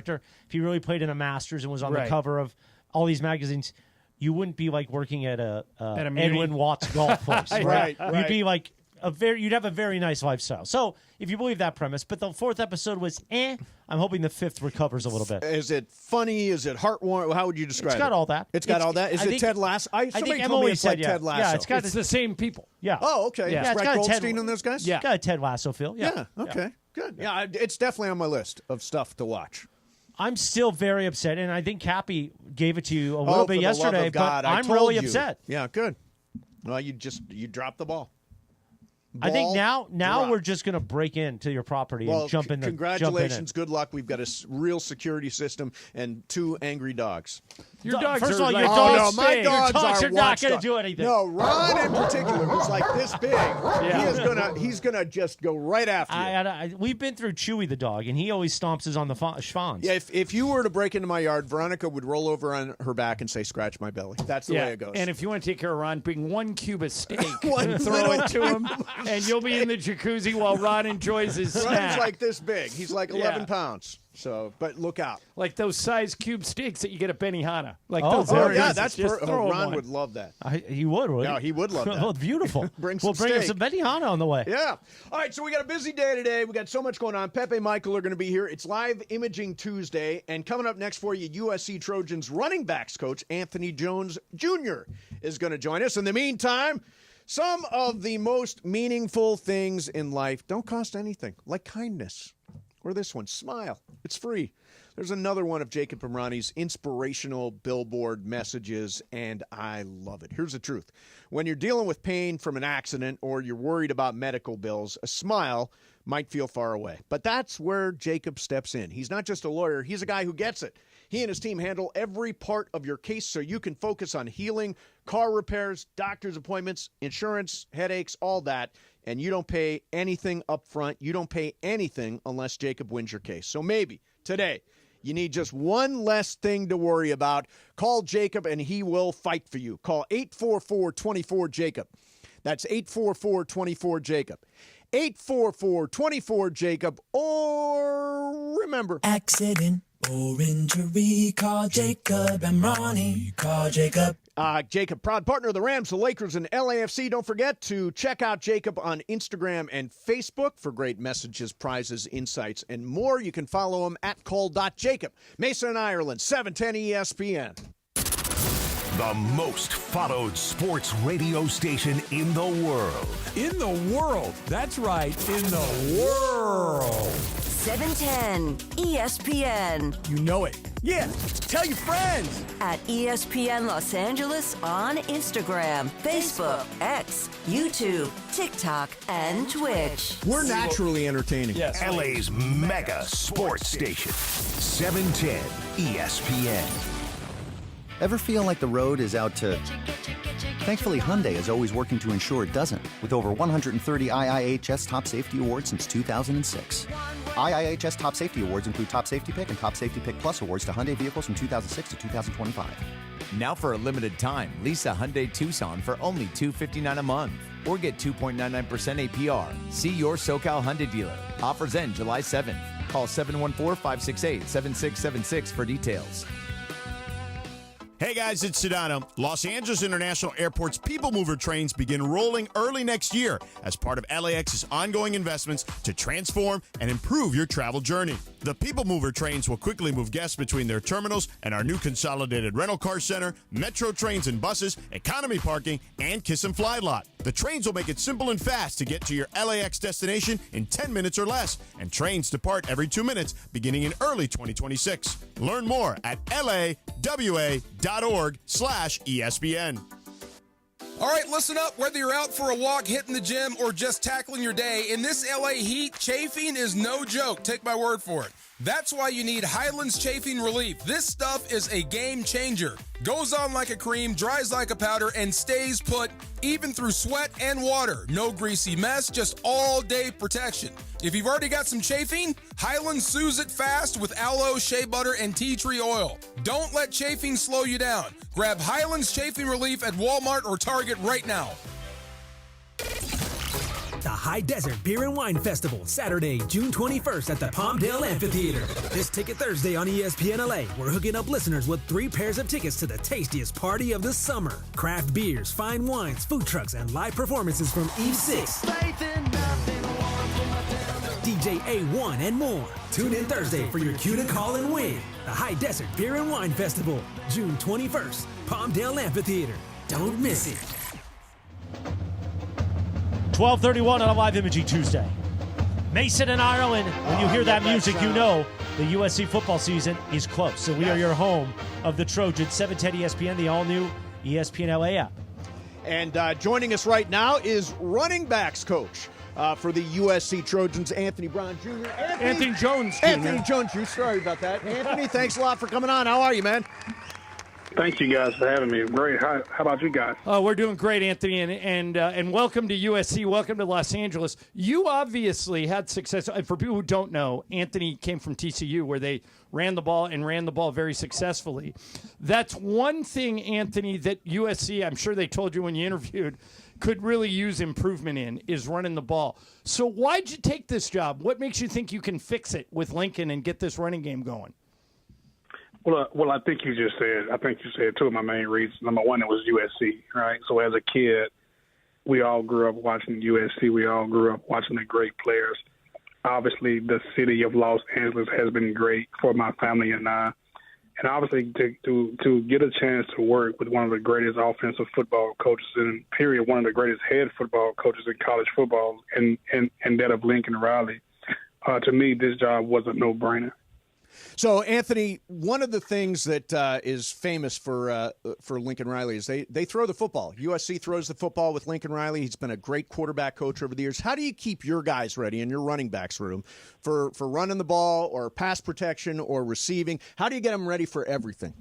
character. If he really played in a Masters and was on the cover of all these magazines, you wouldn't be like working at a Edwin Watts golf course. Right. You'd be like you'd have a very nice lifestyle. So if you believe that premise, but the 4th episode was I'm hoping the 5th recovers a little bit. Is it funny? Is it heartwarming? How would you describe it? It's got all that. It's got all that. Is it Ted Lasso? Somebody told me it's like Ted Lasso. Yeah, it's the same people. Yeah. Oh, okay. Yeah. Brett Goldstein and those guys? Yeah. It's got a Ted Lasso feel. Yeah. Okay. Good. Yeah, it's definitely on my list of stuff to watch. I'm still very upset, and I think Cappy gave it to you a little bit yesterday, for the love of God, but I'm really upset. Yeah, good. Well, you dropped the ball. I think now we're just going to break into your property and jump in. Congratulations, good luck. We've got a real security system and 2 angry dogs. Your dogs First are of all, like, my dogs are not going to do anything. No, Ron in particular, who's like this big, he's gonna just go right after you. We've been through Chewy the dog, and he always stomps us on the schwanz. Yeah, if you were to break into my yard, Veronica would roll over on her back and say, "Scratch my belly." That's the way it goes. And if you want to take care of Ron, bring 1 cube of steak and throw it to him, and you'll be in the jacuzzi while Ron enjoys his snack. Ron's like this big. He's like 11 pounds. So, but look out. Like those size cube steaks that you get at Benihana. Like those yeah, that's Ron would love that. He would, wouldn't he? Yeah, he would love that. Oh, beautiful. We'll bring him some Benihana on the way. Yeah. All right, so we got a busy day today. We got so much going on. Pepe and Michael are going to be here. It's Live Imaging Tuesday. And coming up next for you, USC Trojans running backs coach Anthony Jones Jr. is going to join us. In the meantime, some of the most meaningful things in life don't cost anything, like kindness. Or this one, smile. It's free. There's another one of Jacob Pomrani's inspirational billboard messages, and I love it. Here's the truth. When you're dealing with pain from an accident or you're worried about medical bills, a smile might feel far away. But that's where Jacob steps in. He's not just a lawyer. He's a guy who gets it. He and his team handle every part of your case so you can focus on healing, car repairs, doctor's appointments, insurance, headaches, all that. And you don't pay anything up front. You don't pay anything unless Jacob wins your case. So maybe today you need just one less thing to worry about. Call Jacob and he will fight for you. Call 844-24-JACOB. That's 844-24-JACOB. 844-24-JACOB. Or remember, accident or injury, call Jacob and Ronnie. Call Jacob. Jacob, proud partner of the Rams, the Lakers, and LAFC. Don't forget to check out Jacob on Instagram and Facebook for great messages, prizes, insights, and more. You can follow him at call.jacob. Mason and Ireland, 710 ESPN. The most followed sports radio station in the world. In the world. That's right. In the world. 710 ESPN. You know it. Yeah. Tell your friends. At ESPN Los Angeles on Instagram, Facebook, X, YouTube, TikTok, and Twitch. We're naturally entertaining. Yes. LA's mega sports station. 710 ESPN. Ever feel like the road is out to... Thankfully, Hyundai is always working to ensure it doesn't, with over 130 IIHS Top Safety Awards since 2006. IIHS Top Safety Awards include Top Safety Pick and Top Safety Pick Plus awards to Hyundai vehicles from 2006 to 2025. Now for a limited time, lease a Hyundai Tucson for only $259 a month. Or get 2.99% APR. See your SoCal Hyundai dealer. Offers end July 7th. Call 714-568-7676 for details. Hey guys, it's Sedano. Los Angeles International Airport's People Mover trains begin rolling early next year as part of LAX's ongoing investments to transform and improve your travel journey. The People Mover trains will quickly move guests between their terminals and our new consolidated rental car center, metro trains and buses, economy parking, and Kiss and Fly lot. The trains will make it simple and fast to get to your LAX destination in 10 minutes or less, and trains depart every 2 minutes beginning in early 2026. Learn more at lawa.org/ESPN. All right, listen up. Whether you're out for a walk, hitting the gym, or just tackling your day, in this LA heat, chafing is no joke. Take my word for it. That's why you need Highlands Chafing Relief. This stuff is a game changer. Goes on like a cream, dries like a powder, and stays put even through sweat and water. No greasy mess, just all-day protection. If you've already got some chafing, Highlands soothes it fast with aloe, shea butter, and tea tree oil. Don't let chafing slow you down. Grab Highlands Chafing Relief at Walmart or Target right now. The High Desert Beer and Wine Festival, Saturday, June 21st at the Palmdale Amphitheater. This Ticket Thursday on ESPN LA. We're hooking up listeners with 3 pairs of tickets to the tastiest party of the summer. Craft beers, fine wines, food trucks, and live performances from Eve 6, DJ A1, and more. Tune in Thursday for your cue to call and win. The High Desert Beer and Wine Festival, June 21st, Palmdale Amphitheater. Don't miss it. 12:31 on a Live Imaging Tuesday. Mason and Ireland, when you hear that music, you know the USC football season is close. So we are your home of the Trojans, 710 ESPN, the all-new ESPN LA app. And joining us right now is running backs coach for the USC Trojans, Anthony Brown Jr. Anthony Jones Jr. Anthony Jones Jr. Sorry about that. Anthony, thanks a lot for coming on. How are you, man? Thank you guys for having me. Great. How about you guys? Oh, we're doing great, Anthony, and welcome to USC. Welcome to Los Angeles. You obviously had success. For people who don't know, Anthony came from TCU, where they ran the ball very successfully. That's one thing, Anthony, that USC, I'm sure they told you when you interviewed, could really use improvement in, is running the ball. So why'd you take this job? What makes you think you can fix it with Lincoln and get this running game going? Well, I think you said two of my main reasons. Number one, it was USC, right? So as a kid, we all grew up watching USC. We all grew up watching the great players. Obviously, the city of Los Angeles has been great for my family and I. And obviously, to get a chance to work with one of the greatest offensive football coaches in period, one of the greatest head football coaches in college football, and that of Lincoln Riley, to me, this job was a no-brainer. So, Anthony, one of the things that is famous for Lincoln Riley is they throw the football. USC throws the football with Lincoln Riley. He's been a great quarterback coach over the years. How do you keep your guys ready in your running backs room for running the ball or pass protection or receiving? How do you get them ready for everything?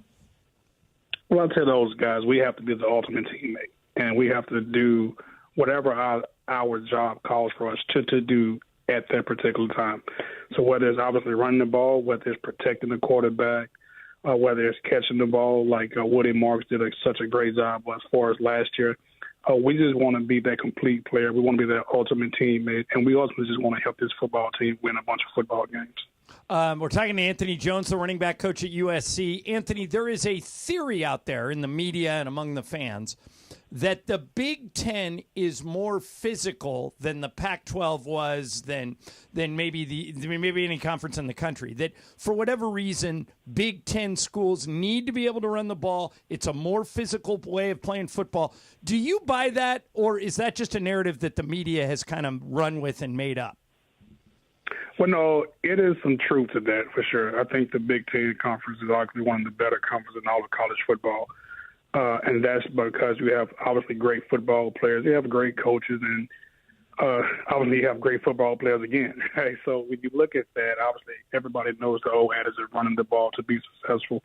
Well, I'll tell those guys, we have to be the ultimate teammate, and we have to do whatever our job calls for us to do at that particular time. So whether it's obviously running the ball, whether it's protecting the quarterback, whether it's catching the ball like Woody Marks did such a great job as far as last year, we just want to be that complete player. We want to be that ultimate teammate, and we also just want to help this football team win a bunch of football games. We're talking to Anthony Jones, the running back coach at USC. Anthony, there is a theory out there in the media and among the fans that the Big Ten is more physical than the Pac-12 was, than maybe any conference in the country. That for whatever reason, Big Ten schools need to be able to run the ball. It's a more physical way of playing football. Do you buy that, or is that just a narrative that the media has kind of run with and made up? Well, no, it is some truth to that for sure. I think the Big Ten Conference is arguably one of the better conferences in all of college football. And that's because you have obviously great football players. You have great coaches, and obviously you have great football players again. Right? So when you look at that, obviously everybody knows the old adage of running the ball to be successful.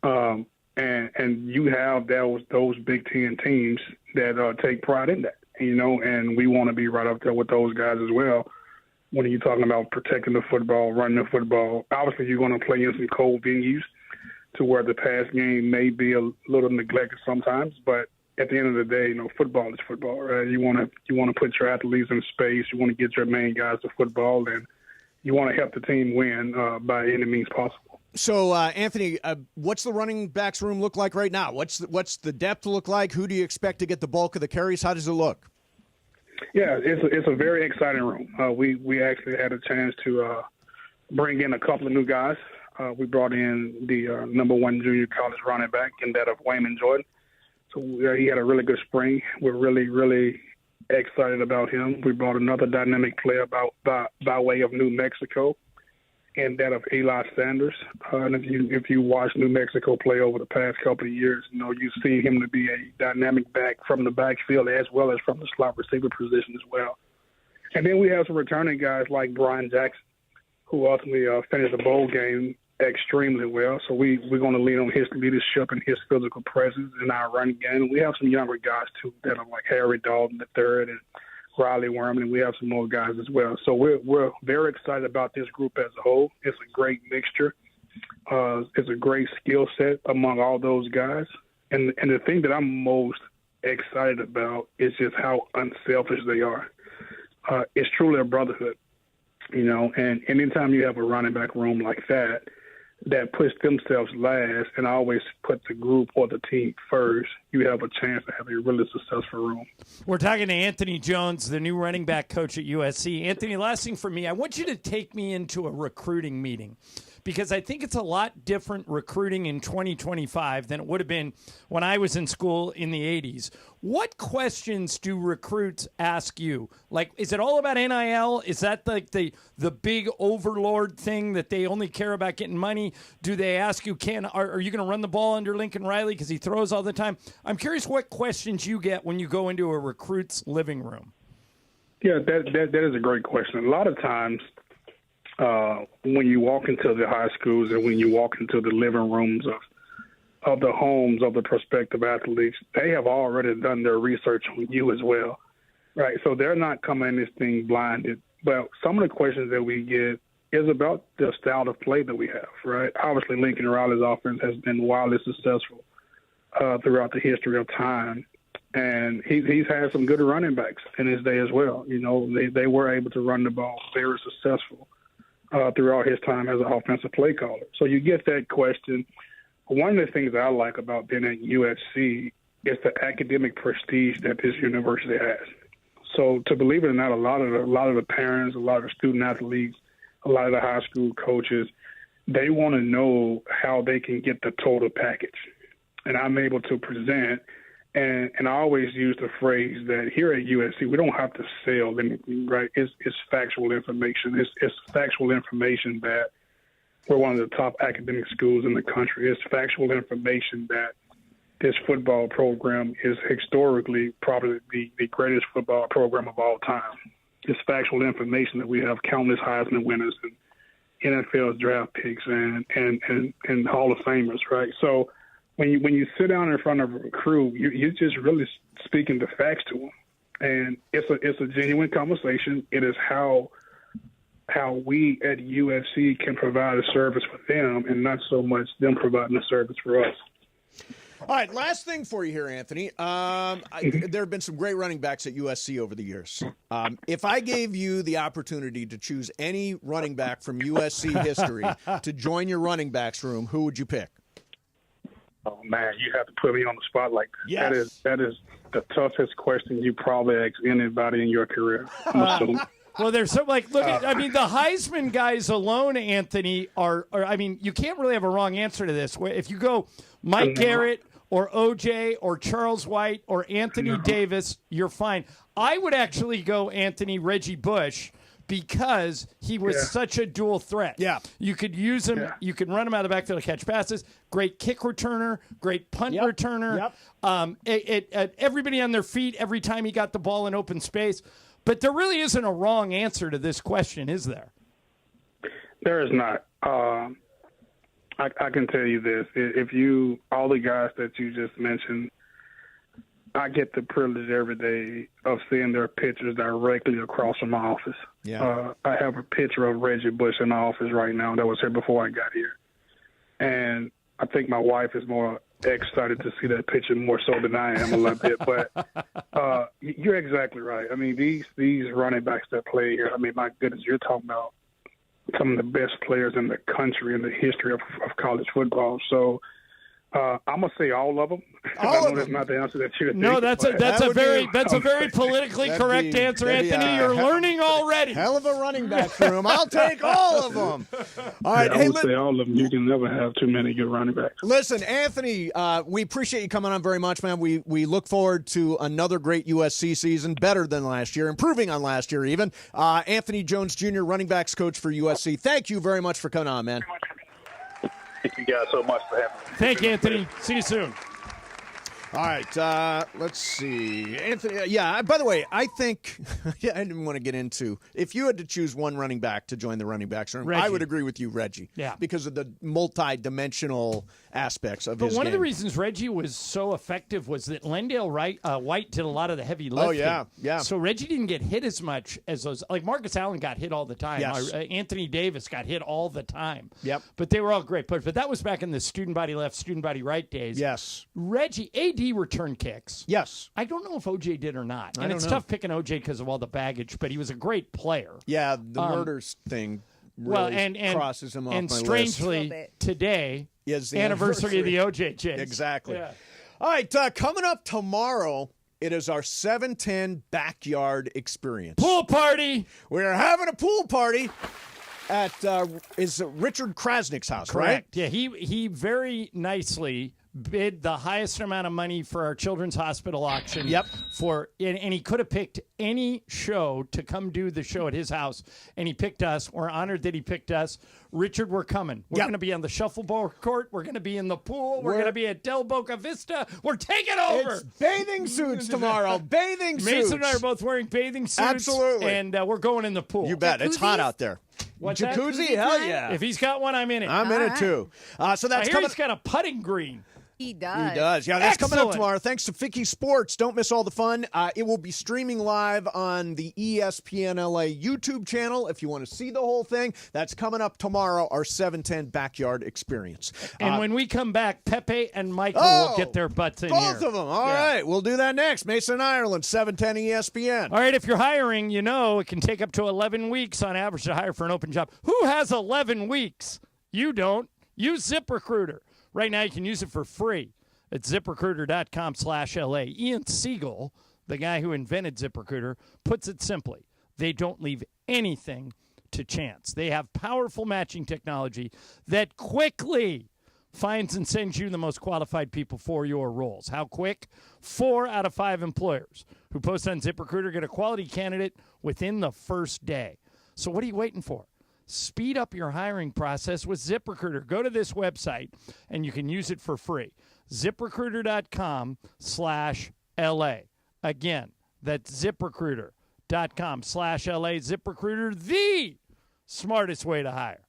And you have those Big Ten teams that take pride in that, and we want to be right up there with those guys as well. When you're talking about protecting the football, running the football, obviously you're going to play in some cold venues to where the pass game may be a little neglected sometimes, but at the end of the day, football is football, right? You want to put your athletes in space, you want to get your main guys to football, and you want to help the team win by any means possible. So, Anthony, what's the running backs room look like right now? What's the depth look like? Who do you expect to get the bulk of the carries? How does it look? Yeah, it's a very exciting room. We actually had a chance to bring in a couple of new guys. We brought in the number one junior college running back, in that of Wayman Jordan. So he had a really good spring. We're really, really excited about him. We brought another dynamic player by way of New Mexico, and that of Eli Sanders. And if you watch New Mexico play over the past couple of years, you've seen him to be a dynamic back from the backfield as well as from the slot receiver position as well. And then we have some returning guys like Brian Jackson, who ultimately finished the bowl game extremely well. So we're going to lean on his leadership and his physical presence in our running game. We have some younger guys, too, that are like Harry Dalton III and Riley Werman, and we have some more guys as well. So we're very excited about this group as a whole. It's a great mixture. It's a great skill set among all those guys. And the thing that I'm most excited about is just how unselfish they are. It's truly a brotherhood, and anytime you have a running back room like that puts themselves last and always put the group or the team first, you have a chance to have a really successful room. We're talking to Anthony Jones, the new running back coach at USC. Anthony, last thing for me, I want you to take me into a recruiting meeting, because I think it's a lot different recruiting in 2025 than it would have been when I was in school in the 80s. What questions do recruits ask you? Like, is it all about NIL? Is that like the big overlord thing that they only care about getting money? Do they ask you, are you going to run the ball under Lincoln Riley because he throws all the time? I'm curious what questions you get when you go into a recruit's living room. Yeah, that is a great question. A lot of times, when you walk into the high schools and when you walk into the living rooms of the homes of the prospective athletes, they have already done their research on you as well, right? So they're not coming in this thing blinded. But some of the questions that we get is about the style of play that we have, right? Obviously, Lincoln Riley's offense has been wildly successful throughout the history of time. And he's had some good running backs in his day as well. They were able to run the ball very successful throughout his time as an offensive play caller. So you get that question. One of the things I like about being at USC is the academic prestige that this university has. So to believe it or not, a lot of the parents, a lot of the student athletes, a lot of the high school coaches, they want to know how they can get the total package. And I'm able to present. And I always use the phrase that here at USC, we don't have to sell anything, right? It's factual information. It's factual information that we're one of the top academic schools in the country. It's factual information that this football program is historically probably the greatest football program of all time. It's factual information that we have countless Heisman winners and NFL's draft picks and Hall of Famers, right? So when you sit down in front of a recruit, you're just really speaking the facts to them, and it's a genuine conversation. It is how we at USC can provide a service for them, and not so much them providing a service for us. All right, last thing for you here, Anthony. There have been some great running backs at USC over the years. If I gave you the opportunity to choose any running back from USC history to join your running backs room, who would you pick? Oh, man, you have to put me on the spot like that. Yes. That is the toughest question you probably ask anybody in your career. Well, there's some look at, the Heisman guys alone, Anthony, are you can't really have a wrong answer to this. If you go Mike Garrett or OJ or Charles White or Anthony Davis, you're fine. I would actually go Anthony Reggie Bush, because he was such a dual threat. Yeah. You could use him. Yeah. You can run him out of the backfield to catch passes. Great kick returner. Great punt returner. Yep. Everybody on their feet every time he got the ball in open space. But there really isn't a wrong answer to this question, is there? There is not. I can tell you this. All the guys that you just mentioned, I get the privilege every day of seeing their pictures directly across from my office. Yeah. I have a picture of Reggie Bush in the office right now that was here before I got here. And I think my wife is more excited to see that picture more so than I am a little bit. But you're exactly right. I mean, these running backs that play here, I mean, my goodness, you're talking about some of the best players in the country in the history of college football. So I'm gonna say all of them. I know that's not the answer that you. No, that's a very politically correct answer, Anthony. You're learning already. Hell of a running back room. I'll take all of them. All right, I would say all of them. You can never have too many good running backs. Listen, Anthony, we appreciate you coming on very much, man. We look forward to another great USC season, better than last year, improving on last year even. Anthony Jones Jr., running backs coach for USC. Thank you very much for coming on, man. Thank you guys so much for having me. Thank you, Anthony. See you soon. All right, let's see. Anthony, by the way, I think I didn't want to get into, if you had to choose one running back to join the running backs room, Reggie. I would agree with you, Reggie. Yeah. Because of the multi-dimensional aspects of his game. But one of the reasons Reggie was so effective was that Lendale White did a lot of the heavy lifting. Oh, yeah. So Reggie didn't get hit as much as those. Like Marcus Allen got hit all the time. Yes. Anthony Davis got hit all the time. Yep. But they were all great. But that was back in the student body left, student body right days. Yes. Reggie, AD JD returned kicks. Yes. I don't know if OJ did or not. I And don't it's know. tough picking OJ because of all the baggage, but he was a great player. Yeah, the murders thing really and crosses him off and my list. strangely, today is the anniversary of the OJ chase. Exactly. Yeah. All right, coming up tomorrow, it is our 710 backyard experience. Pool party. We're having a pool party at is Richard Krasnick's house, Correct. right? Yeah, he very nicely bid the highest amount of money for our children's hospital auction. Yep. And he could have picked any show to come do the show at his house, and he picked us. We're honored that he picked us. Richard, we're coming. We're going to be on the shuffleboard court. We're going to be in the pool. We're going to be at Del Boca Vista. We're taking over. It's bathing suits tomorrow. Bathing suits. Mason and I are both wearing bathing suits. Absolutely. And we're going in the pool. You bet. It's hot out there. What's that? Jacuzzi? Hell yeah. If he's got one, I'm in it. I'm in it too. So that's I hear coming. he's got a putting green. He does. He does. Yeah, that's coming up Excellent. tomorrow. Thanks to Ficky Sports. Don't miss all the fun. It will be streaming live on the ESPN LA YouTube channel. If you want to see the whole thing, that's coming up tomorrow, our 710 backyard experience. And when we come back, Pepe and Michael will get their butts in here. Both of them. All right. We'll do that next. Mason, Ireland, 710 ESPN. All right, if you're hiring, you know it can take up to 11 weeks on average to hire for an open job. Who has 11 weeks? You don't. Use ZipRecruiter. Right now, you can use it for free at ZipRecruiter.com/LA. Ian Siegel, the guy who invented ZipRecruiter, puts it simply. They don't leave anything to chance. They have powerful matching technology that quickly finds and sends you the most qualified people for your roles. How quick? 4 out of 5 employers who post on ZipRecruiter get a quality candidate within the first day. So what are you waiting for? Speed up your hiring process with ZipRecruiter. Go to this website, and you can use it for free. ZipRecruiter.com/LA. Again, that's ZipRecruiter.com/LA. ZipRecruiter, the smartest way to hire.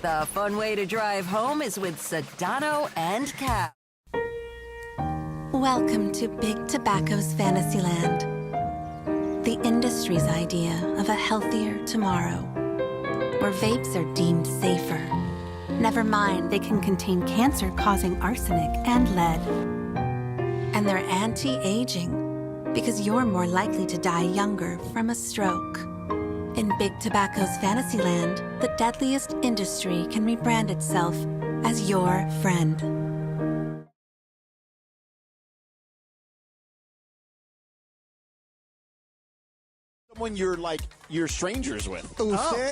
The fun way to drive home is with Sedano and Cap. Welcome to Big Tobacco's Fantasyland. The industry's idea of a healthier tomorrow, where vapes are deemed safer. Never mind, they can contain cancer-causing arsenic and lead. And they're anti-aging, because you're more likely to die younger from a stroke. In Big Tobacco's Fantasyland, the deadliest industry can rebrand itself as your friend. Someone you're strangers with.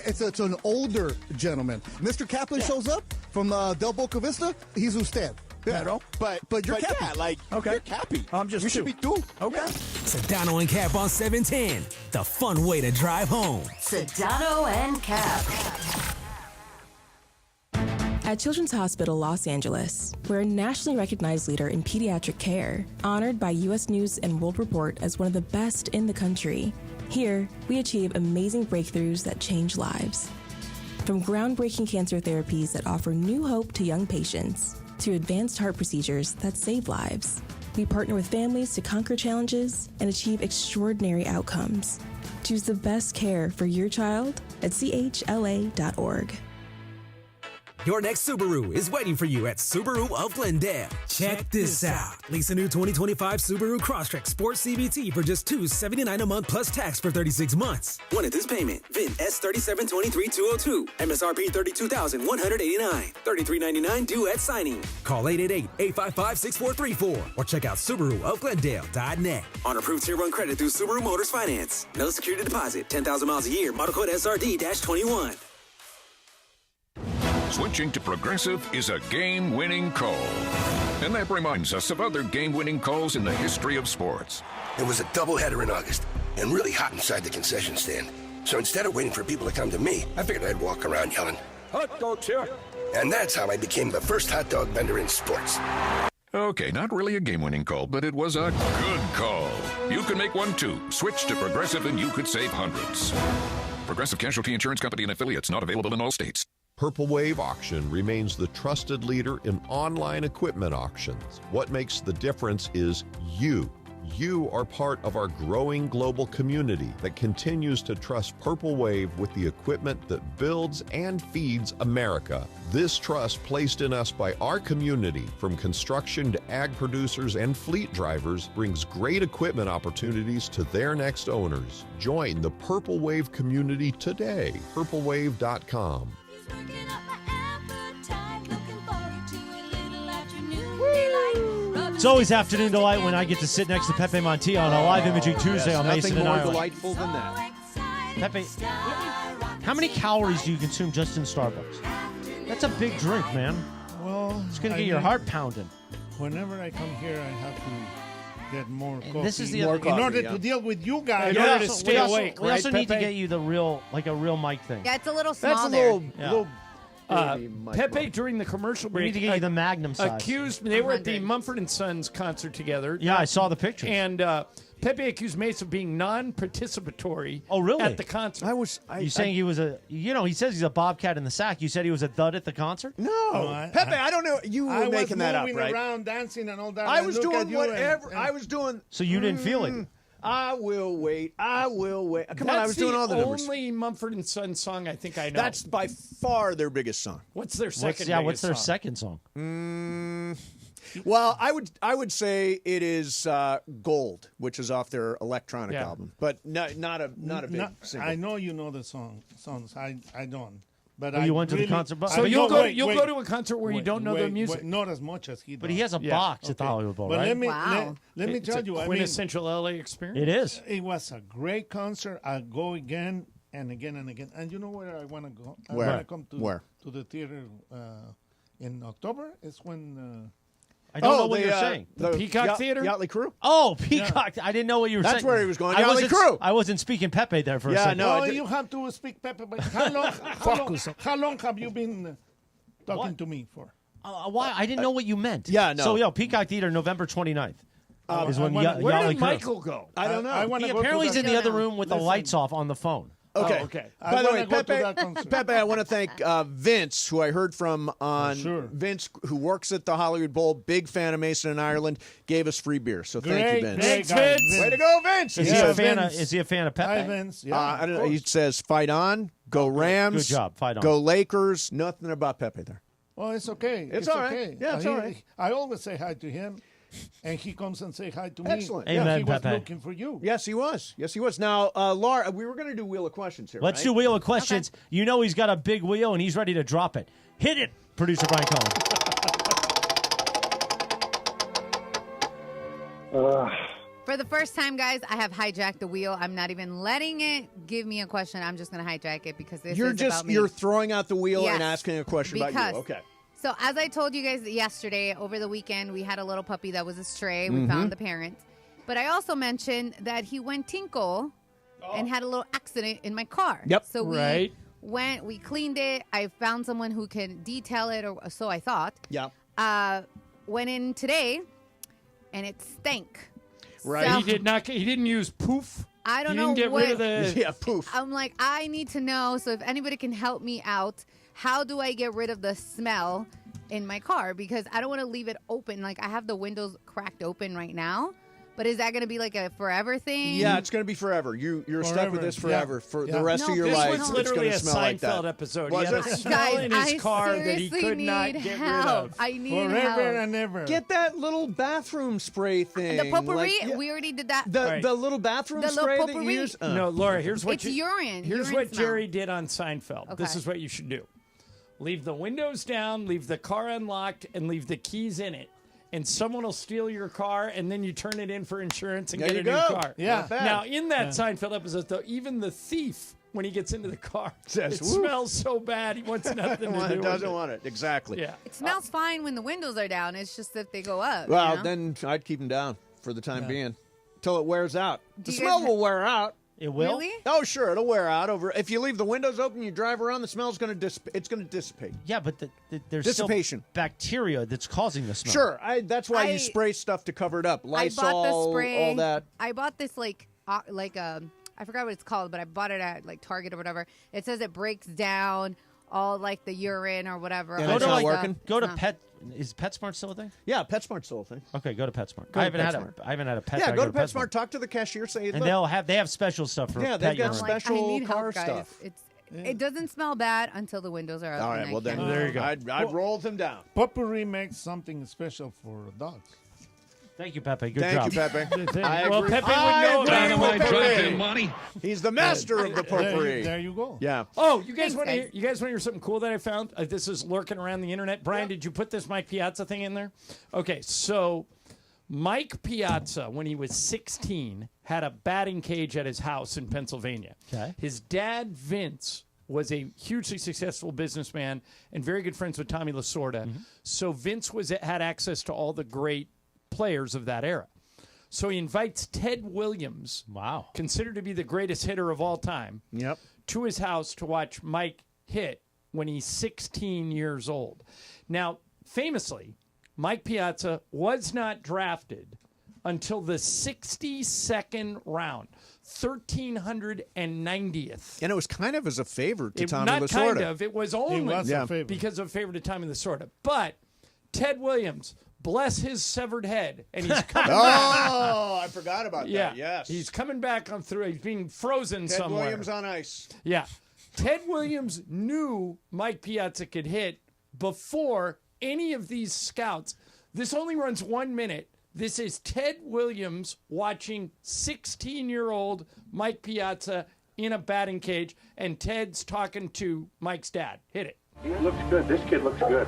It's an older gentleman. Mr. Kaplan shows up from Del Boca Vista. He's usted. Yeah, but you're Cappy. You're Cappy. You should be too. Okay. Sedano and Cap on 710. The fun way to drive home. Sedano and Cap. At Children's Hospital Los Angeles, we're a nationally recognized leader in pediatric care, honored by U.S. News and World Report as one of the best in the country. Here, we achieve amazing breakthroughs that change lives. From groundbreaking cancer therapies that offer new hope to young patients, to advanced heart procedures that save lives, we partner with families to conquer challenges and achieve extraordinary outcomes. Choose the best care for your child at chla.org. Your next Subaru is waiting for you at Subaru of Glendale. Check this out. Lease a new 2025 Subaru Crosstrek Sports CVT for just $279 a month plus tax for 36 months. One at this payment. VIN S3723202. MSRP $32,189. $33.99 due at signing. Call 888-855-6434 or check out SubaruofGlendale.net. On approved Tier 1 credit through Subaru Motors Finance. No security deposit. 10,000 miles a year. Model code SRD-21. Switching to Progressive is a game-winning call. And that reminds us of other game-winning calls in the history of sports. It was a doubleheader in August and really hot inside the concession stand. So instead of waiting for people to come to me, I figured I'd walk around yelling, "Hot dogs here!" And that's how I became the first hot dog vendor in sports. Okay, not really a game-winning call, but it was a good call. You can make one too. Switch to Progressive and you could save hundreds. Progressive Casualty Insurance Company and affiliates, not available in all states. Purple Wave Auction remains the trusted leader in online equipment auctions. What makes the difference is you. You are part of our growing global community that continues to trust Purple Wave with the equipment that builds and feeds America. This trust placed in us by our community, from construction to ag producers and fleet drivers, brings great equipment opportunities to their next owners. Join the Purple Wave community today. purplewave.com. It's always afternoon delight when I get to sit next to Pepe Montilla on a live imaging Tuesday on Mason and Ireland. Nothing more delightful than that. Pepe, how many calories do you consume just in Starbucks? That's a big drink, man. Well, It's going to get your heart pounding. Whenever I come here, I have to get more coffee. This is the in other order to deal with you guys. In order to stay awake, We right, also need to Pepe? get you the real mic thing. Yeah, it's a little small That's a there. little Pepe, during the commercial break, We need to get you the Magnum size. accused me. They were at the Mumford & Sons concert together. Yeah, I saw the pictures. And Pepe accused Mace of being non-participatory. Oh, really? At the concert. You saying he was he says he's a bobcat in the sack. You said he was a thud at the concert? No. Pepe, I don't know. You were making that up, I was right? moving around, dancing and all that. I and was look at doing you whatever. and- I was doing. So you didn't feel it? I will wait. I will wait. Come on, That's I was doing all the numbers. only Mumford & Sons song I think I know. That's by far their biggest song. What's their second What's their song? second song? Well, I would say it is Gold, which is off their electronic album, but not a big single. I know you know the songs. I don't. But Oh, you went to the concert box? So you'll go to a concert where you don't know their music. Not as much as he does. But he has a box at the Hollywood Bowl, But right? let me It's tell a you, quintessential LA experience. It is. It was a great concert. I'll go again and again and again. And you know where I want to go? I Where? want to come Where? to the theater in October. It's when... I don't know what you're saying. The Peacock Theater? Yachtly Crew? Oh, Peacock. I didn't know what you were saying. That's where he was going. I Yachtly wasn't, Crew. I wasn't speaking Pepe there for a second. No, you have to speak Pepe. But how long have you been talking to me for? Why? I didn't know what you meant. Yeah, no. So, Peacock Theater, November 29th. Is when where Yachtly Where did Crew. Michael go? I don't know. I wanna go to Apparently he's that- in the other room with the lights off on the phone. Okay. Oh, okay. By the way, wanna go to that Pepe, concert. Pepe, I want to thank Vince, who I heard from on Sure. Vince, who works at the Hollywood Bowl, big fan of Mason and Ireland, gave us free beer. So thank you, Vince. Great guy, Vince. Way to go, Vince! Is Yeah, he a fan Vince. of? Is he a fan of Pepe? Hi, Vince. Yeah, I don't of know. He course. says, "Fight on, go Rams, Good job, fight on. go Lakers." Nothing about Pepe there. Well, it's okay. It's all right. okay. Yeah, it's all right. I always say hi to him, and he comes and say hi to me. Excellent. Amen, He was Pepe. looking for you. Yes, he was. Yes, he was. Now, Laura, we were going to do Wheel of Questions here. Let's right? do Wheel of Questions. You know he's got a big wheel and he's ready to drop it. Hit it, producer Brian Cullen. For the first time, guys, I have hijacked the wheel. I'm not even letting it give me a question. I'm just going to hijack it because this is about me. You're throwing out the wheel Yes, and asking a question about because- you. Okay. So as I told you guys yesterday, over the weekend, we had a little puppy that was a stray. We Mm-hmm. found the parent. But I also mentioned that he went tinkle and had a little accident in my car. Yep. So we cleaned it. I found someone who can detail it, or so I thought. Yeah. Went in today, and it stank. Right. So- He did not. He didn't use poof. I don't He know didn't get what. rid of the. Yeah, poof. I'm like, I need to know. So if anybody can help me out, how do I get rid of the smell in my car? Because I don't want to leave it open. Like I have the windows cracked open right now. But is that going to be like a forever thing? Yeah, it's going to be forever. You're stuck with this forever for the rest No, of your this life. was It's literally going to a smell like that. Seinfeld episode. Was He had it? a smell in his I car that he seriously could not need get rid help. of. I need Forever help. and ever. Get that little bathroom spray thing. The potpourri, like, yeah, we already did that. the little bathroom The little spray that you potpourri. use. No, Laura. Here's what It's urine. Here's Urine what smell. Jerry did on Seinfeld. This Okay. is what you should do: leave the windows down, leave the car unlocked, and leave the keys in it. And someone will steal your car, and then you turn it in for insurance and There get you a go. new car. Yeah. Not bad. Now, in that Seinfeld episode, though, even the thief, when he gets into the car, Says, it "Woo." smells so bad he wants nothing to do with doesn't it. want it. Exactly. Yeah. It smells fine when the windows are down. It's just that they go up. Well, you know? then I'd keep them down for the time being until it wears out. The Do you smell guys will wear out. It will? Really? Oh, sure, it'll wear out. If you leave the windows open, you drive around, the smell's going to it's going to dissipate. Yeah, but there's Dissipation. still bacteria that's causing the smell. Sure, that's why you I- spray stuff to cover it up. Lysol, I bought the spray. all that. I bought this I forgot what it's called, but I bought it at like Target or whatever. It says it breaks down all like the urine or whatever. And all it's the not stuff. working? Go to It's not. Pet Is PetSmart still a thing? Yeah, PetSmart's still a thing. Okay, go to PetSmart. Go I to haven't had a pet. Yeah, I go to PetSmart. Talk to the cashier. Say, and look, they have special stuff for yeah, they've pet got urine. special I need car help, guys. stuff. It doesn't smell bad until the windows are up. All right, well then There you go. I'd roll them down. Potpourri makes something special for dogs. Thank you, Pepe. Good Thank job. you, Pepe. Well, Pepe would know about Pepe. He's the master of the potpourri. There you go. Yeah. Oh, you guys want to hear something cool that I found? This is lurking around the internet. Brian, did you put this Mike Piazza thing in there? Okay, so Mike Piazza, when he was 16, had a batting cage at his house in Pennsylvania. Okay. His dad, Vince, was a hugely successful businessman and very good friends with Tommy Lasorda. So Vince had access to all the great players of that era. So he invites Ted Williams, considered to be the greatest hitter of all time, to his house to watch Mike hit when he's 16 years old. Now, famously, Mike Piazza was not drafted until the 62nd round, 1390th. And it was kind of as a favor to Tommy Not Lasorda. kind of. It was only a favor. because of favor to Tommy Lasorda. But Ted Williams, bless his severed head, and he's coming back. Oh, I forgot about that. Yes. He's coming back on through. He's being frozen Ted somewhere. Williams on ice. Yeah. Ted Williams knew Mike Piazza could hit before any of these scouts. This only runs 1 minute. This is Ted Williams watching 16-year-old Mike Piazza in a batting cage, and Ted's talking to Mike's dad. Hit it. He looks good. This kid looks good.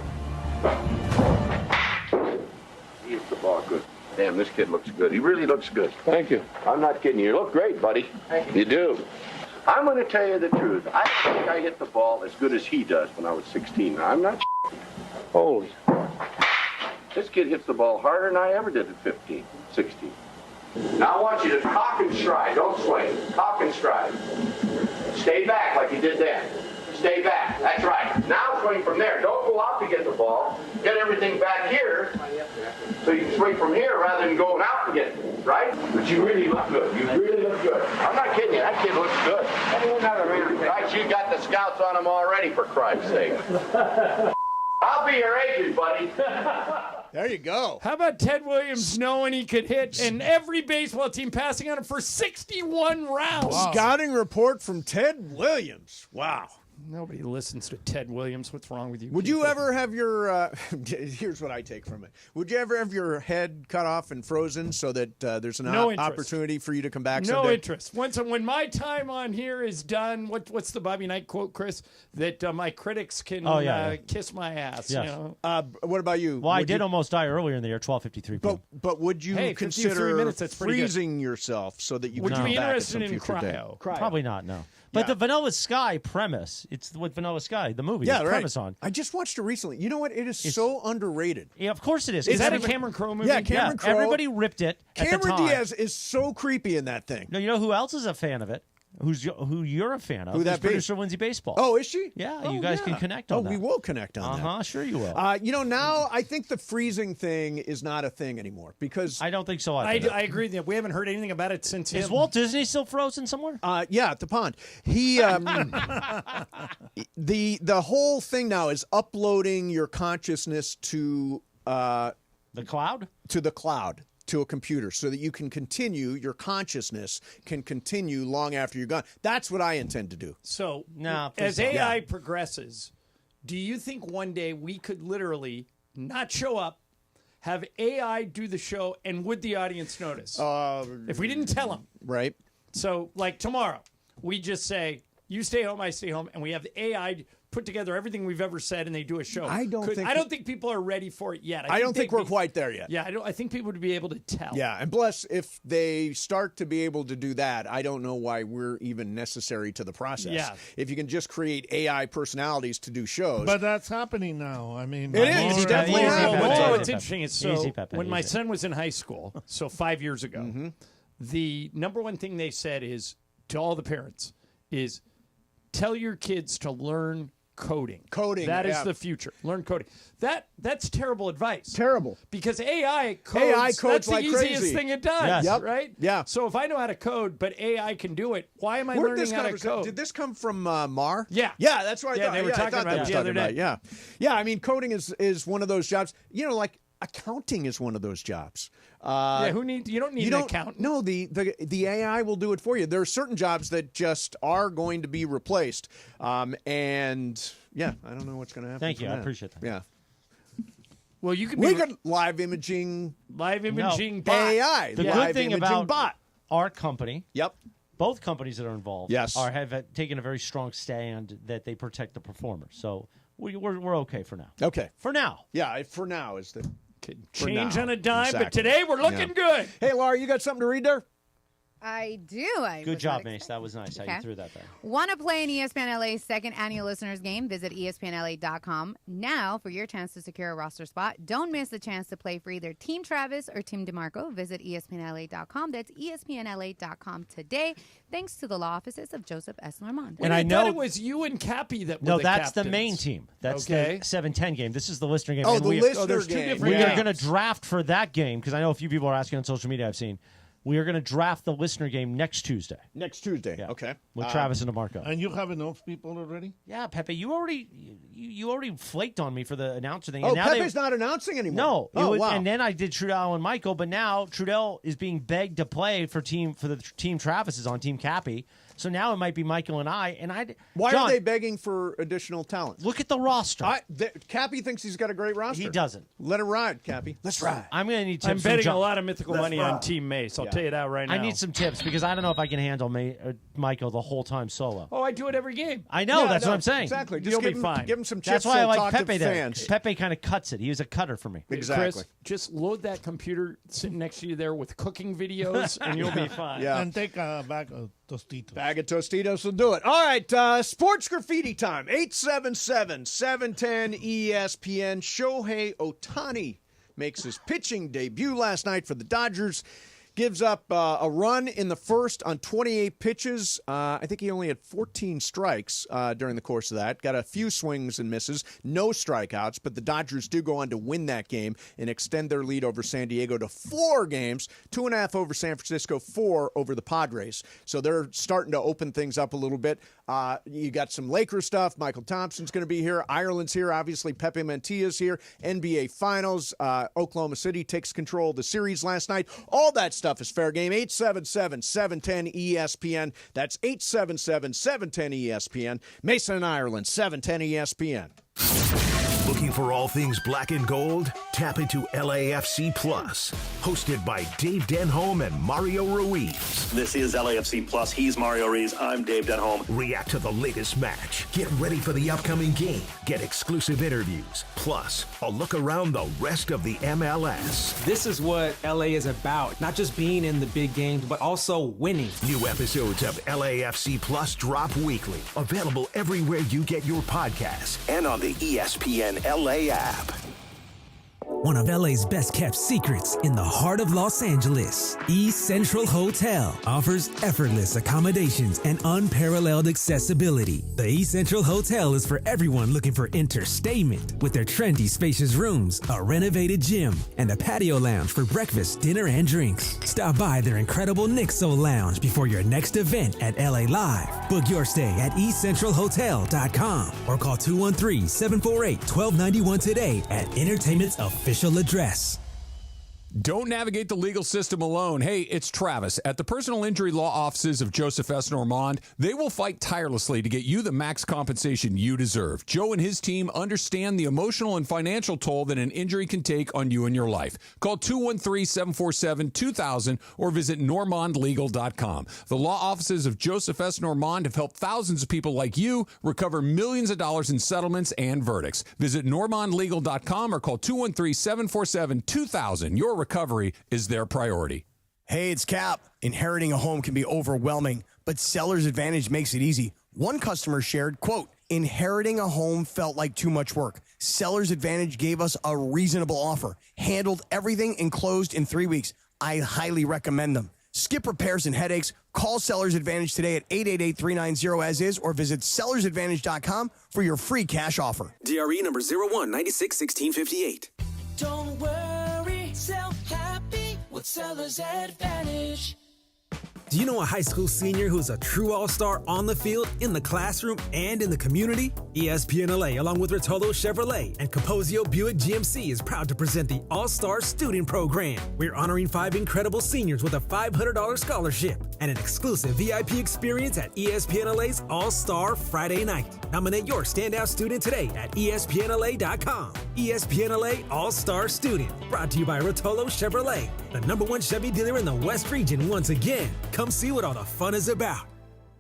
He hits the ball good. Damn, this kid looks good. He really looks good. Thank you. I'm not kidding you. You look great, buddy. You do. I'm going to tell you the truth. I don't think I hit the ball as good as he does when I was 16. Now, I'm not Holy. This kid hits the ball harder than I ever did at 15, 16. Now I want you to cock and stride. Don't swing. Cock and stride. Stay back like you did then. Stay back. That's right. Now swing from there. Don't go out to get the ball. Get everything back here so you can swing from here rather than going out to get it. Right? But you really look good. You really look good. I'm not kidding you. That kid looks good. Right, you got the scouts on him already, for Christ's sake. I'll be your agent, buddy. There you go. How about Ted Williams knowing he could hit and every baseball team passing on him for 61 rounds? Wow. Scouting report from Ted Williams. Wow. Nobody listens to Ted Williams. What's wrong with you? Would you ever have your, here's what I take from it. Would you ever have your head cut off and frozen so that there's an opportunity for you to come back No someday? interest. When my time on here is done, what's the Bobby Knight quote, Chris? That my critics can kiss my ass. Yes. You know? What about you? Well, I did almost die earlier in the year, 12:53 p.m. But would you 53 consider minutes, that's pretty good. freezing yourself so that you Would could you come be back at interested some in future day? cryo? Probably not, no. But the Vanilla Sky premise, it's what Vanilla Sky, the movie, is premise on. I just watched it recently. You know what? It is so underrated. Yeah, of course it is. Is that a Cameron Crowe movie? Yeah, Cameron Crowe. Everybody ripped it at the Cameron time. Diaz is so creepy in that thing. No, you know who else is a fan of it? Who you're a fan of? Who that is be? producer Lindsay Baseball. Oh, is she? Yeah, you guys can connect on that. we will connect on that. Sure you will. Now I think the freezing thing is not a thing anymore because I don't think so. I agree with you. We haven't heard anything about it since Is Walt Disney still frozen somewhere? Yeah, at the pond. He the whole thing now is uploading your consciousness to the cloud? To the cloud. To a computer so that you can continue, your consciousness can continue long after you're gone. That's what I intend to do. So, as AI progresses, do you think one day we could literally not show up, have AI do the show, and would the audience notice? If we didn't tell them. Right. So, like tomorrow, we just say, you stay home, I stay home, and we have the AI put together everything we've ever said, and they do a show. I don't think people are ready for it yet. I don't think we're quite there yet. Yeah, I think people would be able to tell. Yeah, and plus, if they start to be able to do that, I don't know why we're even necessary to the process. Yeah. If you can just create AI personalities to do shows. But that's happening now. I mean, it is. It's definitely happening. What's interesting is when my son was in high school, so 5 years ago, the number one thing they said is to all the parents is tell your kids to learn coding. That is the future. Learn coding. That's terrible advice. Terrible. Because AI codes. That's like the easiest crazy. thing it does. Yes. Right? Yeah. So if I know how to code, but AI can do it, why am I Where did learning this how to conversation- code? Did this come from Mar? Yeah. Yeah, that's what I Yeah, thought. they were I talking thought about they it were the talking other about day. it. Yeah. I mean, coding is one of those jobs. You know, like accounting is one of those jobs. You don't need an accountant. No, the AI will do it for you. There are certain jobs that just are going to be replaced. And yeah, I don't know what's going to happen. Thank you. from I that. appreciate that. Yeah. Well, you could We could live imaging bot. AI. The live good thing imaging about bot. our company, both companies that are involved, Yes. have taken a very strong stand that they protect the performer. So we're okay for now. Okay. For now. Yeah, for now is the change on a dime, but today we're looking good. Hey, Laura, you got something to read there? I do. Good job, Mace. That was nice how Okay. you threw that there. Want to play in ESPN LA's second annual listeners game? Visit ESPNLA.com now for your chance to secure a roster spot. Don't miss the chance to play for either Team Travis or Team DeMarco. Visit ESPNLA.com. That's ESPNLA.com today. Thanks to the law offices of Joseph S. Normand. And I thought it was you and Cappy that were No, the that's the captains. main team. That's Okay. the 7-10 game. This is the listener game. Oh, And the listener there's two game. different We are games. going to draft for that game because I know a few people are asking on social media. I've seen. We are going to draft the listener game next Tuesday. Next Tuesday. Okay. With Travis and DeMarco. And you have enough people already? Yeah, Pepe, you already flaked on me for the announcer thing. Oh, and now Pepe's not announcing anymore. No. Wow. And then I did Trudell and Michael, but now Trudell is being begged to play for the team Travis is on, Team Cappy. So now it might be Michael and I. Why John, are they begging for additional talent? Look at the roster. Cappy thinks he's got a great roster. He doesn't. Let it ride, Cappy. Let's ride. I'm going to need tips. I'm from betting John. a lot of mythical money on Team Mace. I'll tell you that right now. I need some tips because I don't know if I can handle Michael the whole time solo. Oh, I do it every game. I know. Yeah, that's no, what I'm saying. exactly. Just You'll give be him, fine. Give him some That's chips. why I so like talk Pepe to there. fans. Pepe kind of cuts it. He was a cutter for me. Exactly. Chris, just load that computer sitting next to you there with cooking videos, and you'll be fine. Yeah. And take a bag of Tostitos. Bag of Tostitos will do it. All right, sports graffiti time. 877-710-ESPN. Shohei Ohtani makes his pitching debut last night for the Dodgers. Gives up a run in the first on 28 pitches. I think he only had 14 strikes during the course of that. Got a few swings and misses, no strikeouts, but the Dodgers do go on to win that game and extend their lead over San Diego to 4 games, 2.5 over San Francisco, 4 over the Padres. So they're starting to open things up a little bit. You got some Lakers stuff. Michael Thompson's going to be here. Ireland's here. Obviously, Pepe Mantilla's here. NBA Finals. Oklahoma City takes control of the series last night. All that stuff is fair game. 877-710-ESPN. That's 877-710-ESPN. Mason and Ireland, 710 ESPN. Looking for all things black and gold? Tap into LAFC Plus. Hosted by Dave Denholm and Mario Ruiz. This is LAFC Plus. He's Mario Ruiz. I'm Dave Denholm. React to the latest match. Get ready for the upcoming game. Get exclusive interviews. Plus, a look around the rest of the MLS. This is what LA is about. Not just being in the big games, but also winning. New episodes of LAFC Plus drop weekly. Available everywhere you get your podcasts and on the ESPN LA app. One of LA's best kept secrets in the heart of Los Angeles, East Central Hotel offers effortless accommodations and unparalleled accessibility. The East Central Hotel is for everyone looking for entertainment with their trendy spacious rooms, a renovated gym, and a patio lounge for breakfast, dinner, and drinks. Stop by their incredible Nixo Lounge before your next event at LA Live. Book your stay at eastcentralhotel.com or call 213-748-1291 today at Entertainment's official address. Don't navigate the legal system alone. Hey, it's Travis. At the personal injury law offices of Joseph S. Normand, they will fight tirelessly to get you the max compensation you deserve. Joe and his team understand the emotional and financial toll that an injury can take on you and your life. Call 213-747-2000 or visit normandlegal.com. The law offices of Joseph S. Normand have helped thousands of people like you recover millions of dollars in settlements and verdicts. Visit normandlegal.com or call 213-747-2000. Your recovery is their priority. Hey, it's Cap. Inheriting a home can be overwhelming, but Seller's Advantage makes it easy. One customer shared, quote, inheriting a home felt like too much work. Seller's Advantage gave us a reasonable offer, handled everything, and closed in 3 weeks. I highly recommend them. Skip repairs and headaches. Call Sellers Advantage today at 888-390-AS-IS or visit sellersadvantage.com for your free cash offer. DRE number 01961658. Don't worry, sell happy with Seller's Advantage. Do you know a high school senior who's a true all-star on the field, in the classroom, and in the community? ESPN LA, along with Rotolo Chevrolet and Capozio Buick GMC, is proud to present the All-Star Student Program. We're honoring 5 incredible seniors with a $500 scholarship and an exclusive VIP experience at ESPN LA's All-Star Friday night. Nominate your standout student today at ESPNLA.com. ESPN LA All-Star Student, brought to you by Rotolo Chevrolet, the #1 Chevy dealer in the West Region once again. Come see what all the fun is about.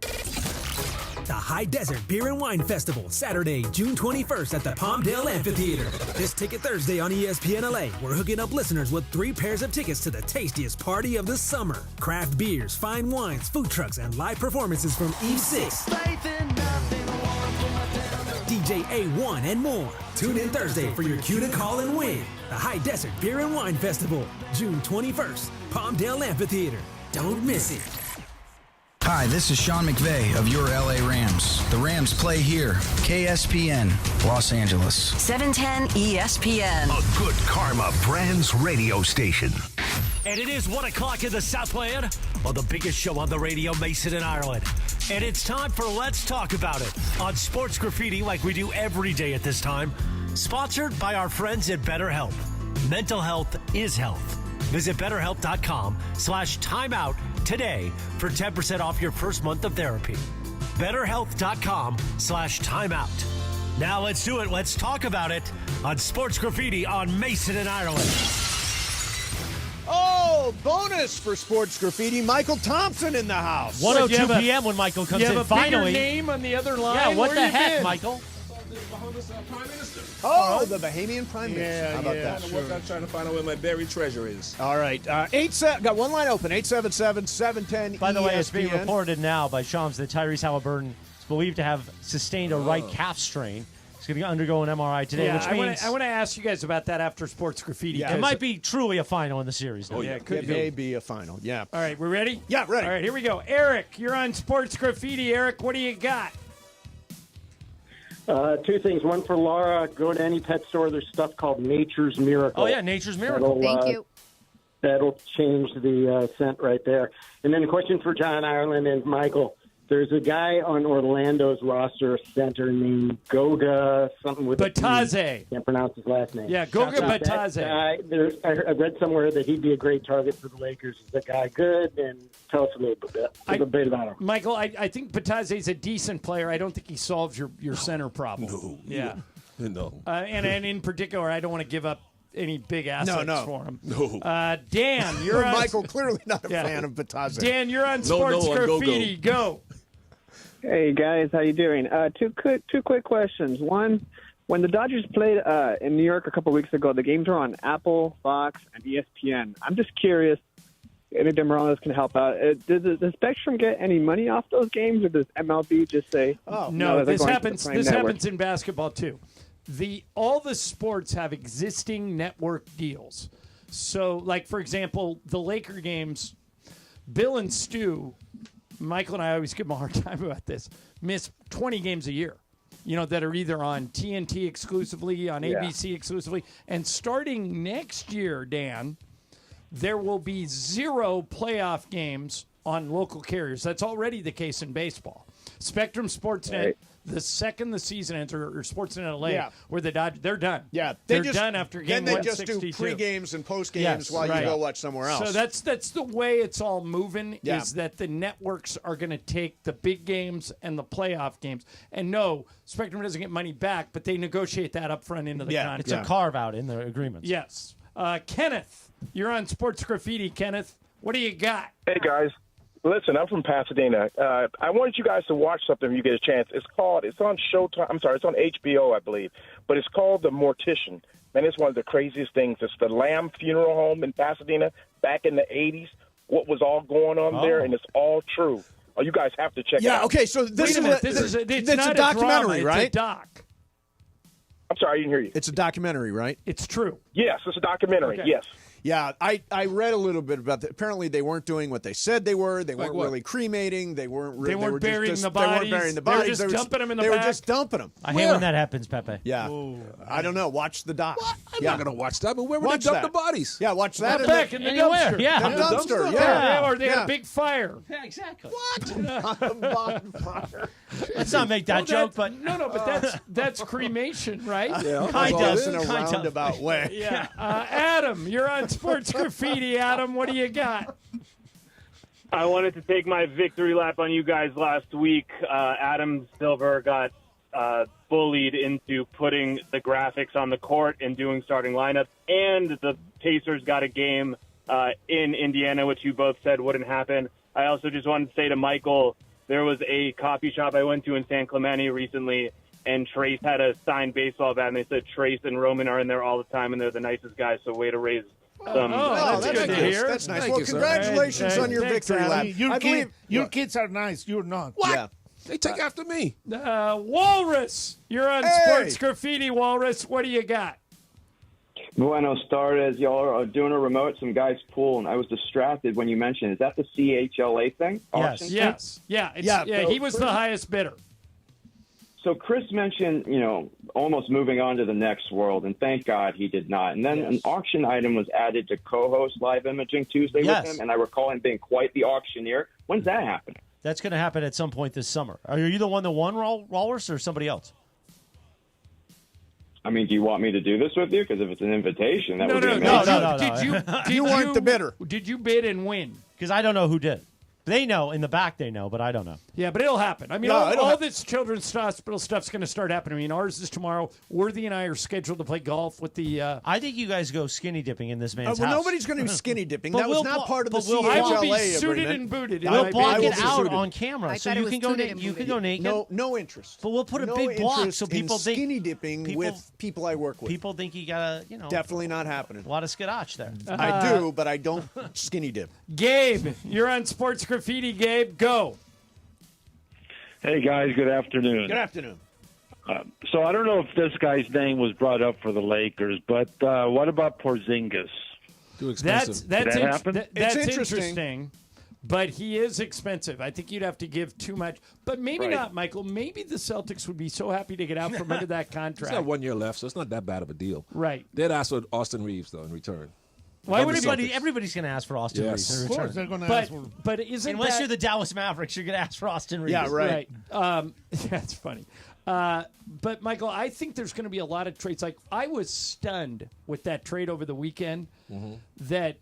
The High Desert Beer and Wine Festival, Saturday, June 21st at the Palmdale Amphitheater. This ticket Thursday on ESPN LA. We're hooking up listeners with 3 pairs of tickets to the tastiest party of the summer. Craft beers, fine wines, food trucks, and live performances from Eve 6, DJ A1, and more. Tune in Thursday for your cue to call and win. The High Desert Beer and Wine Festival, June 21st, Palmdale Amphitheater. Don't miss it. Hi, this is Sean McVay of your LA Rams. The Rams play here. KSPN, Los Angeles. 710 ESPN. A good karma brands radio station. And it is 1 o'clock in the Southland on the biggest show on the radio, Mason and Ireland. And it's time for Let's Talk About It on Sports Graffiti, like we do every day at this time. Sponsored by our friends at BetterHelp. Mental health is health. Visit BetterHelp.com/timeout today for 10% off your first month of therapy. BetterHelp.com/timeout. Now let's do it. Let's talk about it on Sports Graffiti on Mason and Ireland. Oh, bonus for Sports Graffiti. Michael Thompson in the house. 1:02 p.m. when Michael comes in. You have a finally. bigger name on the other line? Yeah, what Where the you heck, been? Michael? Oh, the Bahamian Prime Minister. How about that? I'm trying to find out where my buried treasure is. All right. Got one line open. 877-710 By the way, it's ESPN. being reported now by Shams that Tyrese Halliburton is believed to have sustained a right calf strain. He's going to undergo an MRI today, Yeah, which means I want to ask you guys about that after Sports Graffiti. it might be truly a final in the series. Now. Yeah, It may be a final. Yeah. All right, we ready? Yeah, ready. All right, here we go. Eric, you're on Sports Graffiti. Eric, what do you got? 2 things. One for Laura. Go to any pet store. There's stuff called Nature's Miracle. Oh, yeah, Nature's Miracle. Thank you. That'll change the scent right there. And then a question for John Ireland and Michael. There's a guy on Orlando's roster center named Goga, something with Bataze. Can't pronounce his last name. Yeah, Goga Bataze. I read somewhere that he'd be a great target for the Lakers. Is that guy good? And tell us a little bit about him. Michael, I think Bataze's a decent player. I don't think he solves your center problem. No. Yeah. No. And in particular, I don't want to give up any big assets for him. No. Dan, you're on. Michael, clearly not a fan of Bataze. Dan, you're on Sports Graffiti. Go. Hey guys, how you doing? Two quick questions. One, when the Dodgers played in New York a couple weeks ago, the games were on Apple, Fox, and ESPN. I'm just curious. Maybe Morales can help out. Does Spectrum get any money off those games, or does MLB just say? Oh no, this happens. This happens in basketball too. All the sports have existing network deals. So, like for example, the Laker games, Bill and Stu. Michael and I always give him a hard time about this. Miss 20 games a year, that are either on TNT exclusively, on ABC exclusively. And starting next year, Dan, there will be 0 playoff games on local carriers. That's already the case in baseball. Spectrum Sportsnet, the second the season ends, or Sportsnet LA, where the Dodgers, they're done. Yeah, they're done after game 162. Then they just do pre-games and post-games while you go watch somewhere else. So that's the way it's all moving, is that the networks are going to take the big games and the playoff games. And no, Spectrum doesn't get money back, but they negotiate that up front into the contract. It's a carve-out in the agreements. Yes. Kenneth, you're on Sports Graffiti. Kenneth, what do you got? Hey, guys. Listen, I'm from Pasadena. I wanted you guys to watch something when you get a chance. It's on Showtime. I'm sorry, it's on HBO, I believe. But it's called The Mortician. Man, it's one of the craziest things. It's the Lamb Funeral Home in Pasadena back in the 80s. What was all going on there, and it's all true. Oh, you guys have to check it out. Yeah, okay, so this is a documentary, right? It's a doc. I'm sorry, I didn't hear you. It's a documentary, right? It's true. Yes, it's a documentary, yes. Yeah, I read a little bit about that. Apparently, they weren't doing what they said they were. They weren't really cremating. They weren't. They weren't burying the They weren't bodies. burying the They were bodies. just dumping them in the They back. were just dumping them. I hate when that happens, Pepe. Yeah. I don't know. Watch the doc. I'm not going to watch that, but where would Watch they dump that. the bodies? Yeah, watch that. Out back in the Anywhere. dumpster. Yeah. The dumpster. Yeah, or they had Yeah. a big fire. Yeah, exactly. Bonfire. Let's not make that joke, but No, but that's cremation, right? Yeah. Kind Well, of. in a Kind of. roundabout way. Yeah. Adam, you're on Sports Graffiti. Adam, what do you got? I wanted to take my victory lap on you guys last week. Adam Silver got bullied into putting the graphics on the court and doing starting lineups, and the Pacers got a game in Indiana, which you both said wouldn't happen. I also just wanted to say to Michael, there was a coffee shop I went to in San Clemente recently, and Trace had a signed baseball bat, and they said Trace and Roman are in there all the time, and they're the nicest guys, so way to raise some... that's good to hear. That's nice. Thank Well, you, sir. congratulations on your Thanks, victory Adam. lap. Your kids are nice. You're not. What? Yeah. They take after me. Walrus, you're on Hey. Sports Graffiti. Walrus, what do you got? Buenos tardes. Y'all are doing a remote at some guy's pool, and I was distracted when you mentioned. Is that the CHLA thing? Auction thing? Yes. Yeah. So He was the highest bidder. So Chris mentioned, almost moving on to the next world, and thank God he did not. And then an auction item was added to co-host Live Imaging Tuesday with him, and I recall him being quite the auctioneer. When's that happening? That's going to happen at some point this summer. Are you the one that won, Walrus, or somebody else? I mean, do you want me to do this with you? Because if it's an invitation, that would be amazing. No. Did You weren't the bidder. Did you bid and win? Because I don't know who did. They know. In the back, they know, but I don't know. Yeah, but it'll happen. I mean, No, all this children's hospital stuff's going to start happening. I mean, ours is tomorrow. Worthy and I are scheduled to play golf with the... I think you guys go skinny dipping in this man's Well, house. nobody's going to be skinny dipping. But That was we'll not blo- part of the but we'll- CHLA I will be suited agreement. and booted. We'll block will it be out suited. on camera, I so thought you it can was go. suited and You can booted. go naked. No interest. But we'll put a No big block interest so people in think skinny dipping with people I work with. People think you gotta, Definitely not happening. a lot of skadotch there. I do, but I don't skinny dip. Gabe, you're on Sports Graffiti. Gabe, go. Hey, guys, good afternoon. Good afternoon. So I don't know if this guy's name was brought up for the Lakers, but what about Porzingis? Too expensive. Did that happen? That's It's interesting. But he is expensive. I think you'd have to give too much. But maybe Right. not, Michael. Maybe the Celtics would be so happy to get out from under that He's contract. got 1 year left, so it's not that bad of a deal. Right. They'd ask for Austin Reeves, though, in return. Why would the everybody? Celtics. Everybody's going to ask for Austin Yes. Reeves in Of return. course, they're going to But ask for. but isn't Unless that, you're the Dallas Mavericks, you're going to ask for Austin Reeves. Yeah, right. That's funny. But Michael, I think there's going to be a lot of trades. Like I was stunned with that trade over the weekend that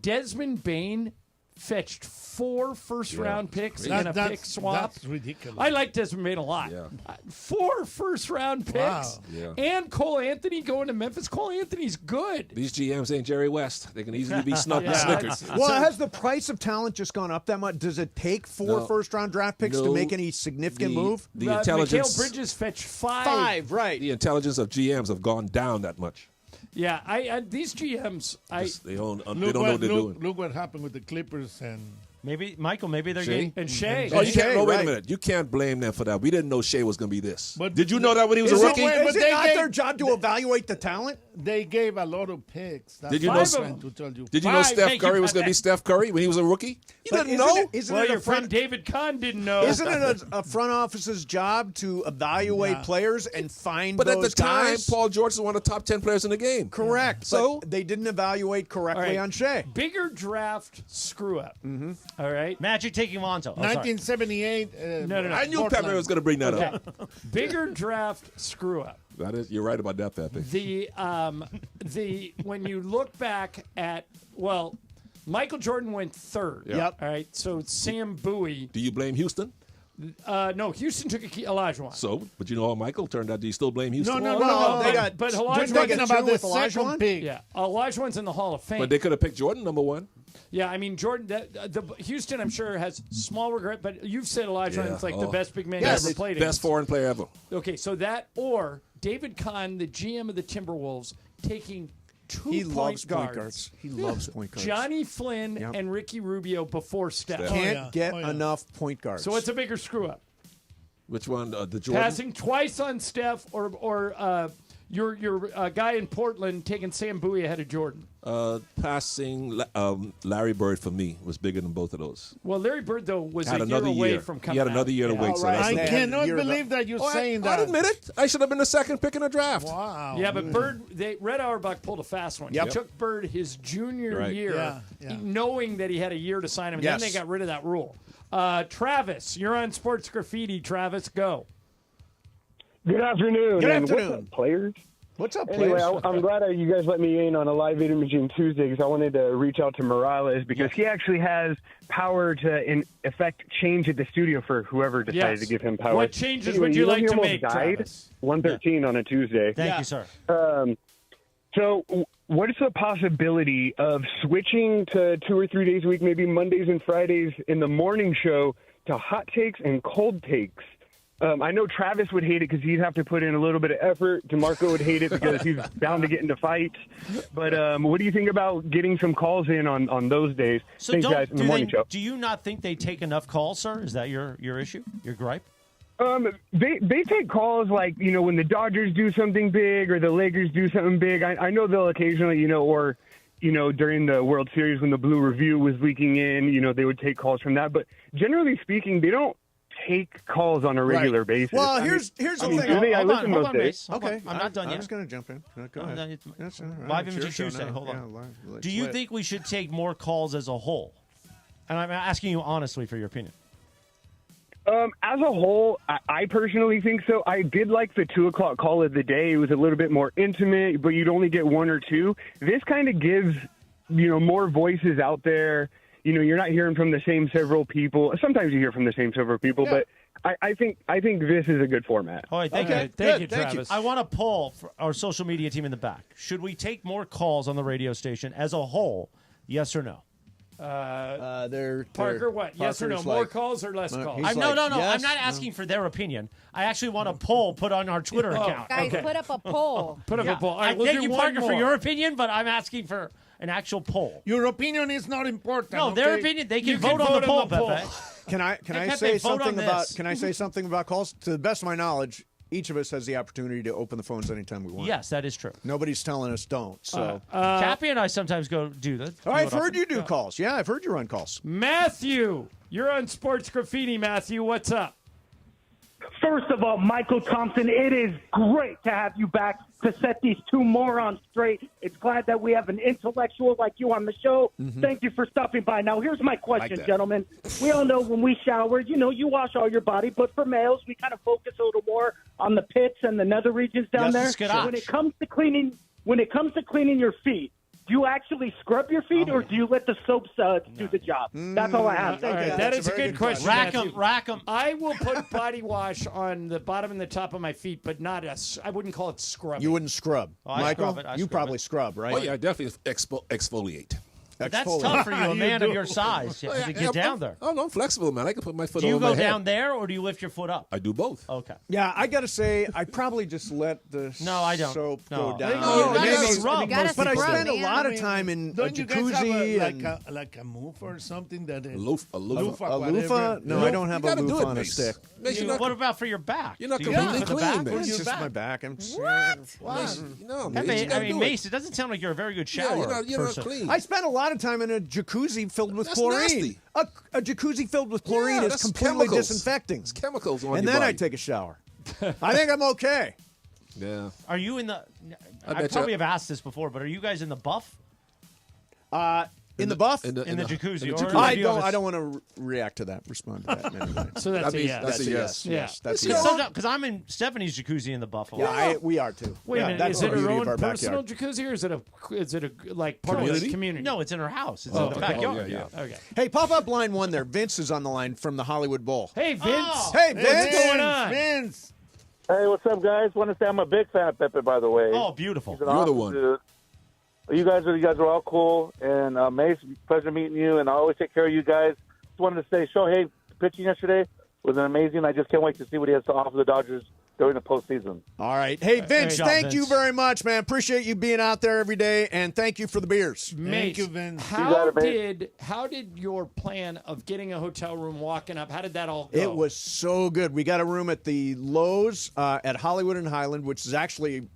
Desmond Bain fetched 4 first-round picks in a pick swap. That's ridiculous. I like Desmond Bain a lot. 4 first-round picks. Wow. Yeah. And Cole Anthony going to Memphis. Cole Anthony's good. These GMs ain't Jerry West. They can easily be snuck Yeah. Snickers. Well, has the price of talent just gone up that much? Does it take 4 No. first-round draft picks to No. make any significant move? The Mikal intelligence, Bridges fetched 5. 5, right. the intelligence of GMs have gone down that much. Yeah, I these GMs, They don't know Look what they're doing. Look what happened with the Clippers and Maybe Michael. Maybe they're Shea? getting and Shea. Oh, you Shea, can't. No, wait right. a minute. You can't blame them for that. We didn't know Shea was going to be this. But Did you know that when he was a Is it, rookie? But is it they not gave- their job to evaluate the talent? they gave a lot of picks. That's Did you what know? I'm trying to tell you. Did you know 5. Steph Thank Curry you, was going to be Steph Curry when he was a rookie? You But didn't know. Isn't Well, it your a friend David Kahn didn't know. Isn't it a front office's job to evaluate players and find But at those the time, guys? Paul George was one of the top 10 players in the game. Correct. So- but they didn't evaluate correctly All right. on Shea. Bigger draft screw up. All right. Magic taking Lonzo. Oh, sorry. 1978. No. I knew Portland. Pepe was going to bring that Okay. up. Bigger draft screw up. That is, you're right about that, Pepe. The when you look back at Michael Jordan went 3rd. Yep. All right. So Sam Bowie. Do you blame Houston? No, Houston took Olajuwon. So, but you know how Michael turned out. Do you still blame Houston? No, they got. But didn't Olajuwon's they get Talking about two the with second Olajuwon? pick. Yeah, Olajuwon's in the Hall of Fame. But they could have picked Jordan number 1. Yeah, I mean Jordan. The Houston, I'm sure, has small regret. But you've said Olajuwon's like the best big man Yes. you ever played Best against. foreign player ever. Okay, so that or David Kahn, the GM of the Timberwolves, taking 2 He point loves guards. point guards. He loves point guards. Johnny Flynn Yep. and Ricky Rubio before Steph. Can't get enough point guards. So what's a bigger screw up? Which one? The Jordan? Passing twice on Steph or Your guy in Portland taking Sam Bowie ahead of Jordan. Passing Larry Bird for me was bigger than both of those. Well, Larry Bird, though, was Had a year another away year. from coming He had another out. year to wait. So that's I not- cannot believe that you're saying that. I admit it. I should have been the second pick in the draft. Wow. Yeah, but Bird, Red Auerbach pulled a fast one. Yep. He took Bird his junior Right. year, knowing that he had a year to sign him. And Yes. then they got rid of that rule. Travis, you're on Sports Graffiti. Travis, go. Good afternoon. Good and afternoon. What's up, players? What's up, Anyway, players? I'm glad that you guys let me in on a live imaging Tuesday because I wanted to reach out to Morales because he actually has power to, in effect, change at the studio for whoever decided Yes. to give him power. What changes Anyway, would you know like he to almost make, died? Travis? 113 on a Tuesday. Thank you, sir. So, what is the possibility of switching to 2 or 3 days a week, maybe Mondays and Fridays in the morning show, to hot takes and cold takes? I know Travis would hate it because he'd have to put in a little bit of effort. DeMarco would hate it because he's bound to get into fights. But what do you think about getting some calls in on those days? So Thanks, guys, in the morning show. do you not think they take enough calls, sir? Is that your issue, your gripe? They take calls like, when the Dodgers do something big or the Lakers do something big. I know they'll occasionally, or during the World Series when the Blue Review was leaking in, they would take calls from that. But generally speaking, they don't take calls on a regular basis. Well, here's the thing. Do they? I Hold listen on, those days. Mace. Hold on. Okay, I'm not done I yet. was going to jump in. Go No, ahead. it's That's all right. Live It's Imaging your show Tuesday. now. Hold on. Yeah, let's Do you let- think we should take more calls as a whole? And I'm asking you honestly for your opinion. As a whole, I personally think so. I did like the 2 o'clock call of the day. It was a little bit more intimate, but you'd only get 1 or 2. This kind of gives, more voices out there. You're not hearing from the same several people. Sometimes you hear from the same several people, but I think this is a good format. All right, thank you, Travis. I want to poll for our social media team in the back. Should we take more calls on the radio station as a whole? Yes or no? Parker, what? Yes or no? More calls or less calls? No. I'm not asking for their opinion. I actually want a poll put on our Twitter account. Guys, put up a poll. Put up a poll. All right, I we'll thank do you, one Parker, for more. your opinion, but I'm asking for an actual poll. Your opinion is not important. No, their okay? opinion. They can vote on the poll, Pepe. Can I Pepe, say vote on something about? this. Can I say something about calls? To the best of my knowledge, each of us has the opportunity to open the phones anytime we want. Yes, that is true. Nobody's telling us don't. So, Cappy and I sometimes go do that. oh, I've heard you do calls. Yeah, I've heard you run calls. Matthew, you're on Sports Graffiti. Matthew, what's up? First of all, Michael Thompson, it is great to have you back to set these two morons straight. It's glad that we have an intellectual like you on the show. Thank you for stopping by. Now, here's my question, that. gentlemen. We all know when we shower, you wash all your body, but for males, we kind of focus a little more on the pits and the nether regions down Yes, there. skadoosh. When it comes to cleaning your feet, do you actually scrub your feet, or do you let the soap suds do the job? That's all I have. All right, that is a good question. Rack Matthew. 'em, rack 'em. I will put body wash on the bottom and the top of my feet, but not I wouldn't call it scrubbing. You wouldn't scrub, I Michael. scrub it. I You scrub probably it. scrub, right? Oh yeah, I definitely exfoliate. But that's tough for you, a man of your size, Oh, to get down there. Oh no, I'm flexible, man. I can put my foot Do you over go my head. down there, or do you lift your foot up? I do both. Okay. Yeah, I got to say, I probably just let the No, I don't. soap No. go down. No, you gotta Maybe- scrub. but I spend a man. lot of time in a Don't you guys have jacuzzi and like a move or something that is A loofah. a loofah, loofah. No, I don't have You a gotta do loofah it, on a Mace. stick. Mace, you're not What about for your back? You're not Do you completely use it for the clean, back, or man. do It's you just back? my back. I'm Mace, no, Pepe, Mace, you gotta do it. Mace, it doesn't sound like you're a very good shower. Yeah, you're not person. clean. I spend a lot of time in a jacuzzi filled with That's chlorine. nasty. A jacuzzi filled with chlorine Yeah, is that's completely chemicals. disinfecting. It's chemicals on And your then I body. take a shower. I think I'm okay. Yeah. Are you in the? I bet probably you- have asked this before, but are you guys in the buff? In the buff? In the jacuzzi, or I do you have a- don't want to react to that. Respond to that. Anyway. So that's That means- a yes. that's a yes. Yes, that's a Because yes. sometimes- I'm in Stephanie's jacuzzi in the buff. a lot. Yeah, we are too. Wait yeah, a minute, that's is the it her beauty own of our personal backyard. jacuzzi, or is it a like part of the community? No, it's in her house. It's Oh, in the okay. backyard. Oh, yeah. Okay. Hey, pop up line one there. Vince is on the line from the Hollywood Bowl. Hey, Vince. Oh. Hey, Vince. What's going on? Vince. Hey, what's up, guys? Want to say I'm a big fan of Pepe, by the way. Oh, beautiful. He's an You're the awesome one. dude. You guys are all cool, and Mace, pleasure meeting you, and I always take care of you guys. Just wanted to say, Shohei pitching yesterday was amazing. I just can't wait to see what he has to offer the Dodgers during the postseason. All right. Hey, Vince, Good job, thank you Vince. very much, man. Appreciate you being out there every day, and thank you for the beers. Mace, you, Vince. how did your plan of getting a hotel room, walking up, how did that all go? It was so good. We got a room at the Lowe's at Hollywood and Highland, which is actually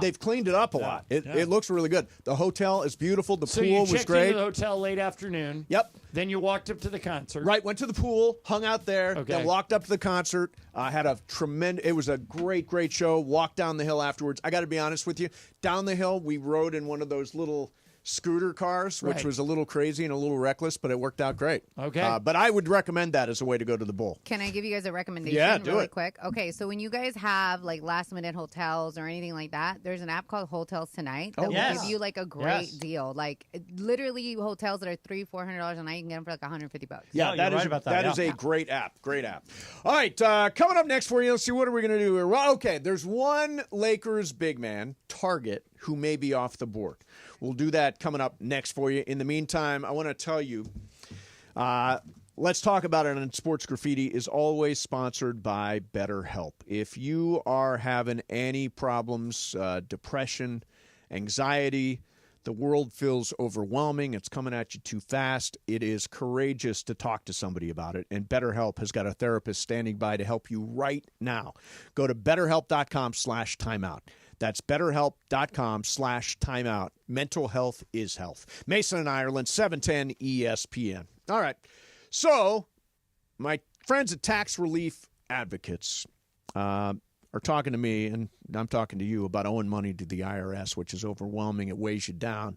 they've cleaned it up a lot. It looks really good. The hotel is beautiful. The So pool you was checked great. into the hotel late afternoon. Yep. Then you walked up to the concert. Right, went to the pool, hung out there, Okay. then walked up to the concert. Had a tremendous. It was a great show. Walked down the hill afterwards. I got to be honest with you. Down the hill, we rode in one of those little scooter cars, which Right. was a little crazy and a little reckless, but it worked out great. Okay. But I would recommend that as a way to go to the bowl. Can I give you guys a recommendation Yeah, do really it. quick? Okay, so when you guys have like last minute hotels or anything like that, there's an app called Hotels Tonight that Oh, will yes. give you like a great deal. Like literally hotels that are $300-$400 a night, you can get them for like $150. Yeah, that is a great app. Great app. All right, coming up next for you, let's see what are we going to do here. Well, okay, there's one Lakers big man, Target, who may be off the board. We'll do that coming up next for you. In the meantime, I want to tell you, Let's Talk About It on Sports Graffiti is always sponsored by BetterHelp. If you are having any problems, depression, anxiety, the world feels overwhelming, it's coming at you too fast, it is courageous to talk to somebody about it, and BetterHelp has got a therapist standing by to help you right now. Go to betterhelp.com/timeout. That's betterhelp.com/timeout. Mental health is health. Mason and Ireland, 710 ESPN. All right. So, my friends at Tax Relief Advocates are talking to me, and I'm talking to you about owing money to the IRS, which is overwhelming. It weighs you down.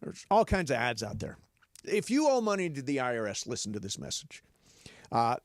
There's all kinds of ads out there. If you owe money to the IRS, listen to this message.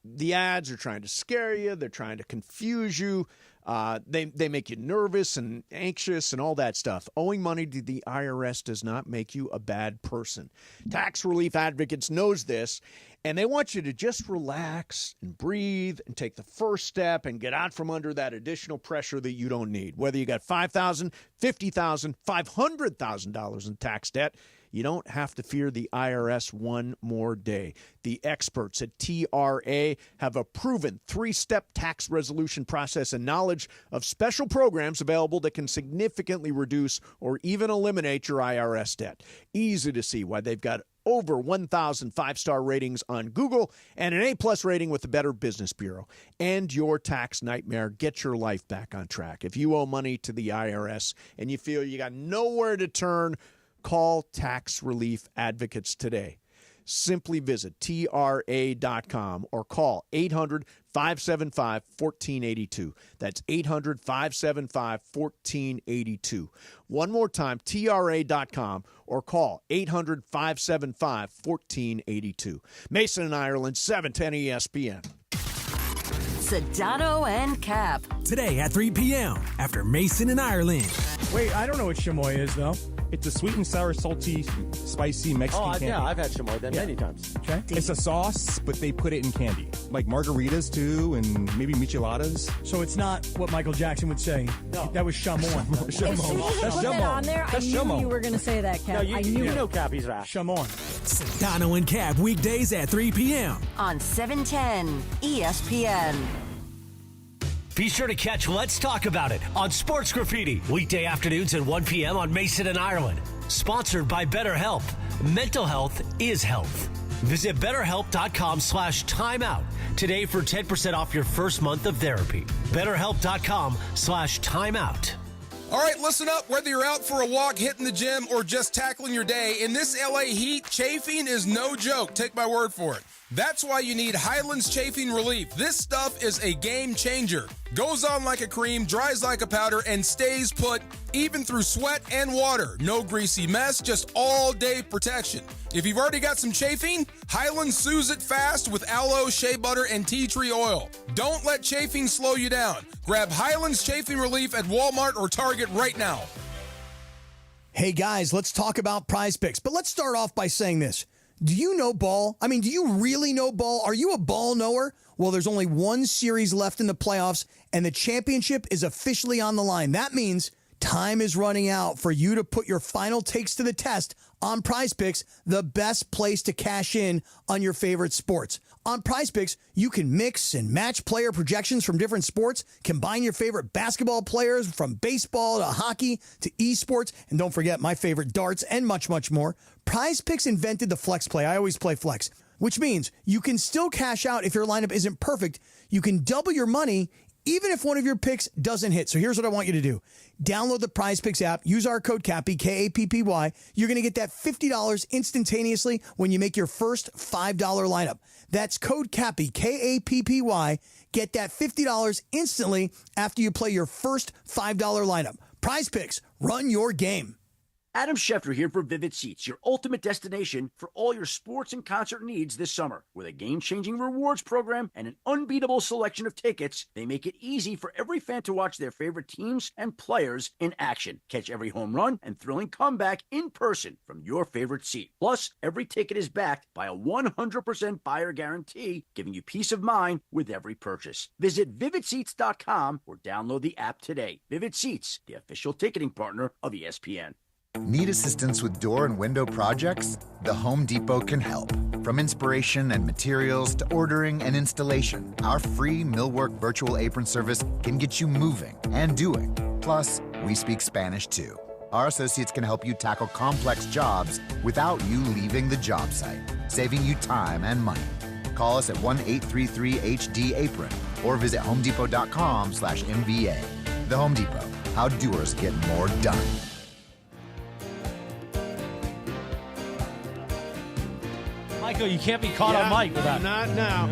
The ads are trying to scare you. They're trying to confuse you. They make you nervous and anxious and all that stuff. Owing money to the IRS does not make you a bad person. Tax Relief Advocates knows this, and they want you to just relax and breathe and take the first step and get out from under that additional pressure that you don't need. Whether you got $5,000, $50,000, $500,000 in tax debt, you don't have to fear the IRS one more day. The experts at TRA have a proven 3-step tax resolution process and knowledge of special programs available that can significantly reduce or even eliminate your IRS debt. Easy to see why they've got over 1,000 5-star ratings on Google and an A+ rating with the Better Business Bureau. End your tax nightmare. Get your life back on track. If you owe money to the IRS and you feel you got nowhere to turn, call Tax Relief Advocates today. Simply visit TRA.com or call 800-575-1482. That's 800-575-1482. One more time, TRA.com or call 800-575-1482. Mason and Ireland, 710 ESPN. Sedano and Cap. Today at 3 p.m. after Mason and Ireland. Wait, I don't know what chamoy is, though. It's a sweet and sour, salty, spicy Mexican candy. Yeah, I've had chamoy many times. Okay. It's a sauce, but they put it in candy. Like margaritas, too, and maybe micheladas. So it's not what Michael Jackson would say. No. That was chamoy. As soon as you put that on there, I knew you were going to say that, Cap. No, I knew you it. know Cappy's right. Chamoy. Sedano and Cap weekdays at 3 p.m. on 710 ESPN. Be sure to catch Let's Talk About It on Sports Graffiti, weekday afternoons at 1 p.m. on Mason and Ireland. Sponsored by BetterHelp. Mental health is health. Visit BetterHelp.com/timeout today for 10% off your first month of therapy. BetterHelp.com/timeout. All right, listen up. Whether you're out for a walk, hitting the gym, or just tackling your day, in this LA heat, chafing is no joke. Take my word for it. That's why you need Highlands Chafing Relief. This stuff is a game changer. Goes on like a cream, dries like a powder, and stays put even through sweat and water. No greasy mess, just all-day protection. If you've already got some chafing, Highlands soothes it fast with aloe, shea butter, and tea tree oil. Don't let chafing slow you down. Grab Highlands Chafing Relief at Walmart or Target right now. Hey guys, let's talk about Prize Picks. But let's start off by saying this. Do you know ball? I mean, do you really know ball? Are you a ball knower? Well, there's only one series left in the playoffs, and the championship is officially on the line. That means time is running out for you to put your final takes to the test on Prize Picks, the best place to cash in on your favorite sports. On Prize Picks, you can mix and match player projections from different sports, combine your favorite basketball players from baseball to hockey to esports, and don't forget my favorite darts and much, much more. Prize Picks invented the flex play. I always play flex, which means you can still cash out if your lineup isn't perfect. You can double your money even if one of your picks doesn't hit. So here's what I want you to do. Download the Prize Picks app. Use our code CAPPY, K-A-P-P-Y. You're going to get that $50 instantaneously when you make your first $5 lineup. That's code CAPPY, K-A-P-P-Y. Get that $50 instantly after you play your first $5 lineup. Prize Picks. Run your game. Adam Schefter here for Vivid Seats, your ultimate destination for all your sports and concert needs this summer. With a game-changing rewards program and an unbeatable selection of tickets, they make it easy for every fan to watch their favorite teams and players in action. Catch every home run and thrilling comeback in person from your favorite seat. Plus, every ticket is backed by a 100% buyer guarantee, giving you peace of mind with every purchase. Visit VividSeats.com or download the app today. Vivid Seats, the official ticketing partner of ESPN. Need assistance with door and window projects? The Home Depot can help. From inspiration and materials to ordering and installation, our free Millwork virtual apron service can get you moving and doing. Plus, we speak Spanish too. Our associates can help you tackle complex jobs without you leaving the job site, saving you time and money. Call us at 1-833-HD-APRON or visit homedepot.com/MVA. The Home Depot, how doers get more done. Michael, you can't be caught on mic with that. Not now.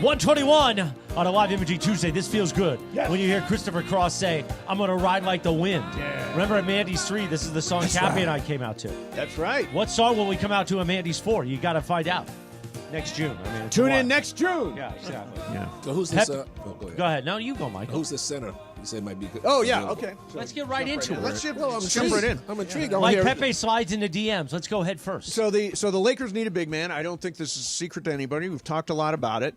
121 on a Live Imaging Tuesday. This feels good. Yes. When you hear Christopher Cross say, I'm going to ride like the wind. Yeah. Remember at Mandy's 3, this is the song Cappy and I came out to. That's right. What song will we come out to at Mandy's 4? You got to find out. Next June. I mean, Tune in next June. Yeah, exactly. Yeah. So who's this? go ahead. Go ahead. No, you go, Michael. Who's the center? You say might be good. Oh, yeah. Okay. So let's get right into it. Let's jump I'm right in. I'm intrigued. Like Pepe slides into DMs. Let's go head first. So the Lakers need a big man. I don't think this is a secret to anybody. We've talked a lot about it.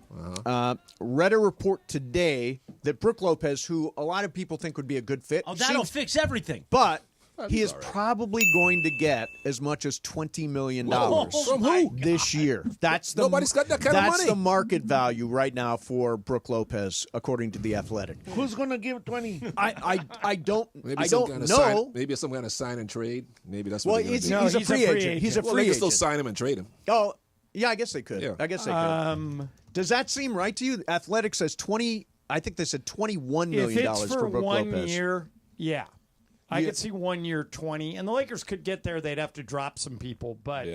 Read a report today that Brook Lopez, who a lot of people think would be a good fit, that'll fix everything. But he is probably going to get as much as $20 million From who? this year. That's the Nobody's got that kind of That's money. the market value right now for Brook Lopez, according to The Athletic. Who's going to give 20? I don't Maybe some know. kind of sign, maybe some kind of sign and trade. Maybe that's what Well, they're gonna he's do. a free agent. He's a Well, free they can agent. still sign him and trade him. Oh, yeah, I guess they could. Yeah. I guess they could. Does that seem right to you? Athletic says 20. I think they said $21 million If it's for Brook one Lopez. year, yeah. I could see 1 year 20, and the Lakers could get there. They'd have to drop some people, but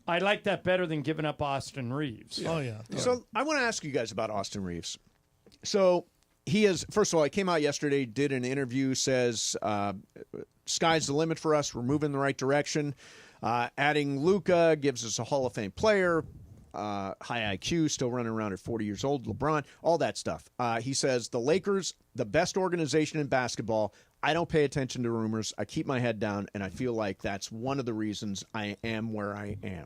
I like that better than giving up Austin Reeves. Oh, yeah. So I want to ask you guys about Austin Reeves. So he is, first of all, he came out yesterday, did an interview, says sky's the limit for us. We're moving in the right direction. Adding Luka gives us a Hall of Fame player. High IQ, still running around at 40 years old, LeBron, all that stuff. He says, the Lakers, the best organization in basketball. I don't pay attention to rumors. I keep my head down, and I feel like that's one of the reasons I am where I am.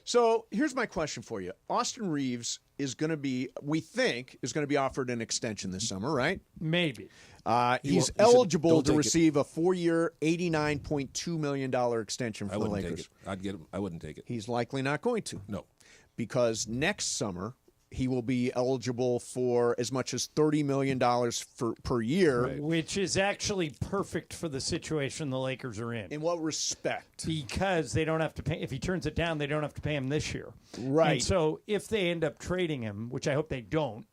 So here's my question for you. Austin Reeves is going to be, we think, is going to be offered an extension this summer, right? Maybe. He's eligible to receive a 4-year, $89.2 million extension from the Lakers. Take it. I wouldn't take it. He's likely not going to. No. Because next summer, he will be eligible for as much as $30 million per year. Right. Which is actually perfect for the situation the Lakers are in. In what respect? Because they don't have to pay. If he turns it down, they don't have to pay him this year. Right. And so if they end up trading him, which I hope they don't,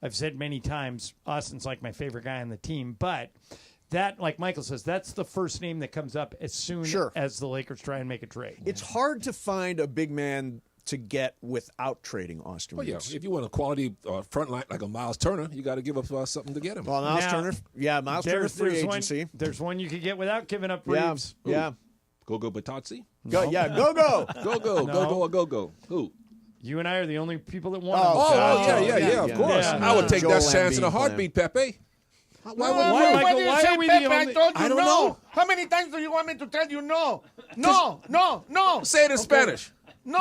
I've said many times, Austin's like my favorite guy on the team, but that, like Michael says, that's the first name that comes up as soon as the Lakers try and make a trade. It's hard to find a big man to get without trading Austin Well, yeah. Reeves. If you want a quality front line like a Miles Turner, you got to give up something to get him. Well, Miles Turner, free agency. There's one you could get without giving up Yeah, Reeves. yeah. Go Batazzi? Go, yeah, go. Go. Who? You and I are the only people that want him. Oh, of course. Yeah. I would take Joel that chance in a Embiid heartbeat, Pepe. Why Michael, did you why say are we Pepe? the I only- told you I don't no. know. How many times do you want me to tell you no? No. Say it in Spanish. No.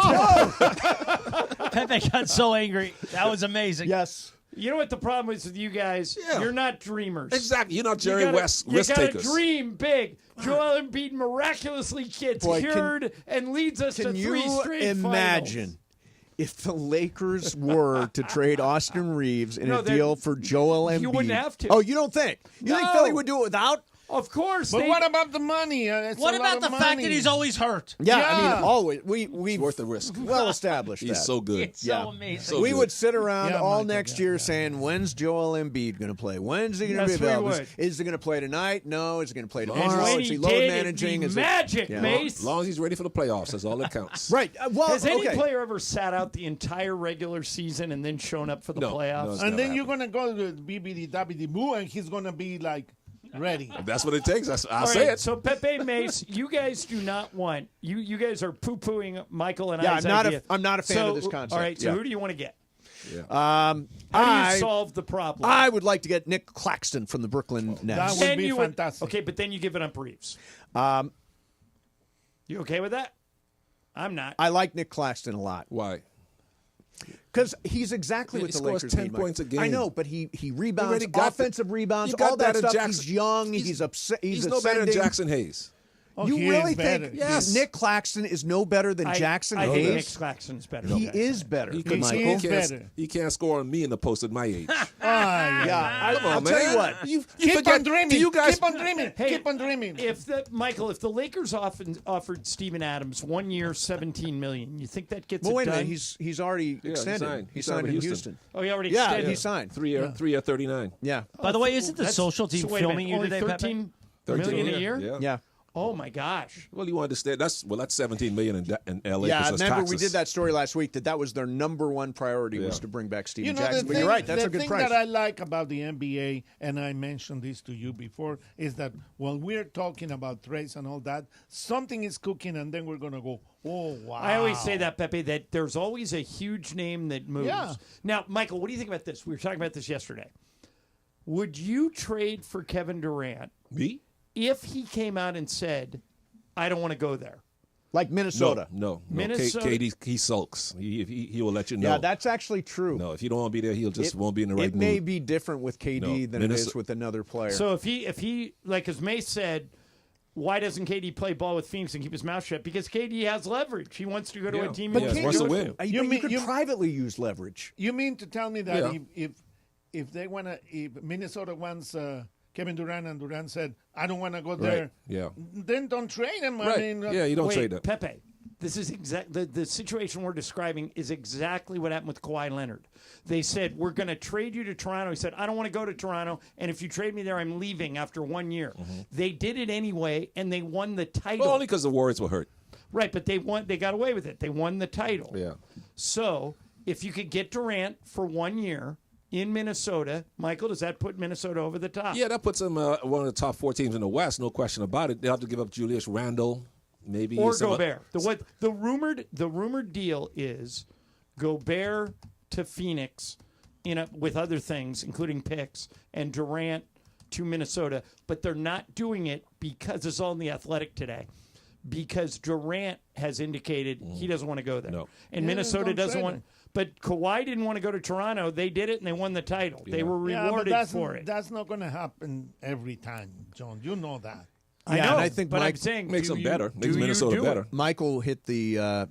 Pepe got so angry. That was amazing. Yes. You know what the problem is with you guys? Yeah. You're not dreamers. Exactly. You're not Jerry West You risk got to takers. dream big. Joel Embiid miraculously gets Boy, cured and leads us to Can 3 you straight imagine finals. if the Lakers were to trade Austin Reeves in No, a deal for Joel Embiid? you wouldn't have to. Oh, you don't think? You think No. Philly would do it without Of course. But what about the money? What about the fact that he's always hurt? Yeah, I mean, always. We've worth the risk. Well established He's that. so good. It's so amazing. So we good. would sit around all next year saying, when's Joel Embiid going to play? When's he going to be available? Is he going to play tonight? No. Is he going to play tomorrow? Is he load managing? Is magic, Mace. As long as he's ready for the playoffs, that's all that counts. Right. Well, has any player ever sat out the entire regular season and then shown up for the playoffs? And then you're going to go to BBD-WD-Boo, and he's going to be like ready. If that's what it takes. I'll All say right, it. So Pepe, Mace, you guys do not want you guys are poo-pooing Michael and Yeah, I's I'm idea. not a fan of this concept. All right, so Yeah. who do you want to get? Yeah. How do you solve the problem? I would like to get Nick Claxton from the Brooklyn Nets. That would be fantastic. Okay, but then you give it up Reeves. You okay with that? I'm not. I like Nick Claxton a lot. Why? Because he's exactly what he the scores Lakers 10 need, Mike. points a game. I know, but he rebounds, already got offensive rebounds, you got all that that in stuff. Jackson. He's young. He's upset. He's no better than ascending. Jackson Hayes. Oh, You he really is better. think Yes. Nick Claxton is no better than Jackson I think Nick Hayes? Claxton is better. He than Jackson. is better, He Michael. can't, he can't score on me in the post at my age. Yeah, Come on, I'll man. tell you what. You Keep forget, on dreaming. do you guys, Keep on dreaming. Hey, Keep on dreaming. If the Lakers offered Steven Adams 1 year, $17 million, you think that gets Well, it wait a done? minute. He's already extended. He signed in Houston. Oh, he already Yeah, extended. he signed. 3 year 39. Yeah. By the way, isn't the That's- social team so wait a filming minute, you only today, Pepe? $13 million a year? Yeah. Yeah. Oh my gosh! Well, you understand that's $17 million in L.A. Yeah, I because remember taxes. we did that story last week that was their number one priority was to bring back Steven Jackson. But you're right, that's a good price. The thing that I like about the NBA, and I mentioned this to you before, is that when we're talking about trades and all that, something is cooking, and then we're going to go, oh, wow. I always say that, Pepe, that there's always a huge name that moves. Yeah. Now, Michael, what do you think about this? We were talking about this yesterday. Would you trade for Kevin Durant? Me? If he came out and said, I don't want to go there. Like Minnesota. No. Minnesota. KD, he sulks. He will let you know. Yeah, that's actually true. No, if you don't want to be there, he'll just won't be in the right mood. It may be different with KD than it is with another player. So if he like as May said, why doesn't KD play ball with Phoenix and keep his mouth shut? Because KD has leverage. He wants to go to a team but he KD wants to win. You could privately use leverage. You mean to tell me that if they want to, if Minnesota wants Kevin Durant and Durant said, I don't want to go there, then don't trade him. Right. I mean, You don't trade him. Pepe, this is the situation we're describing is exactly what happened with Kawhi Leonard. They said, we're going to trade you to Toronto. He said, I don't want to go to Toronto, and if you trade me there, I'm leaving after 1 year. They did it anyway, and they won the title. Well, only because the Warriors were hurt. Right, but they got away with it. They won the title. Yeah. So if you could get Durant for 1 year in Minnesota, Michael, does that put Minnesota over the top? Yeah, that puts them one of the top 4 teams in the West, no question about it. They'll have to give up Julius Randle, maybe. Or Gobert. The rumored deal is Gobert to Phoenix with other things, including picks, and Durant to Minnesota. But they're not doing it because it's all in The Athletic today. Because Durant has indicated he doesn't want to go there. No. And Minnesota doesn't want. But Kawhi didn't want to go to Toronto. They did it, and they won the title. They were rewarded for it. That's not going to happen every time, John. You know that. I know, and I think but Mike I'm saying makes them better. Makes Minnesota better. Michael hit the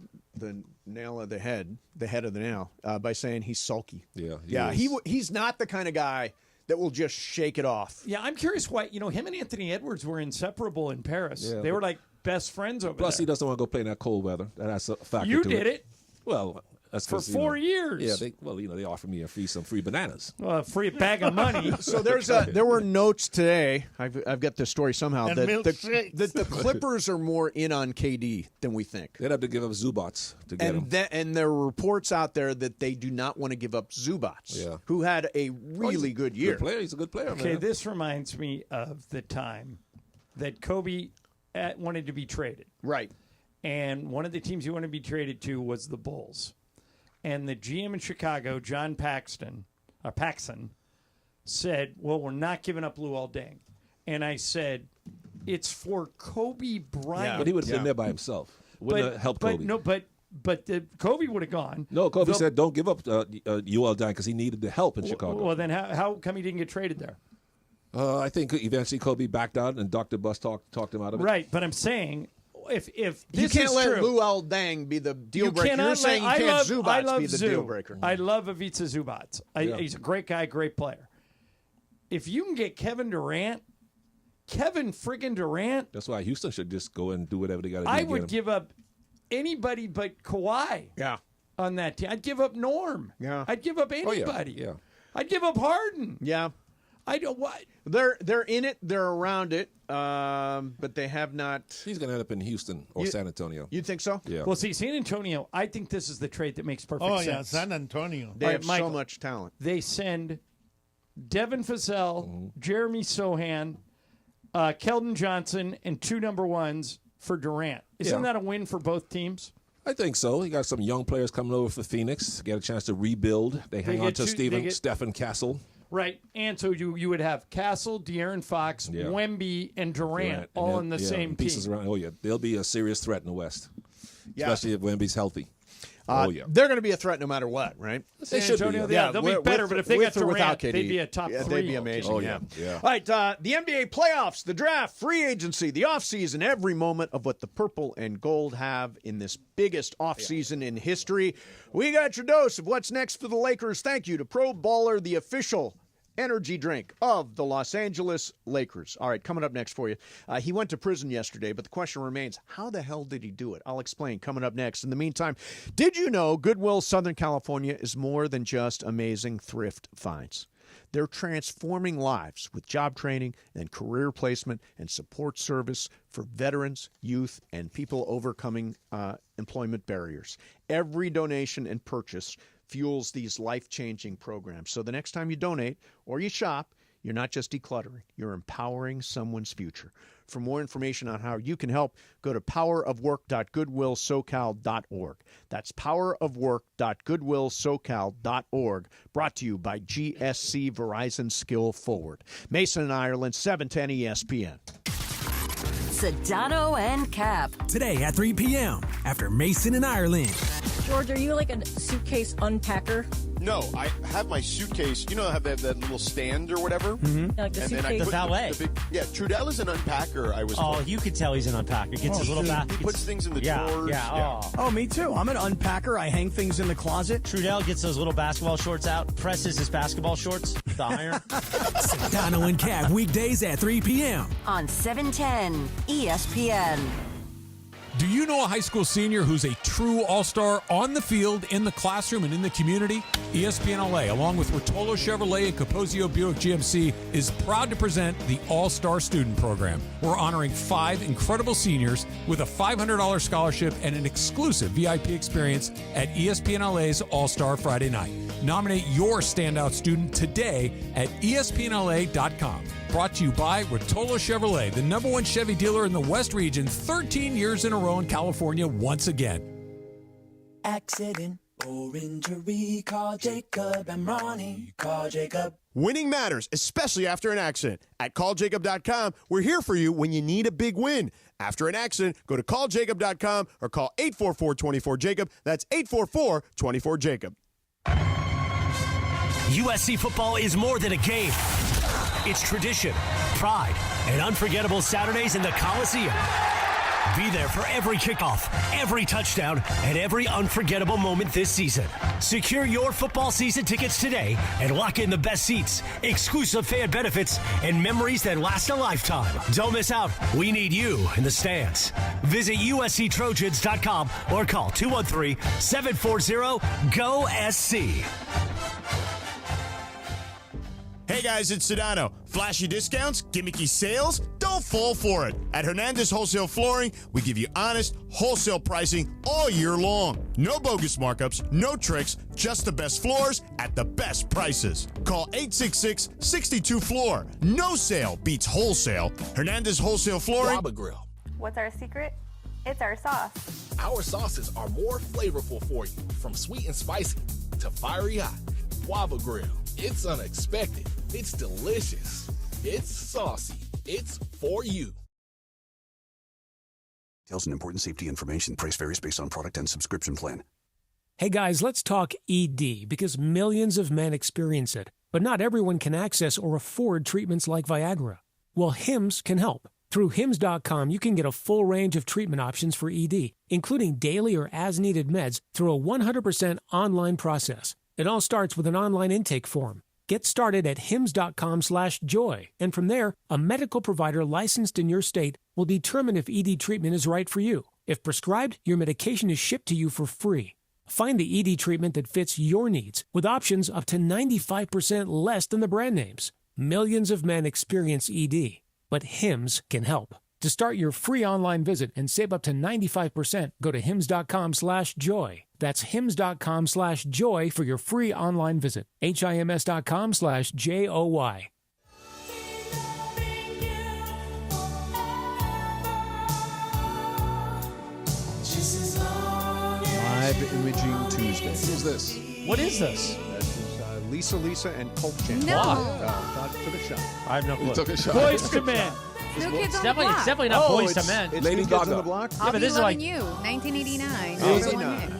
nail of the head of the nail, by saying he's sulky. Yeah. He's not the kind of guy that will just shake it off. Yeah, I'm curious why. Him and Anthony Edwards were inseparable in Paris. Yeah, they were like best friends over Plus, there. he doesn't want to go play in that cold weather. That's a factor. You to did it. Well, that's for 4 years. Yeah, they offered me some free bananas. Well, a free bag of money. So there were notes today. I've got this story somehow And that milkshakes. the Clippers are more in on KD than we think. They'd have to give up Zubats to get him. And there are reports out there that they do not want to give up Zubats, who had a really good year. Good player. He's a good player, Okay, man. this reminds me of the time that Kobe wanted to be traded. Right. And one of the teams he wanted to be traded to was the Bulls. And the GM in Chicago, John Paxson, said, well, we're not giving up Luol Deng. And I said, it's for Kobe Bryant. But he would have been there by himself. Wouldn't have helped Kobe. But Kobe would have gone. No, Kobe said, don't give up Luol Deng because he needed the help in Chicago. Well, then how come he didn't get traded there? I think eventually Kobe backed out and Dr. Buss talked him out of it. Right, but I'm saying if this you can't is let true, Luol Deng be the deal breaker. You're saying you can't Zubats be the deal breaker. I love Ivica Zubats. He's a great guy, great player. If you can get Kevin Durant, Kevin friggin' Durant. That's why Houston should just go and do whatever they got to do. I would give up anybody but Kawhi. Yeah. On that team, I'd give up Norm. Yeah. I'd give up anybody. Yeah. I'd give up Harden. Yeah. I don't what they're in it, they're around it, but they have not. He's going to end up in Houston or San Antonio. You think so? Yeah. Well, see, San Antonio. I think this is the trade that makes perfect sense. Oh yeah, San Antonio. They have Michael, so much talent. They send Devin Vassell, Jeremy Sohan, Keldon Johnson, and 2 number 1s for Durant. Isn't that a win for both teams? I think so. You got some young players coming over for Phoenix. Get a chance to rebuild. They hang on to Stephen Castle. Right, and so you would have Castle, De'Aaron Fox, Wemby, and Durant all in the same pieces team. around. Oh yeah, they'll be a serious threat in the West, especially if Wemby's healthy. They're going to be a threat no matter what, right? They should be. They'll be better, but if they got Durant, KD, they'd be a top 3. They'd be amazing. Oh, yeah. All right, the NBA playoffs, the draft, free agency, the offseason, every moment of what the purple and gold have in this biggest offseason in history. We got your dose of what's next for the Lakers. Thank you to Pro Baller, the official energy drink of the Los Angeles Lakers. All right, coming up next for you. He went to prison yesterday, but the question remains, how the hell did he do it? I'll explain coming up next. In the meantime, did you know Goodwill Southern California is more than just amazing thrift finds? They're transforming lives with job training and career placement and support service for veterans, youth, and people overcoming employment barriers. Every donation and purchase fuels these life-changing programs. So the next time you donate or you shop, you're not just decluttering, you're empowering someone's future. For more information on how you can help, go to powerofwork.goodwillsocal.org. That's powerofwork.goodwillsocal.org. Brought to you by GSC Verizon Skill Forward. Mason and Ireland, 710 ESPN. Sedano and Cap. Today at 3 p.m. after Mason and Ireland. George, are you like a suitcase unpacker? No, I have my suitcase. You know, I have that little stand or whatever. Mm-hmm. Like the and then I suitcase. put valet. Yeah, Trudell is an unpacker. I was. told. You could tell he's an unpacker. Gets his little bag. He puts things in the drawers. Oh, me too. I'm an unpacker. I hang things in the closet. Trudell gets those little basketball shorts out, presses his basketball shorts with the iron. Sedano and Cap weekdays at 3 p.m. on 710 ESPN. Do you know a high school senior who's a true all-star on the field, in the classroom, and in the community? ESPN LA, along with Rotolo Chevrolet and Capozio Buick GMC, is proud to present the All-Star Student Program. We're honoring 5 incredible seniors with a $500 scholarship and an exclusive VIP experience at ESPN LA's All-Star Friday Night. Nominate your standout student today at ESPNLA.com. Brought to you by Rotolo Chevrolet, the #1 Chevy dealer in the West region, 13 years in a row in California once again. Accident or injury, call Jacob and Ronnie. Call Jacob. Winning matters, especially after an accident. At calljacob.com, we're here for you when you need a big win. After an accident, go to calljacob.com or call 844-24-JACOB. That's 844-24-JACOB. USC football is more than a game. It's tradition, pride, and unforgettable Saturdays in the Coliseum. Be there for every kickoff, every touchdown, and every unforgettable moment this season. Secure your football season tickets today and lock in the best seats, exclusive fan benefits, and memories that last a lifetime. Don't miss out. We need you in the stands. Visit USCTrojans.com or call 213-740-GO-SC. Hey guys, it's Sedano. Flashy discounts, gimmicky sales? Don't fall for it. At Hernandez Wholesale Flooring, we give you honest, wholesale pricing all year long. No bogus markups, no tricks, just the best floors at the best prices. Call 866-62-FLOOR. No sale beats wholesale. Hernandez Wholesale Flooring. Waba Grill. What's our secret? It's our sauce. Our sauces are more flavorful for you, from sweet and spicy to fiery hot. Waba Grill. It's unexpected. It's delicious. It's saucy. It's for you. Details and important safety information. Price varies based on product and subscription plan. Hey guys, let's talk ED, because millions of men experience it, but not everyone can access or afford treatments like Viagra. Well, Hims can help. Through Hims.com, you can get a full range of treatment options for ED, including daily or as-needed meds through a 100% online process. It all starts with an online intake form. Get started at hims.com/joy, and from there, a medical provider licensed in your state will determine if ED treatment is right for you. If prescribed, your medication is shipped to you for free. Find the ED treatment that fits your needs with options up to 95% less than the brand names. Millions of men experience ED, but Hims can help. To start your free online visit and save up to 95%, go to hims.com/joy. That's hims.com/joy for your free online visit. HIMS.com/JOY. Live Imaging Tuesday. Who's this? What is this? That is Lisa and Colt Champ. No. Took a shot. I have no clue. He took a shot. Boys to Men. New Kids It's on the definitely, Block. it's definitely not Boys to Men. It's Lady New Kids on Gaga. the Block. I'll but Be this is Loving like- You, 1989. Oh, Number one 89. hit.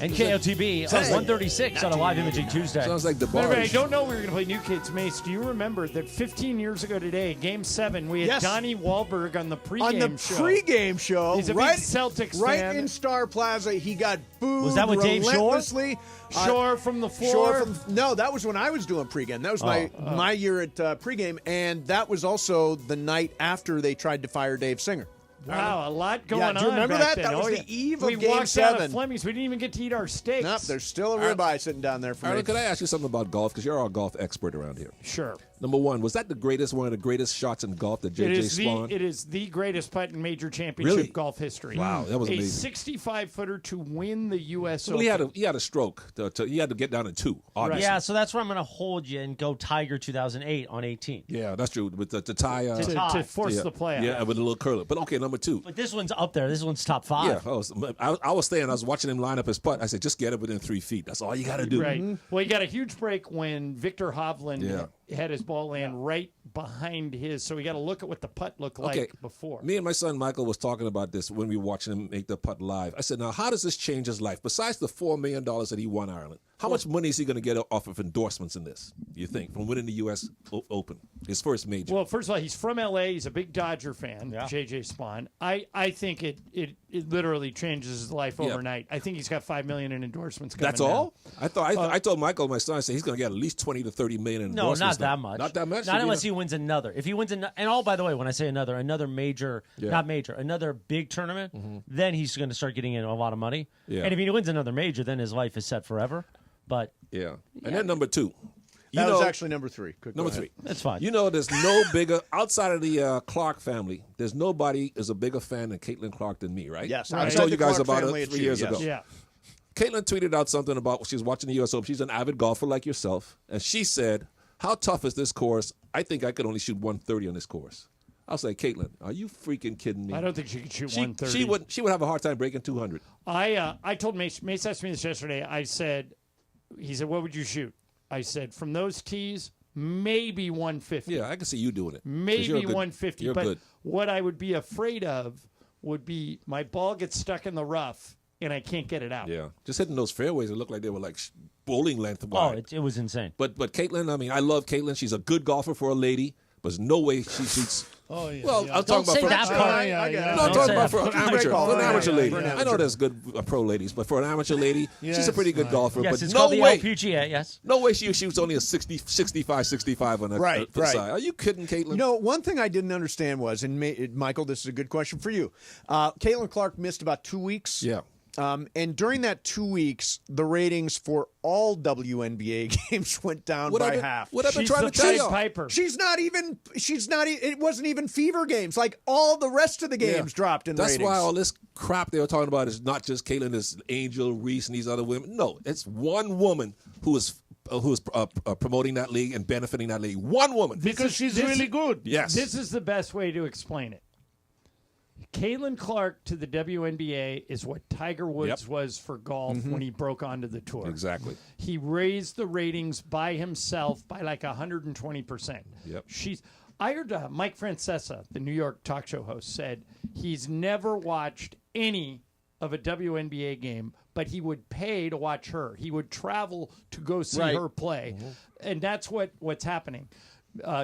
And KOTB on 136 on a Live Imaging Tuesday. Sounds like the By the way, I bars. don't know we were going to play New Kids. Mace, do you remember that 15 years ago today, Game 7, we had Yes. Donnie Wahlberg on the pregame On the show. pregame show, He's a right, big Celtics right fan. in Star Plaza, he got booed Was that with Dave Shore? relentlessly. Shore from the floor. No, that was when I was doing pregame. That was my year at pregame, and that was also the night after they tried to fire Dave Singer. Wow, a lot going on. Do you remember back that? then. That was Oh, the yeah. eve we of Game walked out 7. of Fleming's. We didn't even get to eat our steaks. Nope, there's still a ribeye sitting down there for me. Aaron, could I ask you something about golf? Because you're our golf expert around here. Sure. Number one, was that one of the greatest shots in golf that JJ spawned? It is the greatest putt in major championship Really? golf history. Wow, that was amazing. A 65-footer to win the U.S. Well, Open. he had a stroke. He had to get down to 2, obviously. Yeah, so that's where I'm going to hold you and go Tiger 2008 on 18. Yeah, that's true. With the tie. To force the play out. Yeah, with a little curler. But okay, number 2. But this one's up there. This one's top 5. Yeah, I was staying. I was watching him line up his putt. I said, just get it within 3 feet. That's all you got to do. Right. Well, he got a huge break when Victor Hovland had his ball land right behind his. So we got to look at what the putt looked like before. Me and my son Michael was talking about this when we were watching him make the putt live. I said, now, how does this change his life? Besides the $4 million that he won Ireland, how much money is he going to get off of endorsements in this, you think, from winning the U.S. Open, his first major? Well, first of all, he's from L.A. He's a big Dodger fan, J.J. Spawn. I think it literally changes his life overnight. I think he's got $5 million in endorsements coming That's all? down. I told Michael, my son, I said he's going to get at least 20 to 30 million in No, endorsements. not that much. Not that much? Not unless he wins another. If he wins another, and by the way, when I say another major, not major, another big tournament, then he's going to start getting in a lot of money. Yeah. And if he wins another major, then his life is set forever. But and then number 2. That was actually number 3. Number 3. That's fine. You know, there's no bigger, outside of the Clark family, there's nobody is a bigger fan than Caitlin Clark than me, right? Yes. I told you guys Clark about family, it it's 3 you, years yes. ago. Yeah. Caitlin tweeted out something about she's watching the U.S. Open. She's an avid golfer like yourself. And she said, how tough is this course? I think I could only shoot 130 on this course. I was like, Caitlin, are you freaking kidding me? I don't think she could shoot 130. She would have a hard time breaking 200. I told Mace asked me this yesterday. He said, what would you shoot? I said, from those tees, maybe 150. Yeah, I can see you doing it. Maybe 150. You're but good. what I would be afraid of would be my ball gets stuck in the rough and I can't get it out. Yeah, just hitting those fairways, it looked like they were like bowling length oh, wide. it was insane. But Caitlin, I mean, I love Caitlin. She's a good golfer for a lady, but there's no way she shoots. Oh, yeah. Well, I'm talking say about that part. No, I'm talking about for an amateur. For an amateur lady. For an I know there's good pro ladies, but for an amateur lady, she's a pretty good golfer. Yes, but it's no called the way, LPGA, yes. no way she shoots only a 65 on the side. Are you kidding, Caitlin? You know, one thing I didn't understand was, and Michael, this is a good question for you. Caitlin Clark missed about 2 weeks. Yeah. And during that 2 weeks, the ratings for all WNBA games went down by half. What I've been She's trying the to tell you. Piper. It wasn't even fever games. Like all the rest of the games dropped in That's ratings. why all this crap they were talking about is not just Caitlin, it's Angel Reese and these other women. No, it's one woman who is promoting that league and benefiting that league. One woman. Because she's really good. Yes. This is the best way to explain it. Caitlin Clark to the WNBA is what Tiger Woods was for golf when he broke onto the tour. Exactly. He raised the ratings by himself by like 120%. Yep. I heard Mike Francesa, the New York talk show host, said he's never watched any of a WNBA game, but he would pay to watch her. He would travel to go see her play. And that's what's happening.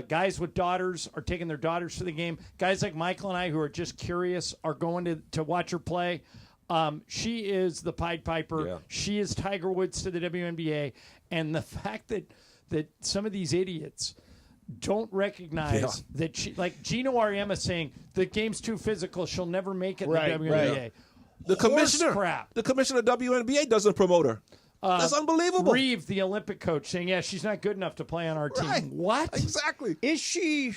Guys with daughters are taking their daughters to the game. Guys like Michael and I who are just curious are going to watch her play. She is the Pied Piper. Yeah. She is Tiger Woods to the WNBA. And the fact that that some of these idiots don't recognize that like Gino Ariema saying the game's too physical, she'll never make it in the WNBA. Right. The commissioner of WNBA doesn't promote her. That's unbelievable. Reeve, the Olympic coach, saying, she's not good enough to play on our team. What? Exactly. Is she...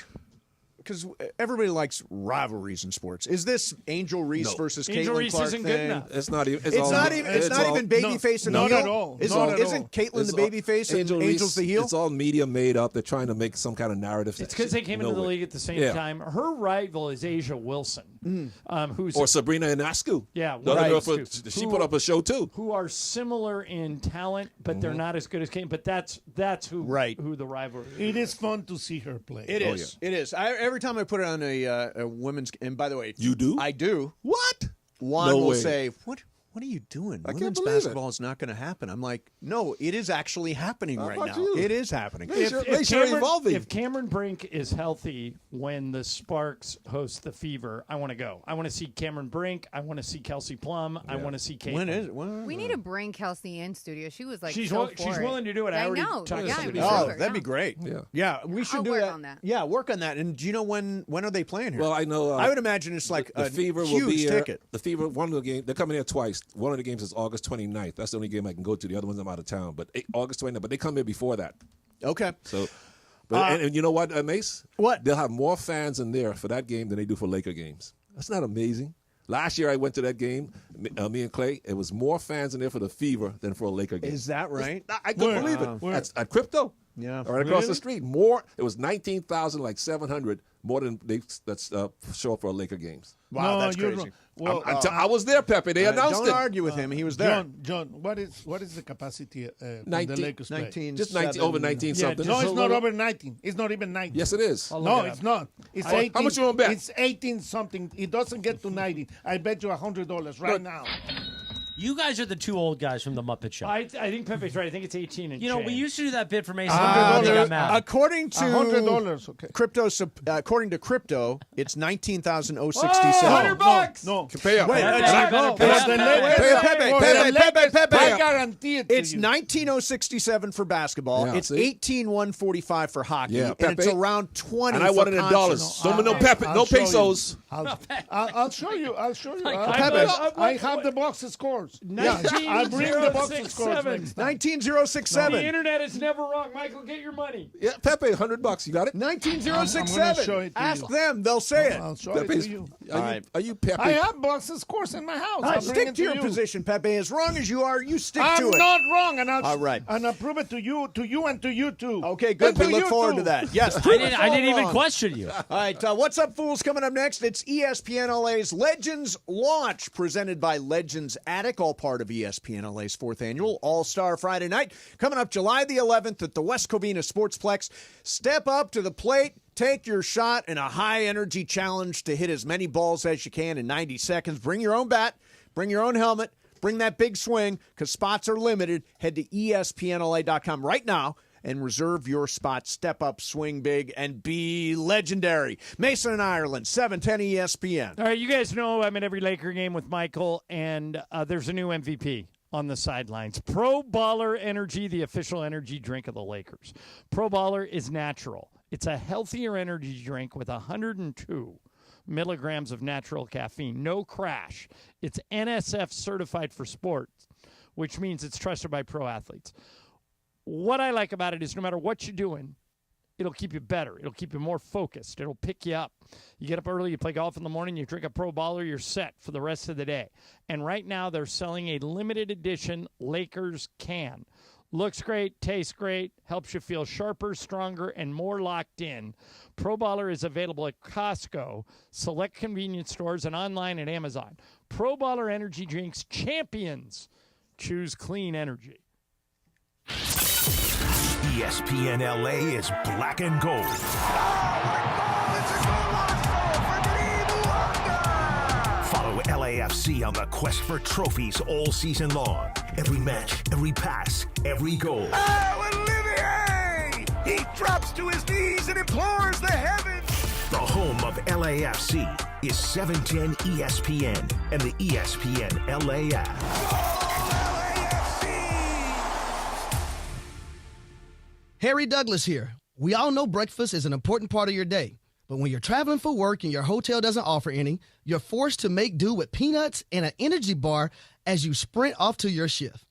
Because everybody likes rivalries in sports. Is this Angel Reese versus Angel Caitlin Reese Clark isn't thing? good enough. It's not even. It's not even babyface and heel. Not at all. Isn't Caitlin the babyface and Angel's the heel? It's all media made up. They're trying to make some kind of narrative. It's because they came into the league at the same time. Her rival is Asia Wilson, who's or Sabrina Ionescu. Yeah, the other girl she put up a show too. Who are similar in talent, but they're not as good as Caitlin. But that's who the rival is. It is fun to see her play. It is. It is. Every time I put it on a women's, and by the way, you do. I do. What? Juan will say, "What are you doing? I can't Women's believe basketball is not going to happen." I'm like, "No, it is actually happening right now. You? It is happening." If Cameron Brink is healthy when the Sparks host the Fever, I want to go. I want to see Cameron Brink. I want to see Kelsey Plum. I want to see Caitlin. When is it? We need to bring Kelsey in studio. She was like, she's willing to do it. I already know. talked Yeah, to her. Oh, that'd be great. Yeah, we should I'll do work that. on that. Yeah, work on that. And do you know when are they playing here? Well, I know. I would imagine it's like the a Fever huge will be ticket. The Fever, one of the games, they're coming here twice. One of the games is August 29th. That's the only game I can go to. The other ones I'm out of town. But August 29th. But they come here before that. Okay. So, and you know what, Mace? What? They'll have more fans in there for that game than they do for Laker games. That's not amazing. Last year I went to that game, me and Clay. It was more fans in there for the Fever than for a Laker game. Is that right? I couldn't believe it. At Crypto. Yeah. Right across the street. More. It was 19,700 more than they show up for Laker games. Wow, that's crazy. Well, I was there, Pepe. They announced don't it. argue with him. He was there. John, what is the capacity the 19, Lakers play? 19, just 19 over 19 something. No, it's not over 19. It's not even 19. Yes, it is. No, it's not. It's 18. How much you want to bet? It's 18 something. It doesn't get to 90. I bet you $100 right now. You guys are the two old guys from the Muppet Show. I think Pepe's right. I think it's 18 and we used to do that bit for Mason. According to $100, okay. According to Crypto, it's 19,067. $100. No. Pay up. Wait, Pepe. I guarantee it to It's you. 19,067 for basketball. Yeah, it's see? 18,145 for hockey, Yeah, and it's Pepe. around 20. And I wanted it in dollars. concerts. No Pepe, no I'll show you. pesos. I'll show you. I'll show you. Pepe. I have the box of scores. Yeah, I bring the box of scores next time. 19,067. The internet is never wrong. Michael, get your money. Yeah, Pepe, $100. You got it? 19,067. I'm gonna show it to Ask you. them. They'll say it. I'll show it to you. Are you Pepe? I have box of scores in my house. I'll bring Stick it to your you. position, Pepe. As wrong as you are, you stick to I'm it. not wrong, and All right. and I'll prove it to you, and to you too. Okay, good. And We to look you forward too. to that. Yes, I didn't even question you. All right, what's up, fools? Coming up next, it's ESPN LA's Legends Launch, presented by Legends Attic, all part of ESPN LA's 4th annual All-Star Friday night. Coming up July the 11th at the West Covina Sportsplex. Step up to the plate. Take your shot in a high-energy challenge to hit as many balls as you can in 90 seconds. Bring your own bat. Bring your own helmet. Bring that big swing, because spots are limited. Head to ESPNLA.com right now and reserve your spot. Step up, swing big, and be legendary. Mason and Ireland, 710 ESPN. All right, you guys know I'm at every Laker game with Michael, and there's a new MVP on the sidelines. Pro Baller Energy, the official energy drink of the Lakers. Pro Baller is natural. It's a healthier energy drink with 102 milligrams of natural caffeine. No crash. It's NSF certified for sports, which means it's trusted by pro athletes. What I like about it is no matter what you're doing, it'll keep you better. It'll keep you more focused. It'll pick you up. You get up early, you play golf in the morning, you drink a Pro Baller, you're set for the rest of the day. And right now they're selling a limited edition Lakers can. Looks great, tastes great, helps you feel sharper, stronger, and more locked in. Pro Baller is available at Costco, select convenience stores, and online at Amazon. Pro Baller Energy Drinks champions. Choose clean energy. ESPN LA is black and gold. Follow LAFC on the quest for trophies all season long. Every match, every pass, every goal. Oh, Olivier! He drops to his knees and implores the heavens. The home of LAFC is 710 ESPN and the ESPN LA app. 'LAFC! Harry Douglas here. We all know breakfast is an important part of your day, but when you're traveling for work and your hotel doesn't offer any, you're forced to make do with peanuts and an energy bar as you sprint off to your shift.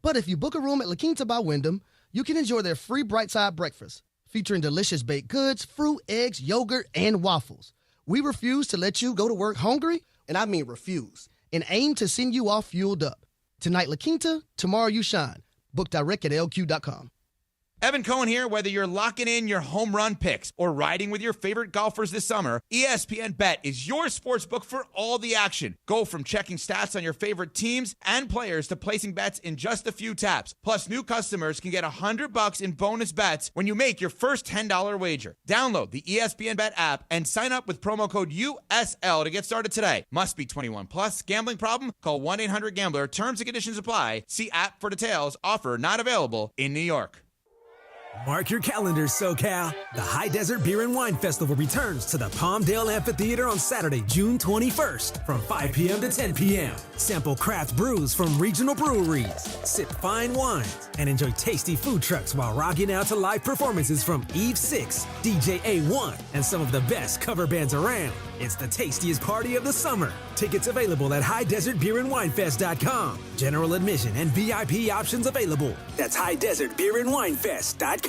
But if you book a room at La Quinta by Wyndham, you can enjoy their free Brightside breakfast, featuring delicious baked goods, fruit, eggs, yogurt, and waffles. We refuse to let you go to work hungry, and I mean refuse, and aim to send you off fueled up. Tonight La Quinta, tomorrow you shine. Book direct at LQ.com. Evan Cohen here. Whether you're locking in your home run picks or riding with your favorite golfers this summer, ESPN Bet is your sports book for all the action. Go from checking stats on your favorite teams and players to placing bets in just a few taps. Plus, new customers can get $100 in bonus bets when you make your first $10 wager. Download the ESPN Bet app and sign up with promo code USL to get started today. Must be 21 plus. Gambling problem? Call 1-800-GAMBLER. Terms and conditions apply. See app for details. Offer not available in New York. Mark your calendars, SoCal. The High Desert Beer and Wine Festival returns to the Palmdale Amphitheater on Saturday, June 21st from 5 p.m. to 10 p.m. Sample craft brews from regional breweries, sip fine wines, and enjoy tasty food trucks while rocking out to live performances from Eve 6, DJ A1, and some of the best cover bands around. It's the tastiest party of the summer. Tickets available at highdesertbeerandwinefest.com. General admission and VIP options available. That's highdesertbeerandwinefest.com.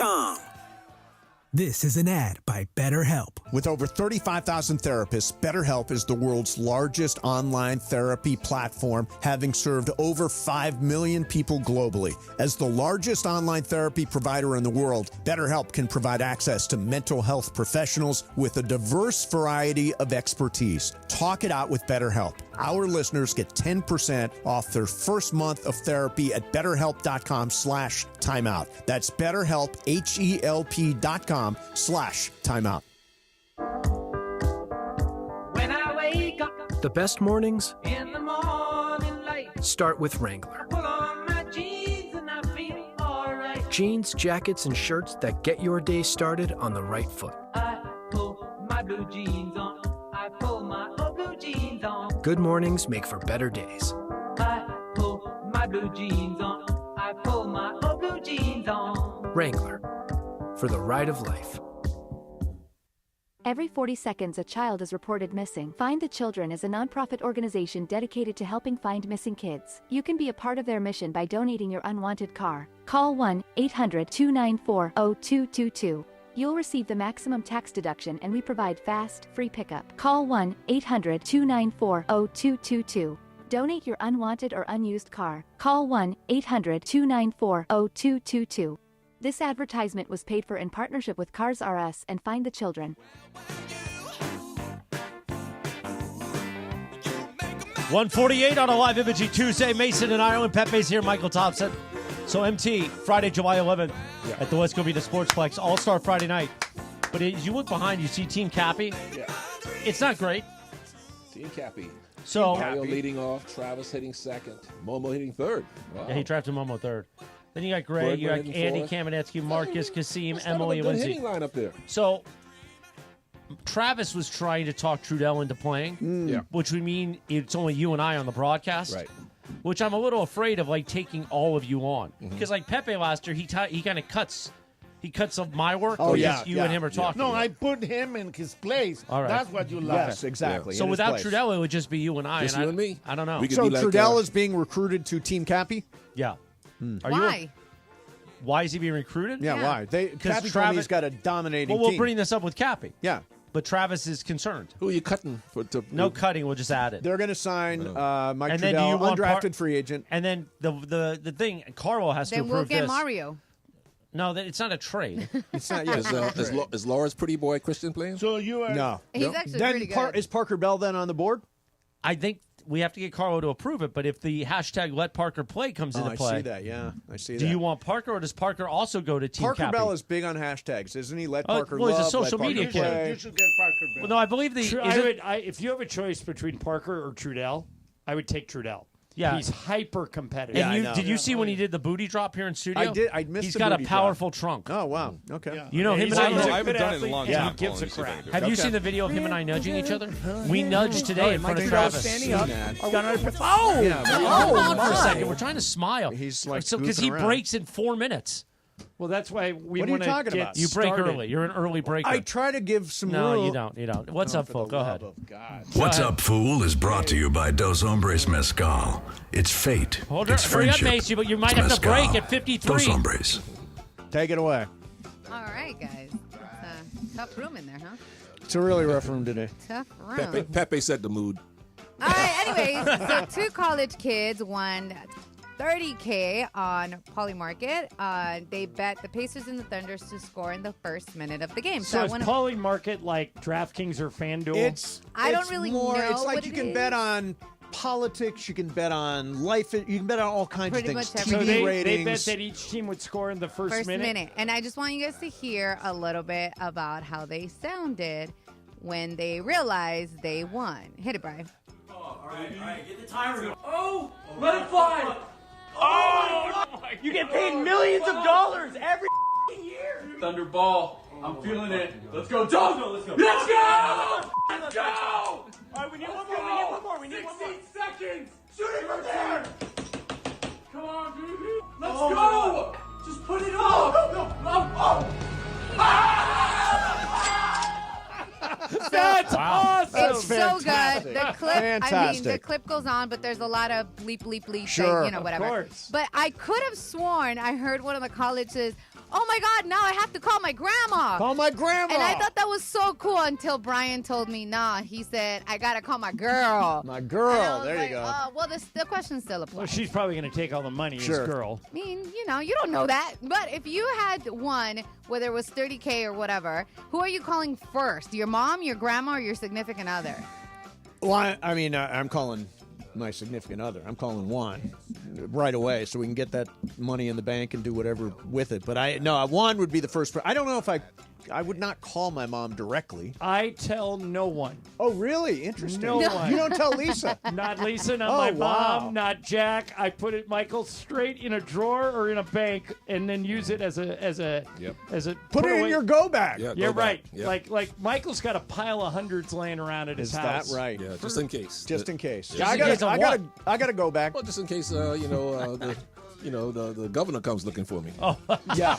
This is an ad by BetterHelp. With over 35,000 therapists, BetterHelp is the world's largest online therapy platform, having served over 5 million people globally. As the largest online therapy provider in the world, BetterHelp can provide access to mental health professionals with a diverse variety of expertise. Talk it out with BetterHelp. Our listeners get 10% off their first month of therapy at BetterHelp.com/timeout. That's BetterHelp, HELP.com/timeout. When I wake up The best mornings in the morning light, start with Wrangler. pull on my jeans and I feel alright. Jeans, jackets, and shirts that get your day started on the right foot. I pull my blue jeans on. I pull my old blue jeans on. Good mornings make for better days. I pull my blue jeans on. I pull my old blue jeans on. Wrangler, for the ride of life. Every 40 seconds, a child is reported missing. Find the Children is a nonprofit organization dedicated to helping find missing kids. You can be a part of their mission by donating your unwanted car. Call 1-800-294-0222. You'll receive the maximum tax deduction and we provide fast, free pickup. Call 1-800-294-0222. Donate your unwanted or unused car. Call 1-800-294-0222. This advertisement was paid for in partnership with Cars R Us and Find the Children. 1:48 on a live imaging Tuesday. Mason in Ireland. Pepe's here. Michael Thompson. So MT, Friday, July 11th at the West Covina Sportsplex. All-Star Friday night. But as you look behind, you see Team Cappy. Yeah. It's not great. Team Cappy. So Mario leading off, Travis hitting second, Momo hitting third. Wow. Yeah, he drafted Momo third. Then you got Greg, you got Andy Kamenetsky, Marcus Kasim, Emily Good Lindsay. hitting lineup there. So Travis was trying to talk Trudell into playing, Yeah. which would mean it's only you and I on the broadcast. Right. Which I'm a little afraid of, like taking all of you on Mm-hmm. because, like Pepe last year, he kind of cuts. He cuts of my work. Oh, because yeah, you yeah, and him are talking. No, I put him in his place. All right. That's what you love. Yes, exactly. So without Trudell, it would just be you and I. Just and you I, and me. I don't know. We could So be like, Trudell is being recruited to Team Cappy? Yeah. Are Why? Why is he being recruited? Yeah, why? Cappy told me he's got a dominating Well, we'll team. bring this up with Cappy. Yeah. But Travis is concerned. Who are you cutting? No cutting. We'll just add it. They're going to sign Mike And then do you Trudell, want undrafted free agent. And then the thing, Carlo has to Then approve we'll get this. Mario. No, it's not a trade. It's not. Is Laura's pretty boy Christian playing? So you are. No. He's actually Then pretty good. Is Parker Bell then on the board? I think we have to get Carlo to approve it, but if the hashtag Let Parker Play comes into play. I see that, yeah. I see that. Do you want Parker, or does Parker also go to Team Parker Cappy? Bell is big on hashtags, isn't he? Let Parker well, he's a love, social let media Parker kid. play. You should get Parker Bell. Well, no, I believe if you have a choice between Parker or Trudell, I would take Trudell. Yeah. He's hyper competitive. And did you see when he did the booty drop here in studio? I did. I missed He's the got a booty powerful trunk. Oh, wow. Okay. Yeah. You know, him he's and a I good done it in a athlete, long and time. he gives a crap. Have you seen the video of him and I nudging each other? We nudged today in front of Travis. Standing up. Oh! Yeah, Hold on for a second. We're trying to smile. He's like because he goofing around. breaks in 4 minutes. Well, that's why we What are you want to talking get about? You break started. early. You're an early breaker. I try to give some No, room. you don't. You don't. What's up, fool? Go ahead. What's Up, Fool is brought to you by Dos Hombres Mezcal. It's fate. Hold it's hurry up, friendship. Macy, but you might It's have to mezcal. break at 53. Dos Hombres. Take it away. All right, guys. It's a tough room in there, huh? It's a really rough room today. Tough room. Pepe set the mood. All right, anyways, so 2 college kids won $30K on Poly Market. They bet the Pacers and the Thunders to score in the first minute of the game. So I is wanna- Poly Market like DraftKings or FanDuel? I don't really more, know It's like what you it can is. bet on politics. You can bet on life. You can bet on all kinds Pretty of things. much TV So they ratings. bet that each team would score in the first minute. And I just want you guys to hear a little bit about how they sounded when they realized they won. Hit it, Brian. All right, get the timer. Oh, let it fly. Oh, you get paid millions of dollars every year. Thunderball, I'm feeling it. Let's go, Dogo. Let's go. Let's go. Let's go. All right, we need one more. We need one more. We need 16 seconds. Shoot it from there. Come on, baby. Let's go. Just put it up. That's awesome. It's so good. The clip, I mean, the Fantastic. clip goes on, but there's a lot of bleep, bleep, bleep, Sure. thing, you know, whatever. Of course. But I could have sworn I heard one of the colleges, oh my God, now I have to call my grandma. Call my grandma. And I thought that was so cool until Brian told me, nah, he said, I got to call my girl. My And I girl. was There like, you go. well, the question still applies. Well, she's probably going to take all the money Sure. as girl. I mean, you know, you don't know that. But if you had won, whether it was $30K or whatever, who are you calling first? Your mom, your grandma, or your significant other? Well, I mean, I'm calling my significant other. I'm calling Juan right away so we can get that money in the bank and do whatever with it. But Juan would be the first. I don't know if I would not call my mom directly. I tell no one. Oh, really? Interesting. No one. You don't tell Lisa. Not Lisa, not Oh, my wow. mom, not Jack. I put it, Michael, straight in a drawer or in a bank, and then use it as a Put it in away- your go bag. Yeah, You're go back. right. Yeah. Like Michael's got a pile of hundreds laying around at his Is house. that right? Yeah, just in case. Just in case. Just I in case of got to go back. Well, just in case, the governor comes looking for me. Oh, Yeah.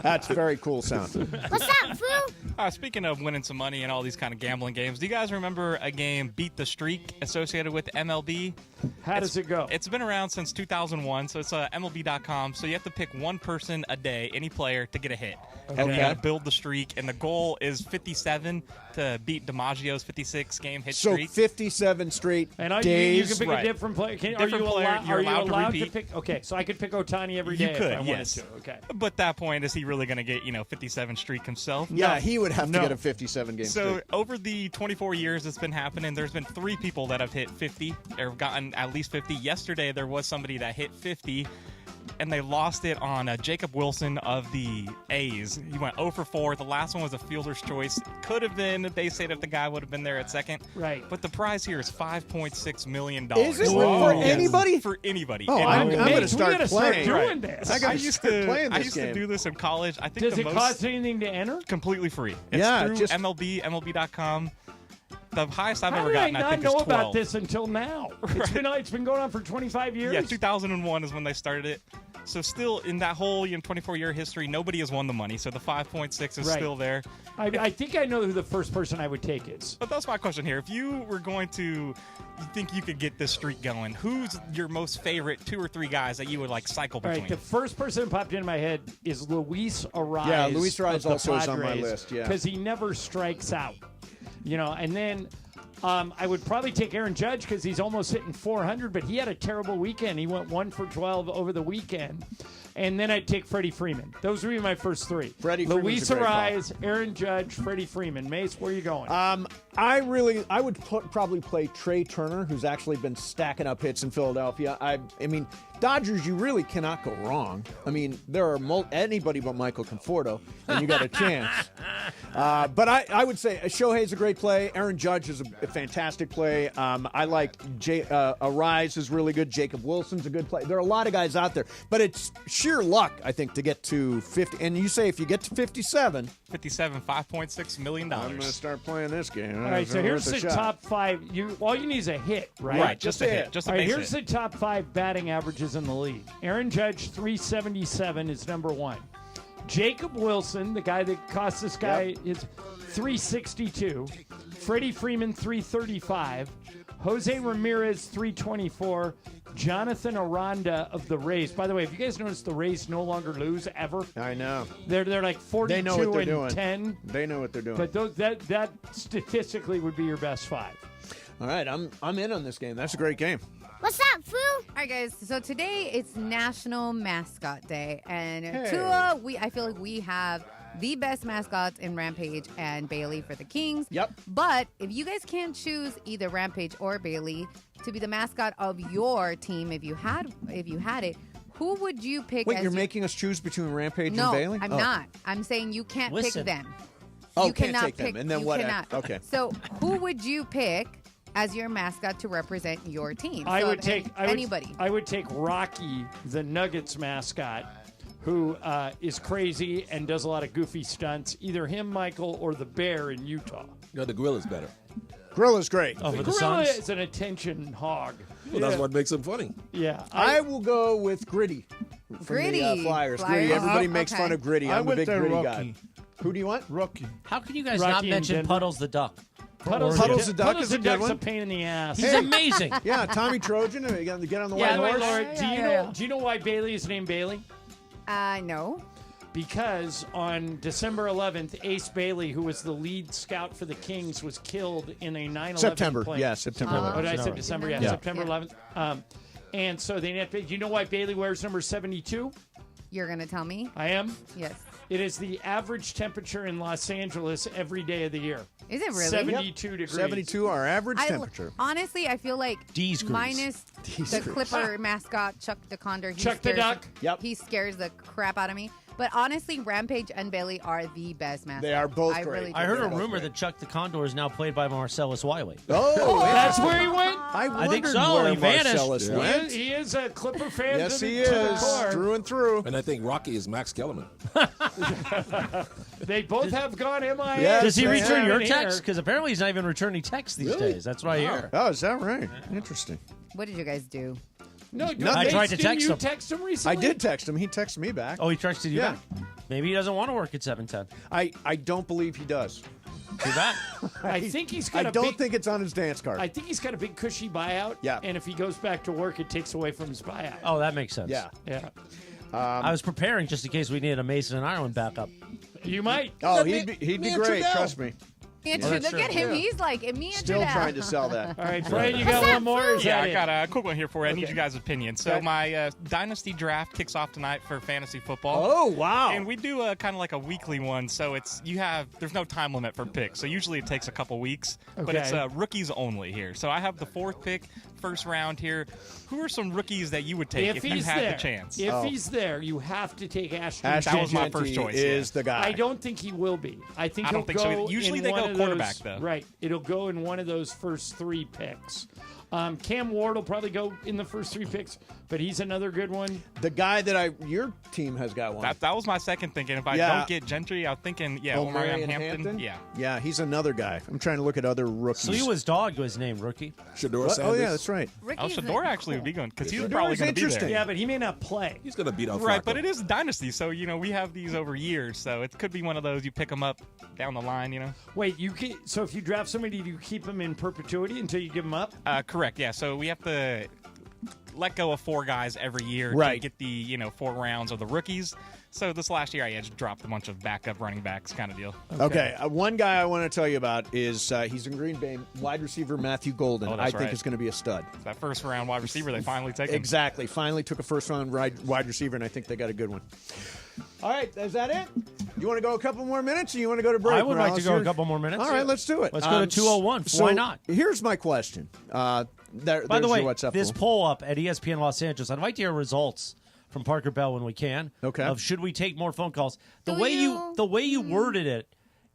That's very cool sound. What's up, fool? Speaking of winning some money and all these kind of gambling games, do you guys remember a game, Beat the Streak, associated with MLB? How does it go? It's been around since 2001, so it's MLB.com. So you have to pick one person a day, any player, to get a hit. Okay. And you got to build the streak, and the goal is 57 to beat DiMaggio's 56-game hit So streak. 57 straight And you days. can pick Right. a different player. Different are you player, you're are you allowed to allowed repeat. pick? Okay, so I could pick Ohtani every You day could, if I yes. wanted to. Okay. But at that point, is he really going to get 57 streak himself? Yeah, No. he would have to No. get a 57 game So streak. over the 24 years it's been happening, there's been 3 people that have hit 50 or gotten at least 50. Yesterday there was somebody that hit 50, and they lost it on Jacob Wilson of the A's. He went 0 for 4. The last one was a fielder's choice. Could have been, they said, if the guy would have been there at second. Right. But the prize here is $5.6 million. Is it for anybody? For anybody. Oh, And I'm going to we start gotta start playing. doing this. I gotta start playing I this used game. to do this in college. I think Does the it most cost anything to enter? completely free. It's Yeah, through just- MLB, MLB.com. The highest I've How ever did I gotten, I not think, know is 12. about this until now? It's been going on for 25 years. Yeah, 2001 is when they started it. So still in that whole 24-year history, nobody has won the money. So the 5.6 is Right. still there. I think I know who the first person I would take is. But that's my question here. If you were going to, you think you could get this streak going, who's your most favorite 2 or 3 guys that you would cycle All between? right, the first person that popped into my head is Luis Ariz. Yeah, Luis Ariz of the also is on my Padres, list, yeah. because he never strikes out. And then I would probably take Aaron Judge because he's almost hitting 400, but he had a terrible weekend. He went 1 for 12 over the weekend. And then I'd take Freddie Freeman. Those would be my first 3. Freddie Freeman's Luis a great call. Ariz, Aaron Judge, Freddie Freeman. Mace, where are you going? I would probably play Trey Turner, who's actually been stacking up hits in Philadelphia. I mean, Dodgers, you really cannot go wrong. I mean, there are anybody but Michael Conforto, and you got a chance. But I would say Shohei's a great play. Aaron Judge is a fantastic play. I like Ariz is really good. Jacob Wilson's a good play. There are a lot of guys out there, but it's sheer luck, I think, to get to 50. And you say if you get to 57, $5.6 million. I'm going to start playing this game. All right, so here's the top 5. All you need is a hit, right? Right, just a hit. Just a All right, base here's hit. the top 5 batting averages in the league. Aaron Judge, 377 is number 1. Jacob Wilson, the guy that cost this guy, is 362. Freddie Freeman, 335. Jose Ramirez, 324. Jonathan Aranda of the Rays. By the way, have you guys noticed the Rays no longer lose ever? I know. They're like 42 They know what they're and doing. 10. They know what they're doing. But that statistically would be your best 5. All right, I'm in on this game. That's a great game. What's up, Foo? All right, guys. So today it's National Mascot Day, and Hey. Tua, I feel like we have the best mascots in Rampage and Bailey for the Kings. Yep. But if you guys can't choose either Rampage or Bailey to be the mascot of your team, if you had it, who would you pick? Wait, as you're making us choose between Rampage and Bailey? I'm Oh. not. I'm saying you can't Listen. pick them. Oh, you can't cannot take them. pick. And then you what? Cannot. Okay. So who would you pick as your mascot to represent your team? I So would if take anybody. I would take Rocky, the Nuggets mascot, who is crazy and does a lot of goofy stunts. Either him, Michael, or the Bear in Utah. No, the Gorilla's better. Gorilla's great. The gorilla is an attention hog. Well, that's what makes him funny. Yeah, I will go with Gritty from Gritty. the Flyers. Flyers. Gritty. Everybody Oh, makes okay. fun of Gritty. I I'm a went big there, Gritty Rocky. guy. Who do you want? Rocky. How can you guys Rocky not and mention Denver. Puddles the Duck? Puddles Puddles the Duck Puddles is the a good Duck's one. a pain in the ass. He's amazing. Yeah, Tommy Trojan. You got to get on the Yeah, white wait, horse. Laura, do you know why Bailey is named Bailey? No. Because on December 11th, Ace Bailey, who was the lead scout for the Kings, was killed in a 9/11 September. plane. Yeah, September 11th. Oh, did I say Sorry. December? Yeah, Yeah. September 11th. And so they do you know why Bailey wears number 72? You're gonna tell me? I am. Yes. It is the average temperature in Los Angeles every day of the year. Is it really? 72 degrees. 72, our average temperature. Honestly, I feel like D's grease. minus D's the grease. Clipper mascot, Chuck DeConder. Chuck the Duck. Yep. He scares the crap out of me. But honestly, Rampage and Bailey are the best mascots. They are both I great. Really I heard a do. rumor that Chuck the Condor is now played by Marcellus Wiley. Oh, That's where he went? I think wondered so. where He vanished. Marcellus He went. is a Clipper fan. Yes, to the, he to the is. core. Through and through. And I think Rocky is Max Kellerman. They both have gone MIA. Yes, Does he they return have. your Here. text? Because apparently he's not even returning texts these Really? days. That's what I hear. Oh, is that right? Interesting. What did you guys do? No, I tried to text you him. text him recently? I did text him. He texted me back. Oh, he texted you Yeah. back? Maybe he doesn't want to work at 710. I don't believe he does. Too bad. I think he's I got a don't big, think it's on his dance card. I think he's got a big cushy buyout. Yeah. And if he goes back to work, it takes away from his buyout. Oh, that makes sense. Yeah. Yeah. I was preparing just in case we needed a Mason and Ireland backup. You might. Oh, he'd be great. Trust me. Andrew, that's look true. at him. Yeah. He's like, me and Still trying to sell that. All right, Brian, you got one more? Or is Yeah, that I it? got a quick one here for you. I need Okay. you guys' opinion. So Okay. my dynasty draft kicks off tonight for fantasy football. Oh, wow. And we do a kind of like a weekly one, so there's no time limit for picks. So usually it takes a couple weeks, but it's Okay. rookies only here. So I have the 4th pick, first round here. Who are some rookies that you would take if you he's had there, the chance? If he's there, you have to take Ashton. Ashton That was my Genty first choice, is the guy. I don't think he will be. I think I don't he'll think so go either. Usually in they one go of quarterback, those, though. Right. It'll go in one of those first 3 picks. Cam Ward will probably go in the first 3 picks, but he's another good one. The guy that your team has got one. That was my second thinking. If I Yeah. don't get Gentry, I'm thinking, Omar Omarion and Hampton. Yeah. Yeah, he's another guy. I'm trying to look at other rookies. Sliwa's dog was named Rookie. Shador What? Sanders. Oh, yeah, that's right. Oh, Shador actually would be good because he's Shador probably is going to be there. interesting. Yeah, but he may not play. He's going to beat out Right, Flacco. but it is a dynasty, so we have these over years, so it could be one of those you pick them up down the line. Wait, so if you draft somebody, do you keep them in perpetuity until you give them up? Correct. Yeah. So we have to let go of 4 guys every year Right. to get the 4 rounds of the rookies. So this last year, I just dropped a bunch of backup running backs, kind of deal. Okay, one guy I want to tell you about is he's in Green Bay, wide receiver Matthew Golden. Oh, I that's think right. is going to be a stud. That first round wide receiver they finally take. Exactly. Finally took a first round wide receiver, and I think they got a good one. All right, is that it? You want to go a couple more minutes, or you want to go to break? I would like to Morales? go a couple more minutes. All right, let's do it. Let's go to 201. So Why not? Here's my question. By the way, this poll up at ESPN Los Angeles, I'd like to hear results from Parker Bell when we can. Okay. Of should we take more phone calls? The Do way you? the way you worded it,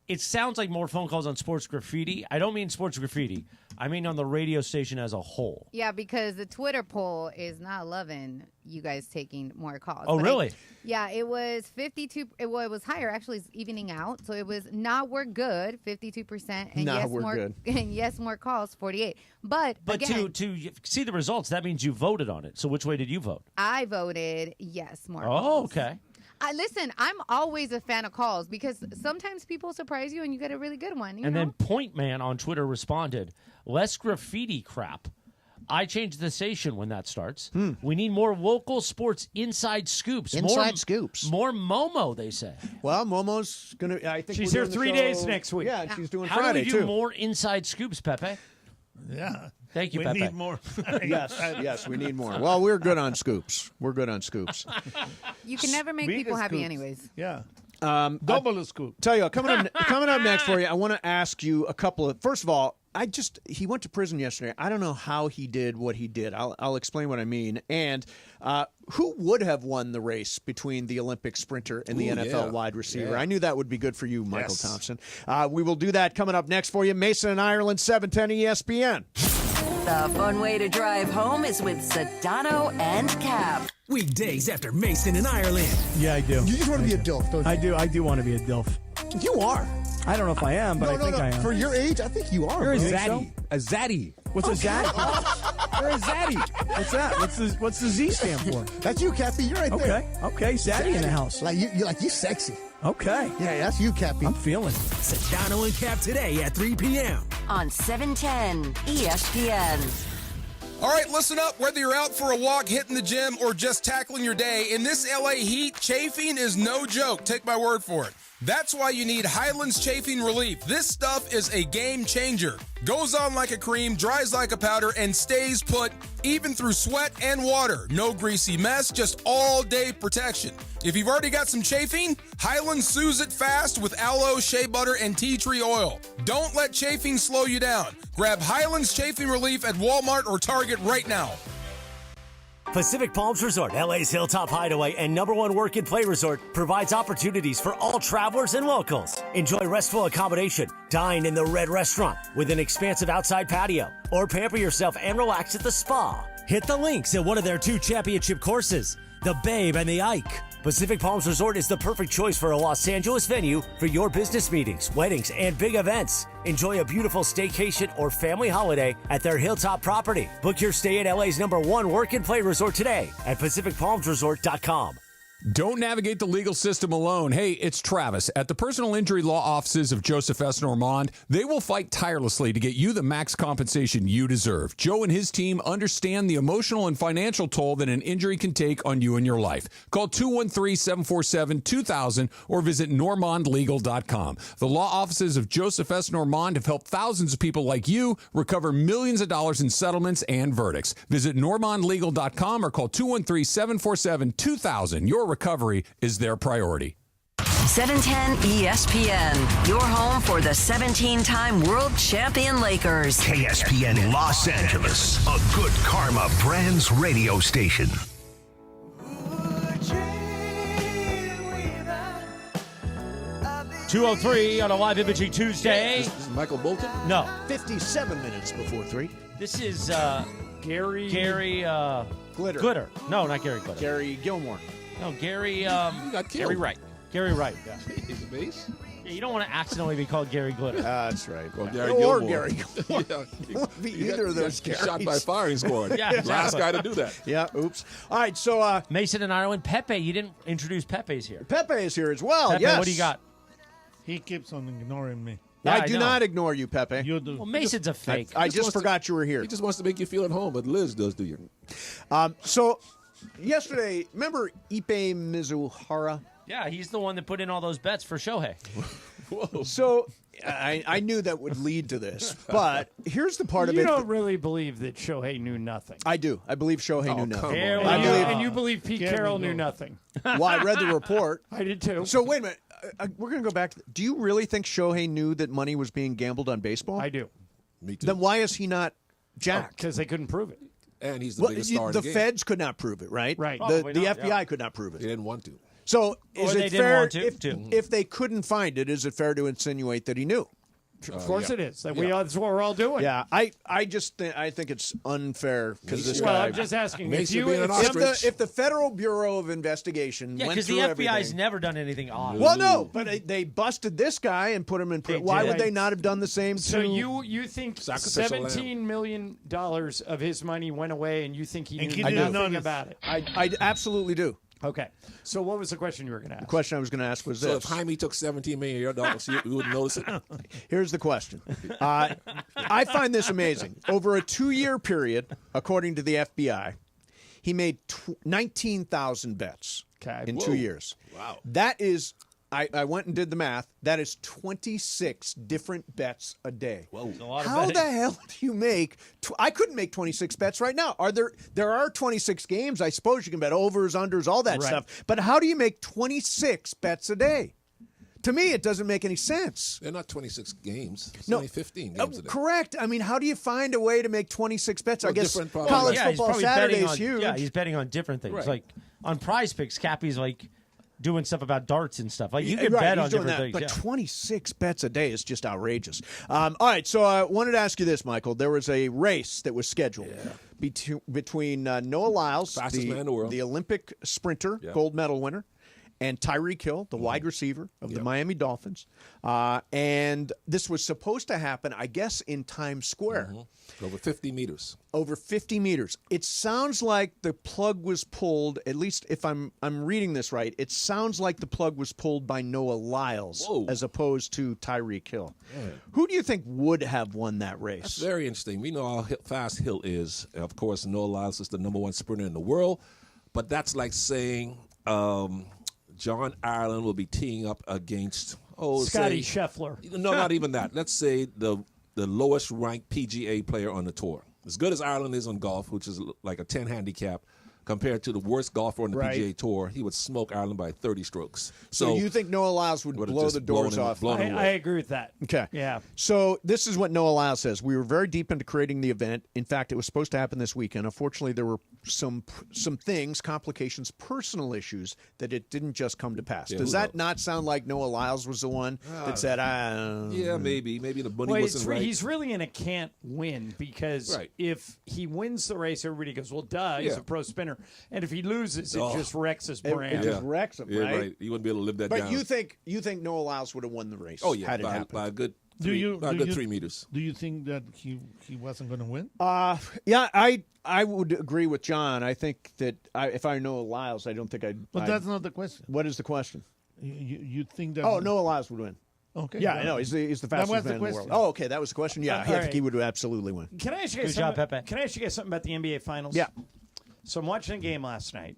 it sounds like more phone calls on sports graffiti. I don't mean sports graffiti. I mean on the radio station as a whole. Yeah, because the Twitter poll is not loving you guys taking more calls. Oh, But really? Yeah, it was 52. It was higher. Actually, it's evening out. So it was not we're good, 52%, and Nah, yes, we're more good. and yes, more calls, 48. But again, to see the results, that means you voted on it. So which way did you vote? I voted yes, more. Oh, calls. okay. Listen, I'm always a fan of calls because sometimes people surprise you and you get a really good one. You And know? then Point Man on Twitter responded, less graffiti crap. I changed the station when that starts. We need more local sports inside scoops. Scoops. More Momo, they say. Well, Momo's going to, I think She's we're here doing the 3 show- days next week. Yeah, and she's doing How Friday, do we do too. more inside scoops, Pepe? Yeah. Thank you, We Pepe. need more. Yes, we need more. Well, we're good on scoops. We're good on scoops. You can never make Bigger people happy scoops. anyways. Yeah. Double a scoop. Tell you what, coming up next for you, I want to ask you a couple of. First of all, he went to prison yesterday. I don't know how he did what he did. I'll explain what I mean. And who would have won the race between the Olympic sprinter and the NFL wide receiver? Yeah. I knew that would be good for you, Michael Yes. Thompson. We will do that coming up next for you. Mason and Ireland, 710 ESPN. The fun way to drive home is with Sedano and Cap. Weekdays after Mason in Ireland. Yeah, I do. You just want to be a DILF, don't you? I do want to be a DILF. You are. I don't know if I am, but I think I am. For your age, I think you are. You're a bro. zaddy. So? A zaddy. What's a zaddy? You're a zaddy. What's that? What's the Z stand for? That's you, Cappy. You're right there. Okay. Zaddy in the house. Like you sexy. Okay. Yeah, that's you, Cappy. I'm feeling it. Sedano and Cap today at 3 p.m. On 710 ESPN. All right, listen up. Whether you're out for a walk, hitting the gym, or just tackling your day, in this LA heat, chafing is no joke. Take my word for it. That's why you need Highlands Chafing Relief. This stuff is a game changer. Goes on like a cream, dries like a powder, and stays put even through sweat and water. No greasy mess, just all-day protection. If you've already got some chafing, Highlands soothes it fast with aloe, shea butter, and tea tree oil. Don't let chafing slow you down. Grab Highlands Chafing Relief at Walmart or Target right now. Pacific Palms Resort, LA's Hilltop Hideaway and #1 work and play resort, provides opportunities for all travelers and locals. Enjoy restful accommodation, dine in the Red Restaurant with an expansive outside patio, or pamper yourself and relax at the spa. Hit the links at one of their 2 championship courses, the Babe and the Ike. Pacific Palms Resort is the perfect choice for a Los Angeles venue for your business meetings, weddings, and big events. Enjoy a beautiful staycation or family holiday at their Hilltop property. Book your stay at LA's #1 work and play resort today at PacificPalmsResort.com. Don't navigate the legal system alone. Hey, it's Travis. At the personal injury law offices of Joseph S. Normand, they will fight tirelessly to get you the max compensation you deserve. Joe and his team understand the emotional and financial toll that an injury can take on you and your life. Call 213-747-2000 or visit normandlegal.com. The law offices of Joseph S. Normand have helped thousands of people like you recover millions of dollars in settlements and verdicts. Visit normandlegal.com or call 213-747-2000. Your recovery is their priority. 710 ESPN, your home for the 17-time world champion Lakers. KSPN Los Angeles, a good karma brands radio station. 2:03 on a live imaging Tuesday. This is Michael Bolton? No. 57 minutes before 3. This is Gary Glitter. No, not Gary Glitter. Gary Gilmore. No, Gary. Gary Wright. Gary Wright. Yeah. He's a base. Yeah, you don't want to accidentally be called Gary Glitter. That's right. Well, Gary Or Gilmore. Gary Gilmore. Won't be either of those He got shot by Garys. firing squad. Yeah, exactly. Last guy to do that. Yeah, oops. All right, so Mason and Ireland. Pepe, you didn't introduce Pepe's here. Pepe is here as well. Pepe, yes. what do you got? He keeps on ignoring me. Yeah, I do know. not ignore you, Pepe. You do. Well, Mason's a fake. I just forgot you were here. He just wants to make you feel at home, but Liz does, do you? So yesterday, remember Ipe Mizuhara? Yeah, he's the one that put in all those bets for Shohei. Whoa. So I knew that would lead to this, but here's the part of You it. don't really believe that Shohei knew nothing. I do. I believe Shohei knew nothing. Here we I go. believe. And you believe Pete Carroll knew nothing. Well, I read the report. I did too. So wait a minute. We're going to go back. Do you really think Shohei knew that money was being gambled on baseball? I do. Me too. Then why is he not jacked? Because they couldn't prove it. And he's the biggest star in the the game. feds could not prove it, right? Right. The Probably not, FBI could not prove They it. didn't want to. So is Or they it didn't fair want to. if they couldn't find it? Is it fair to insinuate that he knew? Of course it is. That's what we're all doing. Yeah, I just think it's unfair because this well, guy. I'm just asking if the Federal Bureau of Investigation went because through the FBI's everything, never done anything odd. Well, no, but they busted this guy and put him in prison. Why would they not have done the same? So you think $17 million of his money went away, and you think he knew nothing about it? I absolutely do. Okay. So what was the question you were going to ask? The question I was going to ask was this. So if Jaime took $17 million, you wouldn't notice it? Here's the question. I find this amazing. Over a 2-year period, according to the FBI, he made 19,000 bets in 2 years. Wow. That is... I went and did the math. That is 26 different bets a day. Whoa. How the hell do you make... I couldn't make 26 bets right now. There are 26 games. I suppose you can bet overs, unders, all that stuff. But how do you make 26 bets a day? To me, it doesn't make any sense. They're not 26 games. It's only 15 games a day. Correct. I mean, how do you find a way to make 26 bets? Well, I guess different college football Saturday is huge. Yeah, he's betting on different things. Right. Like on Prize Picks, Cappy's like doing stuff about darts and stuff. Like you can bet on different things. But 26 bets a day is just outrageous. All right, so I wanted to ask you this, Michael. There was a race that was scheduled between Noah Lyles, fastest man in the world, the Olympic sprinter, gold medal winner, and Tyreek Hill, the wide receiver of the Miami Dolphins. And this was supposed to happen, I guess, in Times Square. Over 50 meters. Over 50 meters. It sounds like the plug was pulled, at least if I'm reading this right, it sounds like the plug was pulled by Noah Lyles as opposed to Tyreek Hill. Yeah. Who do you think would have won that race? That's very interesting. We know how fast Hill is. Of course, Noah Lyles is the #1 sprinter in the world. But that's like saying John Ireland will be teeing up against Scotty Scheffler. No, not even that. Let's say the lowest ranked PGA player on the tour. As good as Ireland is on golf, which is like a 10 handicap, compared to the worst golfer on the PGA Tour, he would smoke Ireland by 30 strokes. So you think Noah Lyles would blow the doors off? I agree with that. Okay. Yeah. So this is what Noah Lyles says. We were very deep into creating the event. In fact, it was supposed to happen this weekend. Unfortunately, there were some things, complications, personal issues that it didn't just come to pass. Does that not sound like Noah Lyles was the one that said, yeah, maybe the money wasn't right. He's really in a can't win because if he wins the race, everybody goes, well, duh, he's a pro spinner. And if he loses, it just wrecks his brand. It just wrecks him, right? You wouldn't be able to live that down. But you think Noah Lyles would have won the race? Oh, yeah, had it happened. by a good 3 meters. Do you think that he wasn't going to win? Yeah, I would agree with John. I think that if I know Lyles, I don't think I'd. But that's not the question. What is the question? You think that? Oh, Noah Lyles would win. Okay. Yeah, I know. He's the fastest man in the world. Oh, okay. That was the question. Yeah, I think he would absolutely win. Can I ask you guys Can I ask you guys something about the NBA Finals? Yeah. So I'm watching a game last night,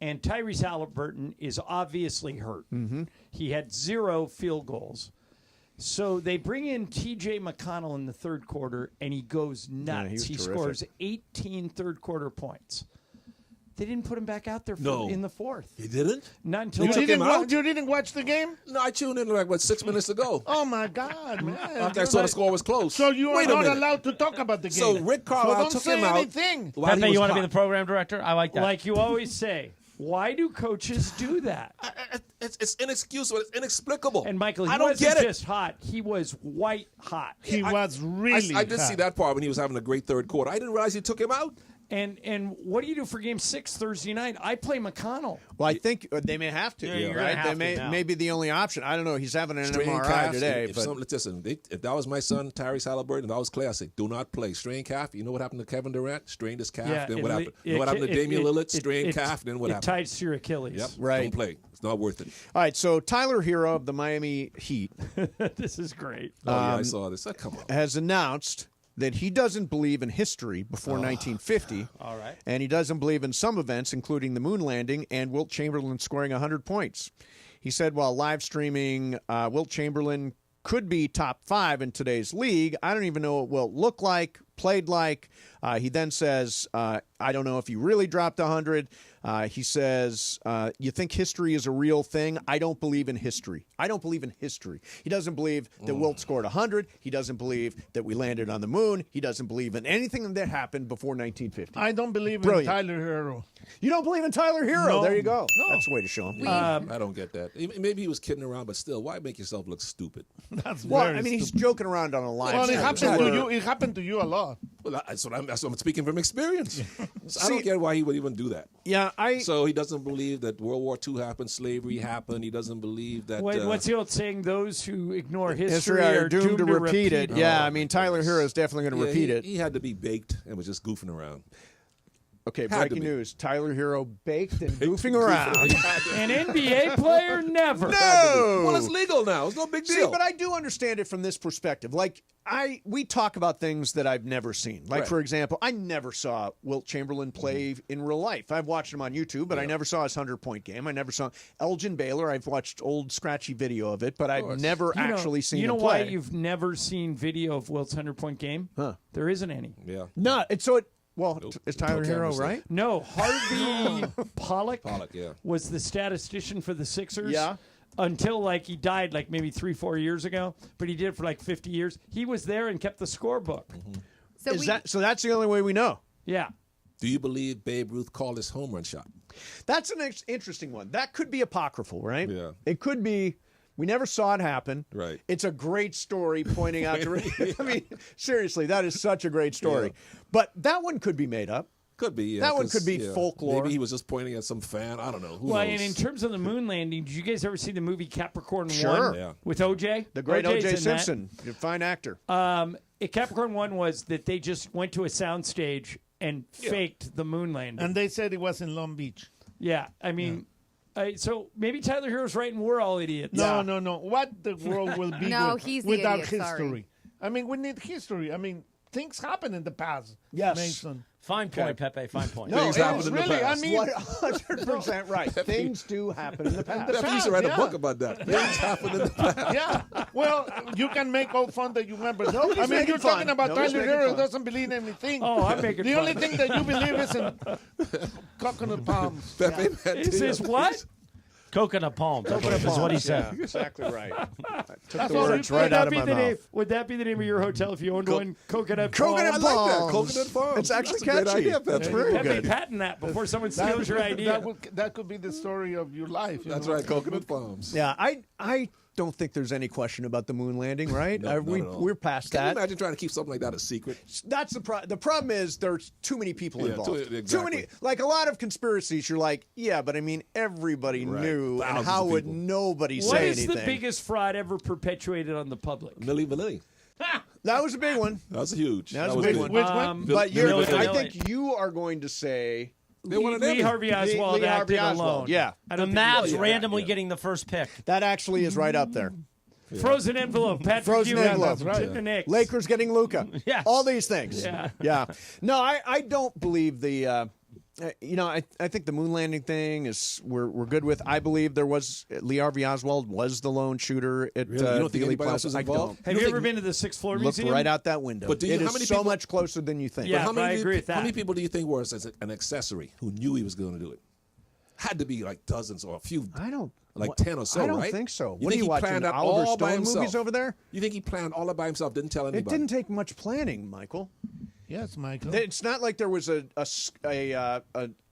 and Tyrese Halliburton is obviously hurt. Mm-hmm. He had 0 field goals. So they bring in T.J. McConnell in the third quarter, and he goes nuts. He scores 18 third-quarter points. They didn't put him back out there in the fourth. He didn't? Not until you didn't watch the game? No, I tuned in like 6 minutes ago. Oh my God, man! After I saw the score was close. So you are not allowed to talk about the game. So Rick Carlisle took him out. Anything. Pepe, you want to be the program director? I like that. Like you always say, why do coaches do that? It's inexcusable. It's inexplicable. And Michael, he I don't wasn't get it. just hot. He was white hot. He was really I did hot. see that part when he was having a great third quarter. I didn't realize he took him out. And what do you do for Game 6 Thursday night? I play McConnell. Well, I think they may have to. Yeah, right? They may be the only option. I don't know. He's having an MRI today. If that was my son, Tyrese Halliburton, if I was classic, do not play. Strained calf. You know what happened to Kevin Durant? Strained his calf. Then what happened? You know what happened to Damian Lillard? Strained calf. Then what happened? It ties to your Achilles. Yep. Right. Don't play. It's not worth it. All right. So Tyler Hero of the Miami Heat. This is great. Oh, yeah, I saw this. Come on. Has announced that he doesn't believe in history before 1950. All right. And he doesn't believe in some events, including the moon landing and Wilt Chamberlain scoring 100 points. He said while live streaming, Wilt Chamberlain could be top 5 in today's league. I don't even know what Wilt looked like, played like. He then says, I I don't know if he really dropped 100. He says, you think history is a real thing? I don't believe in history. I don't believe in history. He doesn't believe that Wilt scored 100. He doesn't believe that we landed on the moon. He doesn't believe in anything that happened before 1950. I don't believe in Tyler Hero. You don't believe in Tyler Hero? No. There you go. No. That's the way to show him. I don't get that. Maybe he was kidding around, but still, why make yourself look stupid? He's joking around on a live. Well, it happened to you. It happened to you a lot. Well, that's what I'm speaking from experience. I don't get why he would even do that. Yeah, So he doesn't believe that World War II happened, slavery happened. He doesn't believe that. What's the old saying? Those who ignore history are doomed to repeat it. Yeah, I mean, Tyler Hero is definitely going to repeat it. He had to be baked and was just goofing around. Okay, breaking news. Tyler Hero baked and goofing around. An NBA player? Never. No! Well, it's legal now. It's no big deal. See, but I do understand it from this perspective. Like, we talk about things that I've never seen. Like, for example, I never saw Wilt Chamberlain play in real life. I've watched him on YouTube, but I never saw his 100-point game. I never saw Elgin Baylor. I've watched old scratchy video of it, but I've never actually seen him play. You know why you've never seen video of Wilt's 100-point game? Huh. There isn't any. Yeah. No, is Tyler Hero right? No, Harvey Pollock, yeah, was the statistician for the Sixers. Yeah. Until he died maybe 3-4 years ago, but he did it for 50 years. He was there and kept the scorebook. Mm-hmm. So that's the only way we know. Yeah. Do you believe Babe Ruth called his home run shot? That's an interesting one. That could be apocryphal, right? Yeah. It could be. We never saw it happen. Right. It's a great story pointing out I mean, seriously, that is such a great story. Yeah. But that one could be made up. Could be, yeah. That one could be folklore. Maybe he was just pointing at some fan. I don't know. Who knows? And in terms of the moon landing, did you guys ever see the movie Capricorn 1 with OJ? The great O.J. Simpson. Fine actor. Capricorn 1 was that they just went to a soundstage and faked the moon landing. And they said it was in Long Beach. Yeah, I mean... so maybe Tyler Hero's right and we're all idiots. No. What the world will be without idiot, history? sorry. I mean, we need history. I mean, things happen in the past. Yes. Mason. Fine point, Pepe. Fine point. No, things happen in the past. I mean, 100% right. Things do happen in the past. Pepe used to write a book about that. Things happen in the past. Yeah. Well, you can make all fun that you remember. I mean, you're talking about Tyler Hero doesn't believe in anything. Oh, I'm making the fun. only thing that you believe is in coconut palms. Pepe, Is this what? Coconut palms is what he said. Yeah, exactly right. That's the words right out of my mouth. Would that be the name of your hotel if you owned one? Coconut Coconut Palms? Palms. I like that. Coconut Palms. It's actually That's a catchy. great idea, Pepe. That's very Pepe, good. patent that before someone steals your idea. That could be the story of your life. That's right. Coconut Palms. Yeah, I don't think there's any question about the moon landing, right? No, not at all. We're past Can that. you imagine trying to keep something like that a secret? That's the problem is there's too many people involved. Exactly. Too many, like a lot of conspiracies. You're like, yeah, but I mean, everybody knew, Thousands and how of would people. nobody What say is anything? the biggest fraud ever perpetuated on the public? Milli Vanilli. That was a big one. That was huge. That was a big one. Which one? But Milli I Vanilli. think you are going to say Lee Harvey Oswald Lee Harvey acted Oswald. alone. Yeah, The Mavs randomly getting the first pick. that actually is right up there. Frozen envelope. Patrick Frozen Ewing. envelope. To the Knicks. Lakers getting Luka. Yes. All these things. Yeah. No, I don't believe the. I think the moon landing thing is we're good with. I believe there was Lee Harvey Oswald was the lone shooter at Really? You don't think Dealey anybody else Plaza. was I involved? don't. Have you ever been to the 6th floor Look museum? right out that window. But do you- it how is many so people- much closer than you think. Yeah, How many I agree with that. How many people do you think were as an accessory who knew he was going to do it? Had to be like dozens or a few. I don't. Like 10 or so, I don't right? think so. You What are think you he watching? planned out Oliver all by Stone himself? movies over there? You think he planned all by himself? Didn't tell anybody? It didn't take much planning, Michael. Yes, Michael. It's not like there was a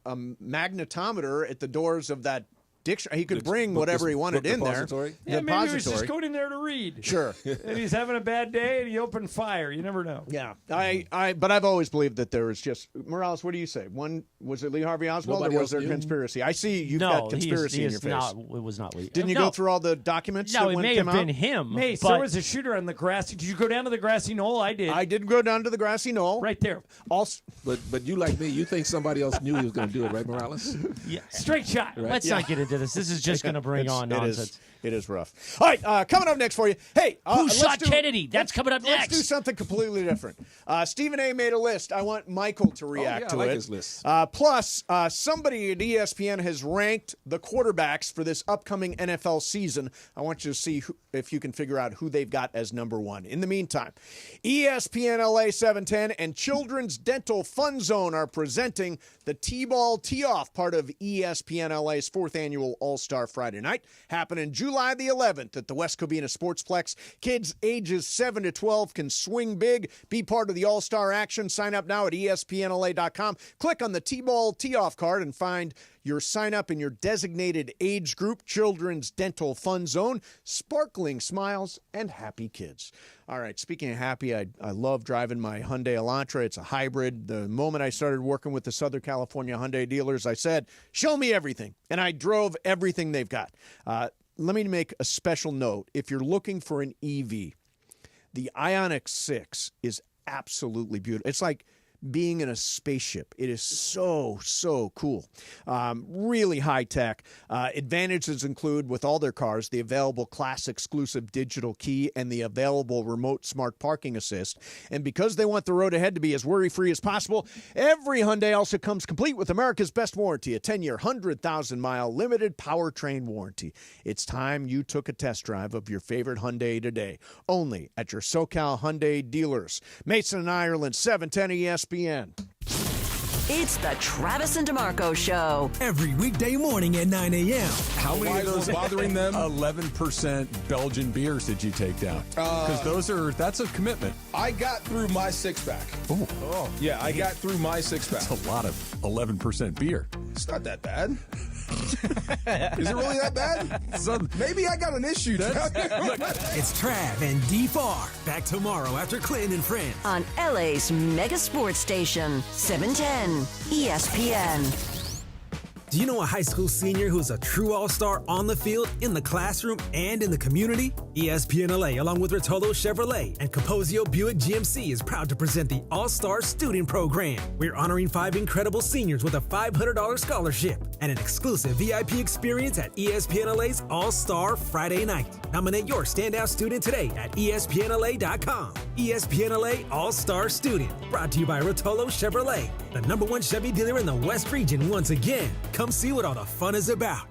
magnetometer at the doors of that dictionary. He could bring whatever he wanted in there. Yeah, maybe he was just going in there to read. Sure. And he's having a bad day and he opened fire. You never know. Yeah. But I've always believed that there was just Morales, what do you say? One, was it Lee Harvey Oswald Nobody or else was there knew? conspiracy? I see you've No, got conspiracy in your face. It was not Lee. Didn't you go through all the documents? No, that it when may came have been out? him. Mace, but there was a shooter on the grassy. Did you go down to the grassy knoll? I did. I did go down to the grassy knoll. Right there. Also, But you like me, you think somebody else knew he was going to do it, right, Morales? yeah. Straight shot. Let's not get into this. This is just going to bring on nonsense. It is rough. All right, coming up next for you. Hey, who shot Kennedy? That's coming up next. Let's do something completely different. Stephen A. made a list. I want Michael to react to I like it. his list. Plus, somebody at ESPN has ranked the quarterbacks for this upcoming NFL season. I want you to see if you can figure out who they've got as number one. In the meantime, ESPN LA 710 and Children's Dental Fun Zone are presenting the T-Ball Tee-Off, part of ESPN LA's 4th annual All-Star Friday Night, happening July the 11th at the West Covina Sportsplex. Kids ages 7 to 12 can swing big, be part of the All-Star action. Sign up now at ESPNLA.com. Click on the T-Ball Tee-Off card and find your sign up in your designated age group. Children's Dental Fun Zone, sparkling smiles and happy kids. All right, speaking of happy, I love driving my Hyundai Elantra. It's a hybrid. The moment I started working with the Southern California Hyundai dealers, I said, show me everything. And I drove everything they've got. Let me make a special note. If you're looking for an EV, the Ioniq 6 is absolutely beautiful. It's like being in a spaceship. It is so, so cool. Really high tech. Advantages include, with all their cars, the available class exclusive digital key and the available remote smart parking assist. And because they want the road ahead to be as worry-free as possible, every Hyundai also comes complete with America's best warranty, a 10-year, 100,000-mile limited powertrain warranty. It's time you took a test drive of your favorite Hyundai today. Only at your SoCal Hyundai dealers. Mason and Ireland, 710 ESPN. It's the Travis and DeMarco Show. Every weekday morning at 9 a.m. How many of those bothering them? 11% Belgian beers did you take down? Because that's a commitment. I got through my six-pack. Oh. Yeah, I got through my six-pack. That's a lot of 11% beer. It's not that bad. Is it really that bad? Maybe I got an issue. It's Trav and D-Far. Back tomorrow after Clinton and Friends. On LA's mega sports station, 710 ESPN. Do you know a high school senior who's a true all-star on the field, in the classroom, and in the community? ESPN LA, along with Rotolo Chevrolet and Capozio Buick GMC, is proud to present the All-Star Student Program. We're honoring 5 incredible seniors with a $500 scholarship and an exclusive VIP experience at ESPN LA's All-Star Friday Night. Nominate your standout student today at ESPNLA.com. ESPN LA All-Star Student, brought to you by Rotolo Chevrolet, the #1 Chevy dealer in the West region once again. Come see what all the fun is about.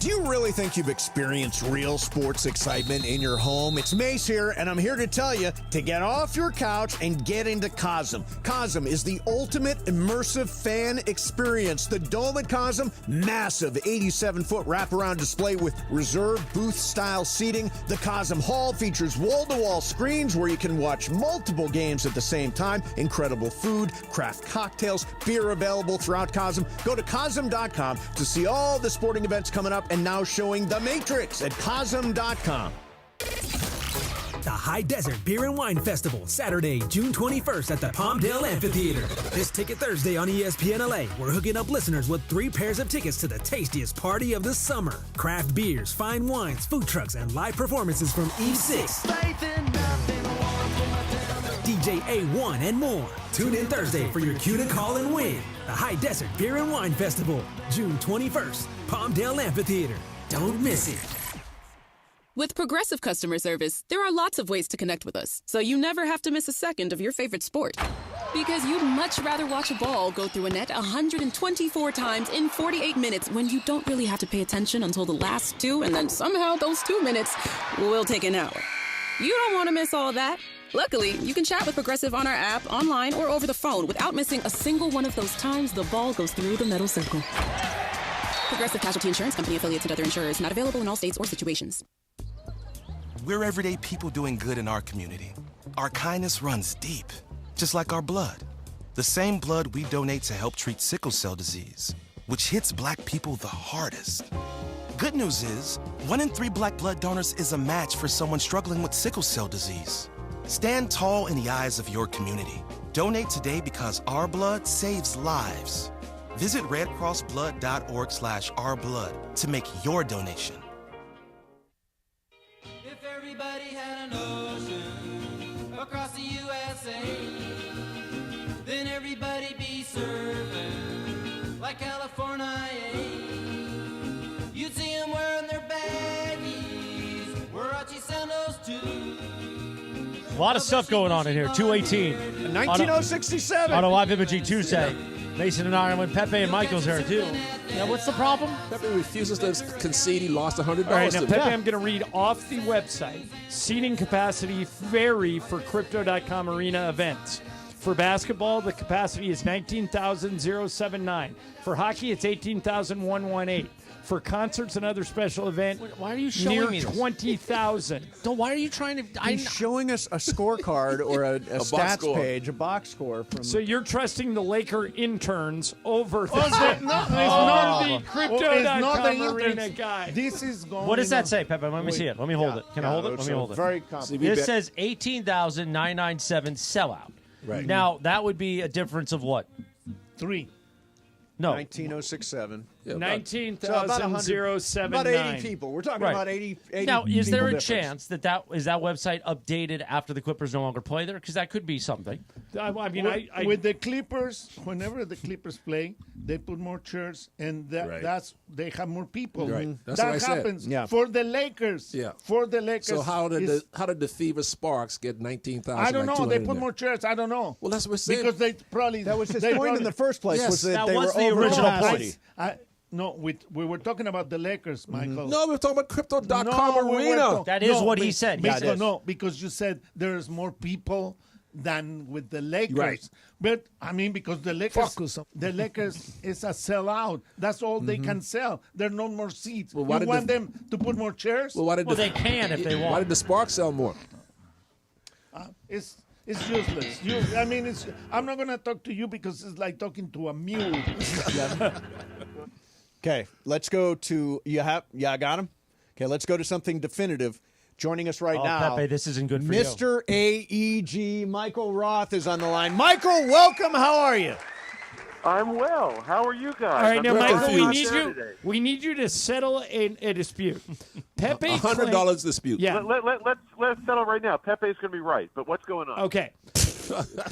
Do you really think you've experienced real sports excitement in your home? It's Mace here, and I'm here to tell you to get off your couch and get into Cosm. Cosm is the ultimate immersive fan experience. The Dome at Cosm, massive 87-foot wraparound display with reserved booth-style seating. The Cosm Hall features wall-to-wall screens where you can watch multiple games at the same time. Incredible food, craft cocktails, beer available throughout Cosm. Go to Cosm.com to see all the sporting events coming up, and now showing The Matrix at Cosm.com. The High Desert Beer and Wine Festival, Saturday, June 21st at the Palmdale Amphitheater. This ticket Thursday on ESPN LA. We're hooking up listeners with 3 pairs of tickets to the tastiest party of the summer. Craft beers, fine wines, food trucks, and live performances from Eve 6, DJ A1, and more. Tune in Thursday for your cue to call and win. The High Desert Beer and Wine Festival, June 21st, Palmdale Amphitheater. Don't miss it. With Progressive Customer Service, there are lots of ways to connect with us, so you never have to miss a second of your favorite sport. Because you'd much rather watch a ball go through a net 124 times in 48 minutes when you don't really have to pay attention until the last 2, and then somehow those 2 minutes will take an hour. You don't want to miss all that. Luckily, you can chat with Progressive on our app, online, or over the phone without missing a single one of those times the ball goes through the metal circle. Progressive Casualty Insurance Company, affiliates, and other insurers. Not available in all states or situations. We're everyday people doing good in our community. Our kindness runs deep, just like our blood. The same blood we donate to help treat sickle cell disease, which hits Black people the hardest. Good news is, 1 in 3 Black blood donors is a match for someone struggling with sickle cell disease. Stand tall in the eyes of your community. Donate today because our blood saves lives. Visit redcrossblood.org/ourblood to make your donation. If everybody had an ocean across the USA, then everybody'd be surfing like California. You'd see them wearing their baggies A lot of stuff going on in here. 2:18. 19067. On a live imaging Tuesday. Mason and Ireland, Pepe and Michael's here too. Yeah, what's the problem? Pepe refuses to concede he lost $100. All right, now, Pepe, I'm going to read off the website. Seating capacity vary for Crypto.com arena events. For basketball, the capacity is 19,079. For hockey, it's 18,118. For concerts and other special event, why are you showing near me this? 20,000. Why are you trying to? He's showing us a scorecard or a stats score. page, a box score from. So you're trusting the Laker interns over the, the Crypto.com arena guy. This is going. What does that say, Pepe? Let me see it. Let me hold it. Can I hold it? Let me hold it. Very complicated. This says 18,997 sellout. Right. Now that would be a difference of what? 3. No. 19067. Yeah, 19,079. About 80 people. We're talking about 80 Now, is there a difference. chance that is that website updated after the Clippers no longer play there? Because that could be something. I mean, with the Clippers, whenever the Clippers play, they put more chairs, and they have more people. Right. That's that what I said. happens Yeah. for the Lakers. Yeah. For the Lakers. So how did the Fever Sparks get 19,000? I don't know. They put more. more chairs. I don't know. Well, that's what we're saying. Because they probably That was his point in the first place. Yes. Was that That they was were the over original capacity. point. No, we were talking about the Lakers, Michael. No, we're talking about Crypto.com No, we arena. weren't. That is what he said. Because, Yeah, it is. No, because you said there's more people than with the Lakers. Right. But I mean, because the Lakers is a sellout. That's all they can sell. There are no more seats. Well, why you did want them to put more chairs? Well, they can if they want. Why did the Sparks sell more? It's useless. I'm not going to talk to you because it's like talking to a mule. Okay, let's go to I got him. Okay, let's go to something definitive. Joining us right now, Pepe, this isn't good for Mr. AEG Michael Roth is on the line. Michael, welcome. How are you? I'm well. How are you guys? All right, now, Michael, we need you to settle a dispute. Pepe, $100 dispute. Yeah. Let's settle right now. Pepe's going to be right, but what's going on? Okay.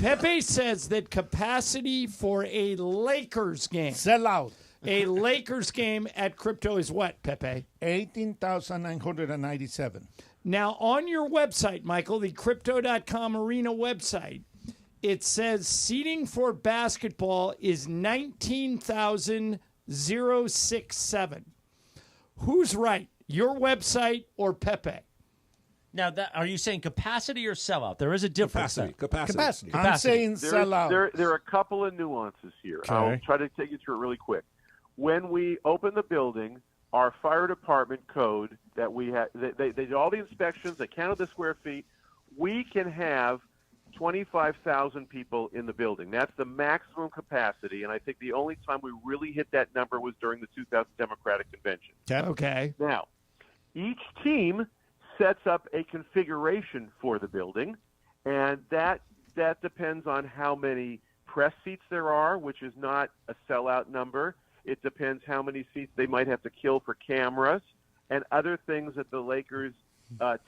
Pepe says that capacity for a Lakers game. Sell out. A Lakers game at Crypto is what, Pepe? 18,997. Now, on your website, Michael, the Crypto.com arena website, it says seating for basketball is 19,067. Who's right, your website or Pepe? Now, are you saying capacity or sellout? There is a difference. Capacity. I'm saying sell out. There are a couple of nuances here. Okay. I'll try to take you through it really quick. When we open the building, our fire department code that we had, they did all the inspections, they counted the square feet. We can have 25,000 people in the building. That's the maximum capacity, and I think the only time we really hit that number was during the 2000 Democratic Convention. Okay. Now, each team sets up a configuration for the building, and that depends on how many press seats there are, which is not a sellout number. It depends how many seats they might have to kill for cameras and other things that the Lakers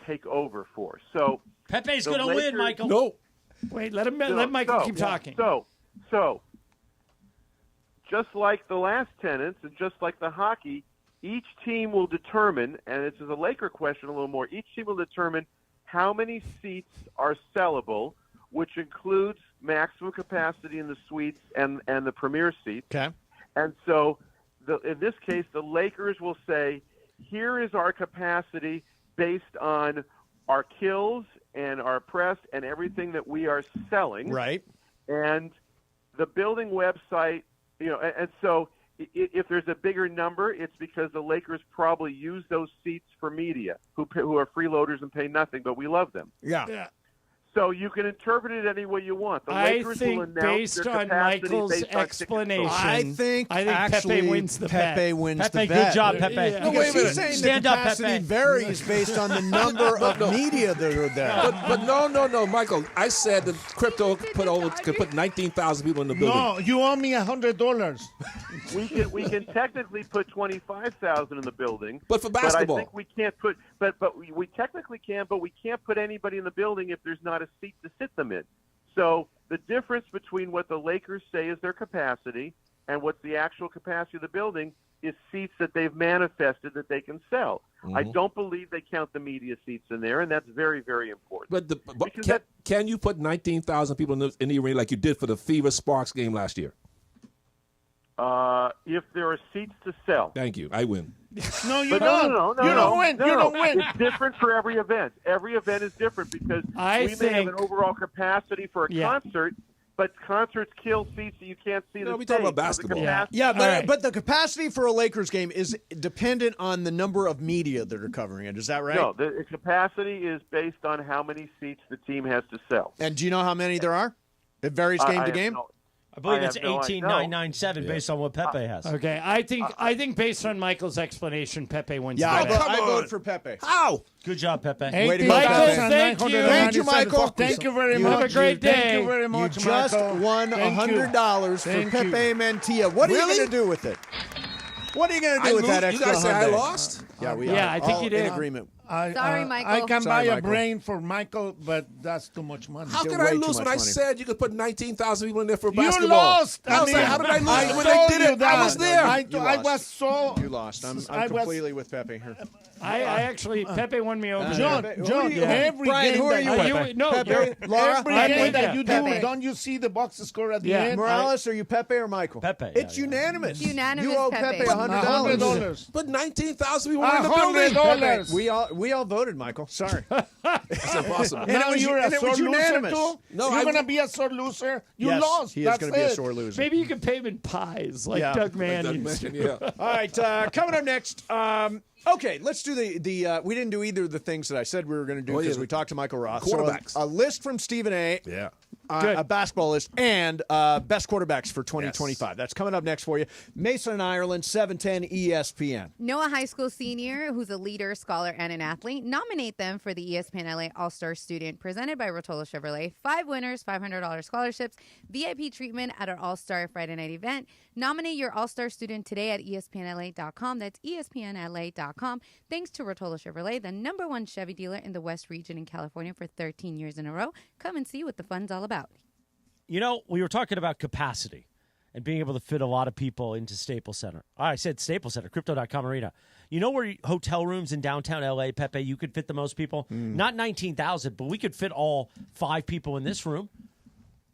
take over for. So Pepe's going to win, Michael. No. Wait, let Michael keep talking. So, just like the last tenants and just like the hockey, each team will determine, and this is a Laker question a little more, each team will determine how many seats are sellable, which includes maximum capacity in the suites and the premier seats. Okay. And so, in this case, the Lakers will say, here is our capacity based on our kills and our press and everything that we are selling. Right. And the building website, and so if there's a bigger number, it's because the Lakers probably use those seats for media who are freeloaders and pay nothing, but we love them. Yeah. So you can interpret it any way you want. The Lakers will announce based their on capacity Michael's based on explanation, I think Pepe wins the bet. Pepe wins the Pepe, bet. good job, Pepe. Yeah. No, wait a minute. He's saying Stand the up, capacity Pepe. varies based on the number of media that are there. But no, Michael. I said that Crypto could put 19,000 people in the building. No, you owe me $100. We can technically put 25,000 in the building, But for basketball. I think we can't put. But we technically can, but we can't put anybody in the building if there's not a seat to sit them in. So the difference between what the Lakers say is their capacity and what's the actual capacity of the building is seats that they've manifested that they can sell. Mm-hmm. I don't believe they count the media seats in there, and that's very, very important. But can you put 19,000 people in the arena like you did for the Fever Sparks game last year? If there are seats to sell. Thank you. I win. No, you But don't. No, you don't win. No, you don't win. It's different for every event. Every event is different because we may have an overall capacity for a concert, but concerts kill seats that you can't see. We talk about basketball. But the capacity for a Lakers game is dependent on the number of media that are covering it. Is that right? No, the capacity is based on how many seats the team has to sell. And do you know how many there are? It varies game to game. I believe it's 18,997 based on what Pepe has. Okay, I think based on Michael's explanation, Pepe wins. Yeah, the I vote for Pepe. How? Good job, Pepe. Way to go, Michael, Pepe. thank you. Thank you, Michael. Thank you very much. Have a great day. Thank you very much, You just Michael. won $100 for Thank Pepe you. Mantilla. What are you going to do with it? What are you going to do with that extra You guys say I $100? lost? Yeah, we Yeah, are I think all you did. in agreement. Sorry, Michael. I can Sorry, buy a Michael. brain for Michael, but that's too much money. How Get could I way too lose much when I money. said you could put 19,000 people in there for You basketball? lost. How did I lose I when told they did you it? that. I was there. I was so. You lost. I'm I was- completely with Pepe here. I actually Pepe won me over. John, every Brian, game who are that you you with? No, Pepe, Laura, every I'm game with that you. you Pepe. do, don't you see the box score at the Yeah. end? Morales, are you Pepe or Michael? Pepe. It's unanimous. It's unanimous, You owe Pepe. Pepe $100. $100. But 19,000 people were in the building. $100. We all voted, Michael. Sorry. That's impossible. Now you're a sore loser unanimous. too? No, You're I- going to be a sore loser? You Yes, lost. he is That's going to be a it. sore loser. Maybe you could pay him in pies like Yeah. Doug Mann Doug used to. Mann, yeah. All right, coming up next. Okay, let's do the. We didn't do either of the things that I said we were going to do because we talked to Michael Roth. Quarterbacks. So a list from Stephen A. Yeah. A basketball list and best quarterbacks for 2025. That's coming up next for you. Mason, Ireland, 710 ESPN. Know a high school senior who's a leader, scholar, and an athlete? Nominate them for the ESPN LA All-Star Student presented by Rotolo Chevrolet. 5 winners, $500 scholarships, VIP treatment at our All-Star Friday night event. Nominate your All-Star student today at ESPNLA.com. That's ESPNLA.com. Thanks to Rotolo Chevrolet, the #1 Chevy dealer in the West region in California for 13 years in a row. Come and see what the fun's all about. You know, we were talking about capacity and being able to fit a lot of people into Staples Center. I said Staples Center, Crypto.com Arena. You know where hotel rooms in downtown L.A., Pepe, you could fit the most people? Not 19,000, but we could fit all 5 people in this room.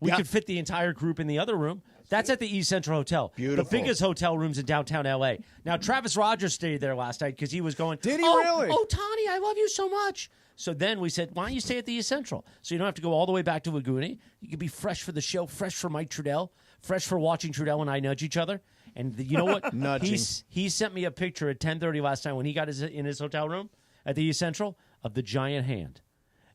We could fit the entire group in the other room. That's at the East Central Hotel. Beautiful. The biggest hotel rooms in downtown L.A. Now, Travis Rogers stayed there last night because he was going, Did he really? Oh, Tani, I love you so much. So then we said, why don't you stay at the East Central? So you don't have to go all the way back to Laguna. You can be fresh for the show, fresh for Mike Trudell, fresh for watching Trudell and I nudge each other. And you know what? Nudging. He sent me a picture at 10:30 last night when he got in his hotel room at the East Central of the giant hand.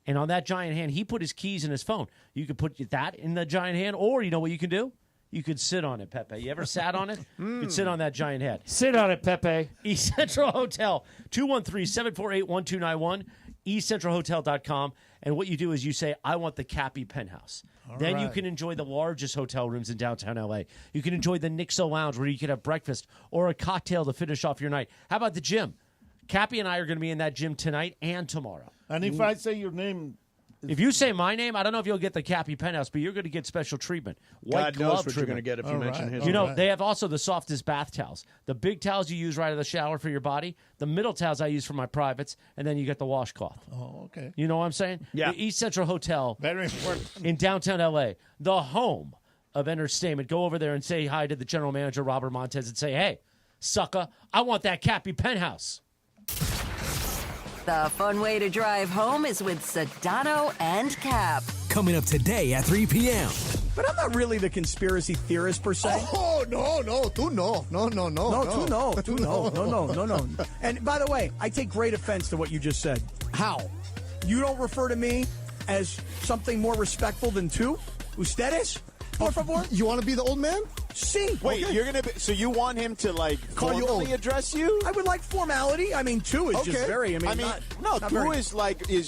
And on that giant hand, he put his keys in his phone. You could put that in the giant hand, or you know what you can do? You could sit on it, Pepe. You ever sat on it? You could sit on that giant head. Sit on it, Pepe. East Central Hotel, 213-748-1291, eastcentralhotel.com. And what you do is you say, I want the Cappy Penthouse. Then you can enjoy the largest hotel rooms in downtown L.A. You can enjoy the Nixo Lounge where you can have breakfast or a cocktail to finish off your night. How about the gym? Cappy and I are going to be in that gym tonight and tomorrow. And if I say your name... If you say my name, I don't know if you'll get the Cappy Penthouse, but you're going to get special treatment. White God glove knows what treatment. you're going to get if you mention his You know, name. they have also the softest bath towels. The big towels you use right out of the shower for your body. The middle towels I use for my privates. And then you get the washcloth. Oh, okay. You know what I'm saying? Yeah. The East Central Hotel. Very important. In downtown L.A., the home of entertainment. Go over there and say hi to the general manager, Robert Montez, and say, hey, sucker, I want that Cappy Penthouse. The fun way to drive home is with Sedano and Cap. Coming up today at 3 p.m. But I'm not really the conspiracy theorist per se. Oh, no, tú no. No. No. And by the way, I take great offense to what you just said. How? You don't refer to me as something more respectful than tú? ¿Ustedes? Por favor? You want to be the old man? Sí. Wait, okay. you're gonna be, so you want him to like Call you formally old. address you? I would like formality. I mean, tú is just very. No, not tú very- is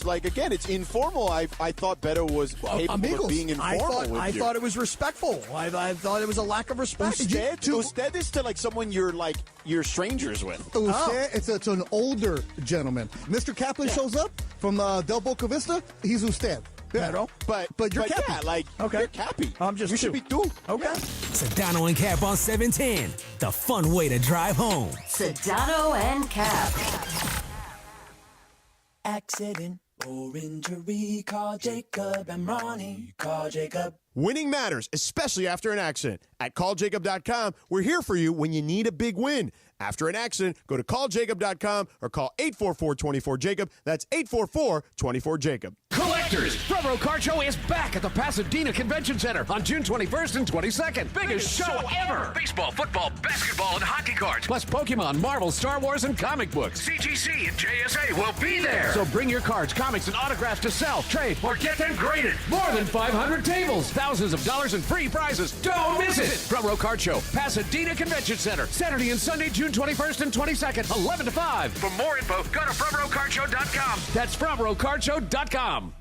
like again, it's informal. I thought Beto was capable amigos. of being informal. I thought it was respectful. I thought it was a lack of respect. Usted is to like someone you're strangers with. Usted, it's an older gentleman. Mr. Kaplan shows up from Del Boca Vista. He's usted. Yeah, no. But you're yeah, Cappy. like, Okay. you're Cappy. I'm just You should be two. Okay. Sedano and Cap on 710. The fun way to drive home. Sedano and Cap. Accident or injury, call Jacob and Ronnie. Call Jacob. Winning matters, especially after an accident. At calljacob.com, we're here for you when you need a big win. After an accident, go to calljacob.com or call 844-24-JACOB. That's 844-24-JACOB. Collectors, Front Row Card Show is back at the Pasadena Convention Center on June 21st and 22nd. Biggest show ever. Baseball, football, basketball, and hockey cards. Plus Pokemon, Marvel, Star Wars, and comic books. CGC and JSA will be there. So bring your cards, comics, and autographs to sell, trade, or get them graded. More than 500 tables. Thousands of dollars in free prizes. Don't miss it. Front Row Card Show, Pasadena Convention Center. Saturday and Sunday, June 21st and 22nd, 11 to 5. For more info, go to frontrowcardshow.com. That's frontrowcardshow.com.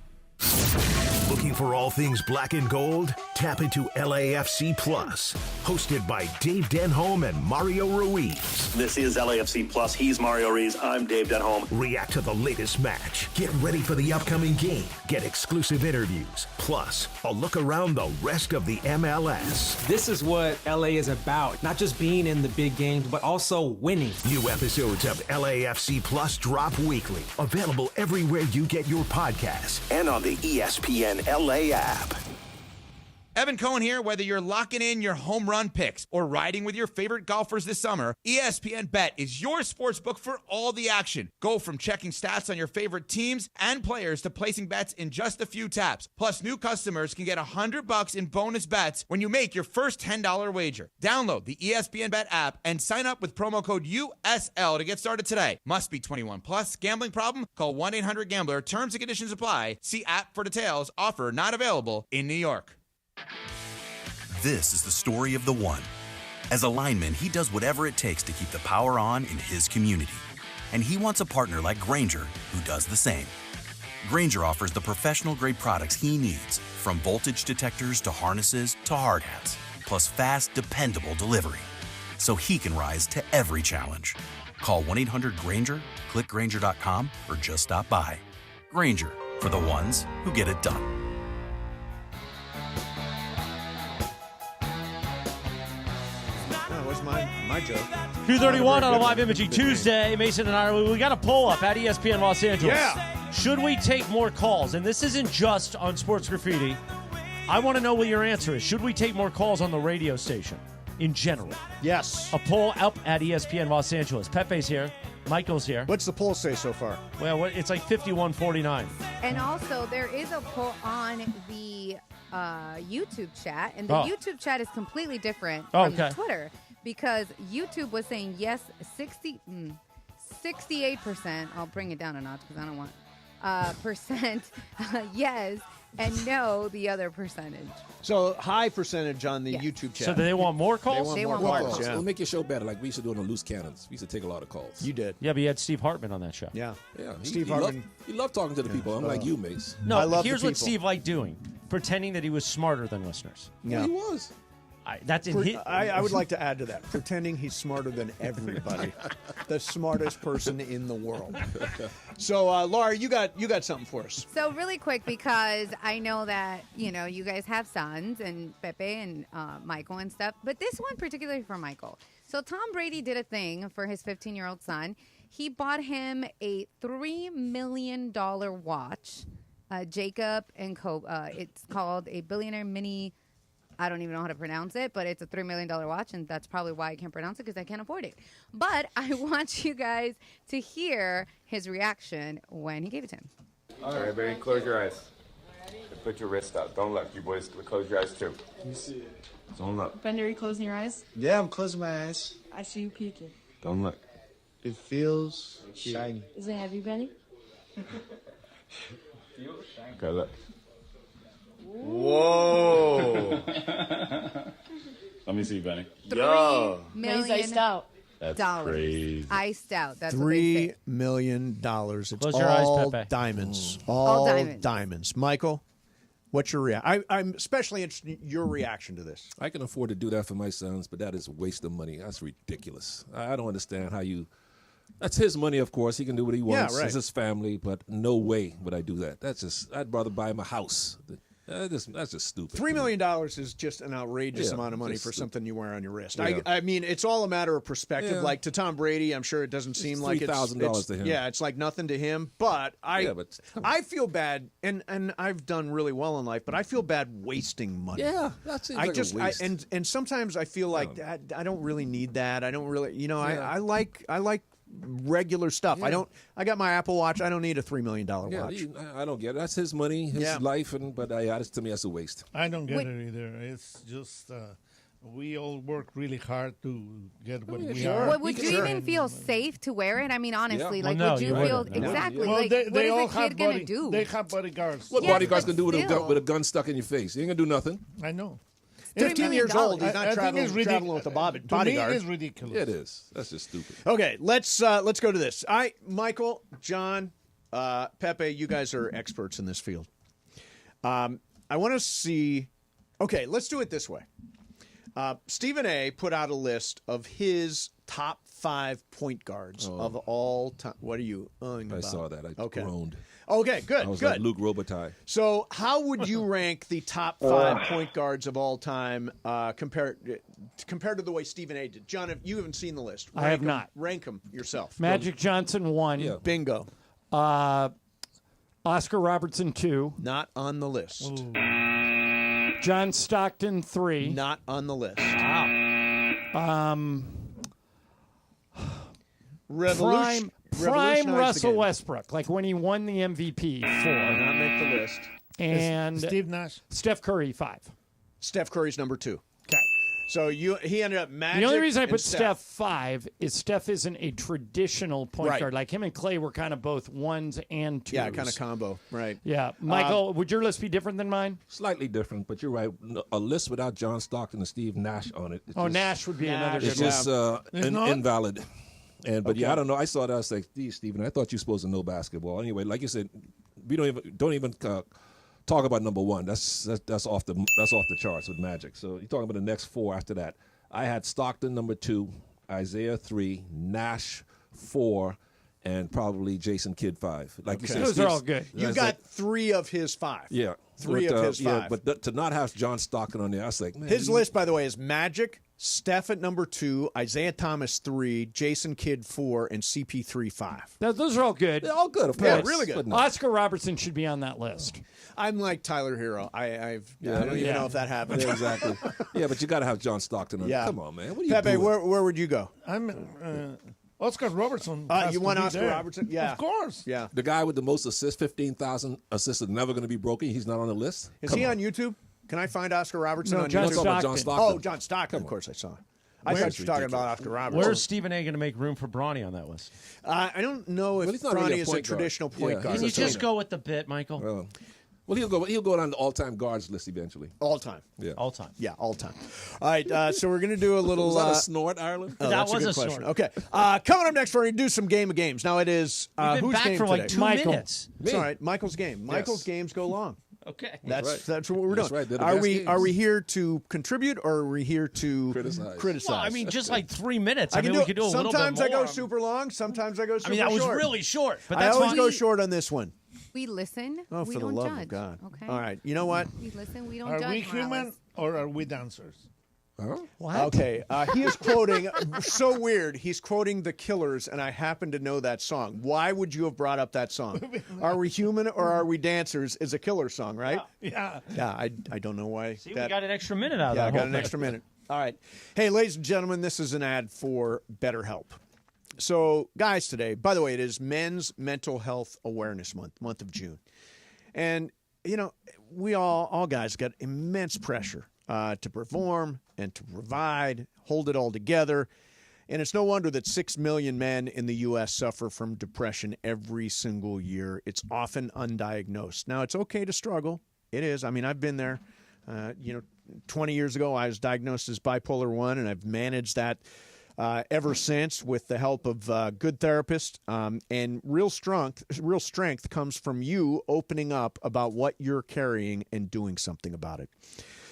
Looking for all things black and gold? Tap into LAFC Plus, hosted by Dave Denholm and Mario Ruiz. This is LAFC Plus. He's Mario Ruiz. I'm Dave Denholm. React to the latest match. Get ready for the upcoming game. Get exclusive interviews. Plus, a look around the rest of the MLS. This is what LA is about. Not just being in the big games, but also winning. New episodes of LAFC Plus drop weekly. Available everywhere you get your podcasts and on the ESPN LA app. Evan Cohen here. Whether you're locking in your home run picks or riding with your favorite golfers this summer, ESPN Bet is your sportsbook for all the action. Go from checking stats on your favorite teams and players to placing bets in just a few taps. Plus, new customers can get $100 in bonus bets when you make your first $10 wager. Download the ESPN Bet app and sign up with promo code USL to get started today. Must be 21 plus. Gambling problem? Call 1-800-GAMBLER. Terms and conditions apply. See app for details. Offer not available in New York. This is the story of the one. As a lineman, he does whatever it takes to keep the power on in his community. And he wants a partner like Grainger who does the same. Grainger offers the professional-grade products he needs, from voltage detectors to harnesses to hard hats, plus fast, dependable delivery, so he can rise to every challenge. Call 1-800-GRAINGER, click Grainger.com, or just stop by. Grainger, for the ones who get it done. My joke. 2:31 on a live imaging Tuesday. Mason and I, we got a poll up at ESPN Los Angeles. Yeah. Should we take more calls? And this isn't just on Sports Graffiti. I want to know what your answer is. Should we take more calls on the radio station in general? Yes. A poll up at ESPN Los Angeles. Pepe's here. Michael's here. What's the poll say so far? Well, it's like 51-49. And also, there is a poll on the YouTube chat, and the YouTube chat is completely different from Twitter. Because YouTube was saying yes, 68%. I'll bring it down a notch because I don't want percent yes, and no, the other percentage. So high percentage on the YouTube chat. So do they want more calls? They want more calls. Yeah. It'll make your show better, like we used to do on the Loose Cannons. We used to take a lot of calls. You did. Yeah, but you had Steve Hartman on that show. Yeah. Steve Hartman. He loved talking to the people, unlike you, Mace. No, here's what Steve liked doing. Pretending that he was smarter than listeners. Yeah. Well, he was. I would like to add to that. Pretending he's smarter than everybody. The smartest person in the world. So, Laura, you got something for us. So really quick, because I know that, you guys have sons, and Pepe and Michael and stuff, but this one particularly for Michael. So Tom Brady did a thing for his 15-year-old son. He bought him a $3 million watch, Jacob and Co. It's called a Billionaire Mini. I don't even know how to pronounce it, but it's a $3 million watch, and that's probably why I can't pronounce it, because I can't afford it. But I want you guys to hear his reaction when he gave it to him. All right, baby, close your eyes. Put your wrist out. Don't look. You boys close your eyes, too. Let me see it. Don't look. Bender, are you closing your eyes? Yeah, I'm closing my eyes. I see you peeking. Don't look. It feels shiny. Is it heavy, Benny? Okay, look. Whoa. Let me see, Benny. $3 million. He's iced out. That's dollars. crazy. Iced out. That's what they say. $3 million. It's Close your eyes, all Pepe. diamonds. All diamonds. Diamonds. Michael, what's your reaction? I'm especially interested in your reaction to this. I can afford to do that for my sons, but that is a waste of money. That's ridiculous. I don't understand how you That's his money, of course. He can do what he wants. Yeah, right. It's his family, but no way would I do that. I'd rather buy him a house. That's just stupid. $3 million is just an outrageous amount of money for something you wear on your wrist. Yeah. I mean, it's all a matter of perspective. Yeah. Like to Tom Brady, I'm sure it doesn't seem like it's $3,000 to him. Yeah, it's like nothing to him. But I feel bad, and I've done really well in life, but I feel bad wasting money. Yeah, that seems like a waste. And sometimes I feel like I don't really need that. I don't really, I like regular stuff. Yeah. I got my Apple Watch. I don't need a $3 million watch. I don't get it. That's his money, his life, but to me, that's a waste. I don't get it either. It's just we all work really hard to get what we are. Would you even feel safe to wear it? I mean, honestly, would you feel exactly? Well, like, they what all is a kid gonna do? They have bodyguards. What bodyguards can do with a gun stuck in your face? You ain't gonna do nothing. I know. 15 years old. He's not traveling with a bodyguard. To me, it's ridiculous. It is. That's just stupid. Okay, let's go to this. Michael, John, Pepe, you guys are experts in this field. I want to see. Okay, let's do it this way. Stephen A. put out a list of his top 5 point guards of all time. What are you about? I saw that. I groaned. Okay, good. I was good. like Luke Robitaille. So, how would you rank the top 5 point guards of all time compared to the way Stephen A. did? John, you haven't seen the list. I have not. Rank them yourself. Magic Johnson 1. Yeah. Bingo. Oscar Robertson 2. Not on the list. Ooh. John Stockton 3. Not on the list. Wow. Prime Russell Westbrook, like when he won the MVP 4. Did not make the list. And Steve Nash. Steph Curry 5. Steph Curry's number 2. Okay. So he ended up Magic. The only reason I put Steph 5 is Steph isn't a traditional point guard. Like him and Clay were kind of both 1s and 2s. Yeah, kind of combo. Right. Yeah. Michael, would your list be different than mine? Slightly different, but you're right. A list without John Stockton and Steve Nash on it. Nash would be another good It's just invalid. But I don't know. I saw that. I was like, Stephen, I thought you were supposed to know basketball. Anyway, like you said, we don't even talk about number 1. That's off the charts with Magic. So you're talking about the next 4 after that. I had Stockton number 2, Isaiah 3, Nash 4, and probably Jason Kidd 5. Like you said, those are all good. You got 3 of his 5. Yeah, 3 of his 5. Yeah, but to not have John Stockton on there, I was like, man. His list, by the way, is Magic, Steph at number 2, Isaiah Thomas 3, Jason Kidd 4, and CP3 5. Those are all good. They're all good, of course. Yeah, really good. Oscar Robertson should be on that list. I'm like Tyler Hero. I don't even know if that happened. Yeah, exactly. Yeah, but you got to have John Stockton on. Yeah. Come on, man. What are you Pepe, doing? where would you go? I'm Oscar Robertson. You want Oscar Robertson? Yeah, of course. Yeah, the guy with the most assists, 15,000 assists, is never going to be broken. He's not on the list. Is he on YouTube? Can I find Oscar Robertson on John YouTube? Stockton. John Stockton. Oh, John Stockton. Of course, I saw. I thought you were talking about Oscar Robertson. Where's Stephen A. going to make room for Bronny on that list? I don't know if he's not really Bronny a is a point guard. traditional point guard. Can you just go with the bit, Michael? Well, he'll go on the all-time guards list eventually. All time. Yeah. All time. Yeah, all time. All right, so we're going to do a little... Was that a snort, Ireland? Oh, that was a good question. snort. Okay. Coming up next, we're going to do some game of games. Now, it is... We've been whose back game for today? like 2 minutes. It's all right. Michael's game. Michael's games go long. Okay. That's what we're doing. That's right. They're the Are best we games. here to contribute or are we here to criticize? Well, I mean, just like 3 minutes. I mean, do, we could do a little bit more. Sometimes I go super long. Sometimes I go super short. I mean, that was really short. But I that's always fine. go short on this one. We listen. Oh, we for the don't love judge. of God. Okay. All right. You know what? We listen. We don't Are judge. we human Morales. or are we dancers? Huh? What? Okay. He is quoting, so weird, he's quoting The Killers, and I happen to know that song. Why would you have brought up that song? Are we human or are we dancers is a Killer song, right? Yeah. Yeah, I don't know why. See, we got an extra minute out of that. Yeah, I got whole an thing. extra minute. All right. Hey, ladies and gentlemen, this is an ad for BetterHelp. So, guys, today, by the way, it is Men's Mental Health Awareness month of June. And, you know, we all guys got immense pressure to perform and to provide, hold it all together. And it's no wonder that 6 million men in the U.S. suffer from depression every single year. It's often undiagnosed. Now, it's okay to struggle. It is. I mean, I've been there. 20 years ago, I was diagnosed as bipolar 1, and I've managed that ever since with the help of good therapists. And real strength comes from you opening up about what you're carrying and doing something about it.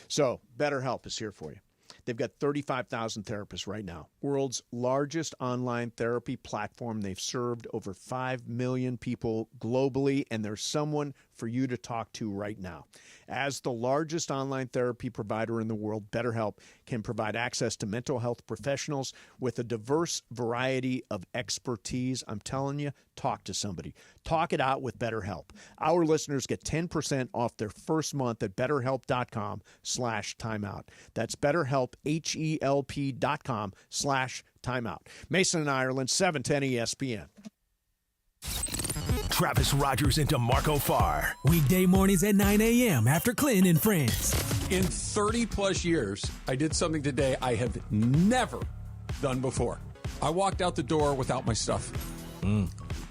So BetterHelp is here for you. They've got 35,000 therapists right now. World's largest online therapy platform. They've served over 5 million people globally, and there's someone for you to talk to right now. As the largest online therapy provider in the world, BetterHelp can provide access to mental health professionals with a diverse variety of expertise. I'm telling you, talk to somebody. Talk it out with BetterHelp. Our listeners get 10% off their first month at BetterHelp.com/timeout. That's BetterHelp, HELP.com/timeout. Mason and Ireland, 710 ESPN. Travis Rogers into Marco Farr. Weekday mornings at 9 a.m. after Clinton and Friends. In 30-plus years, I did something today I have never done before. I walked out the door without my stuff.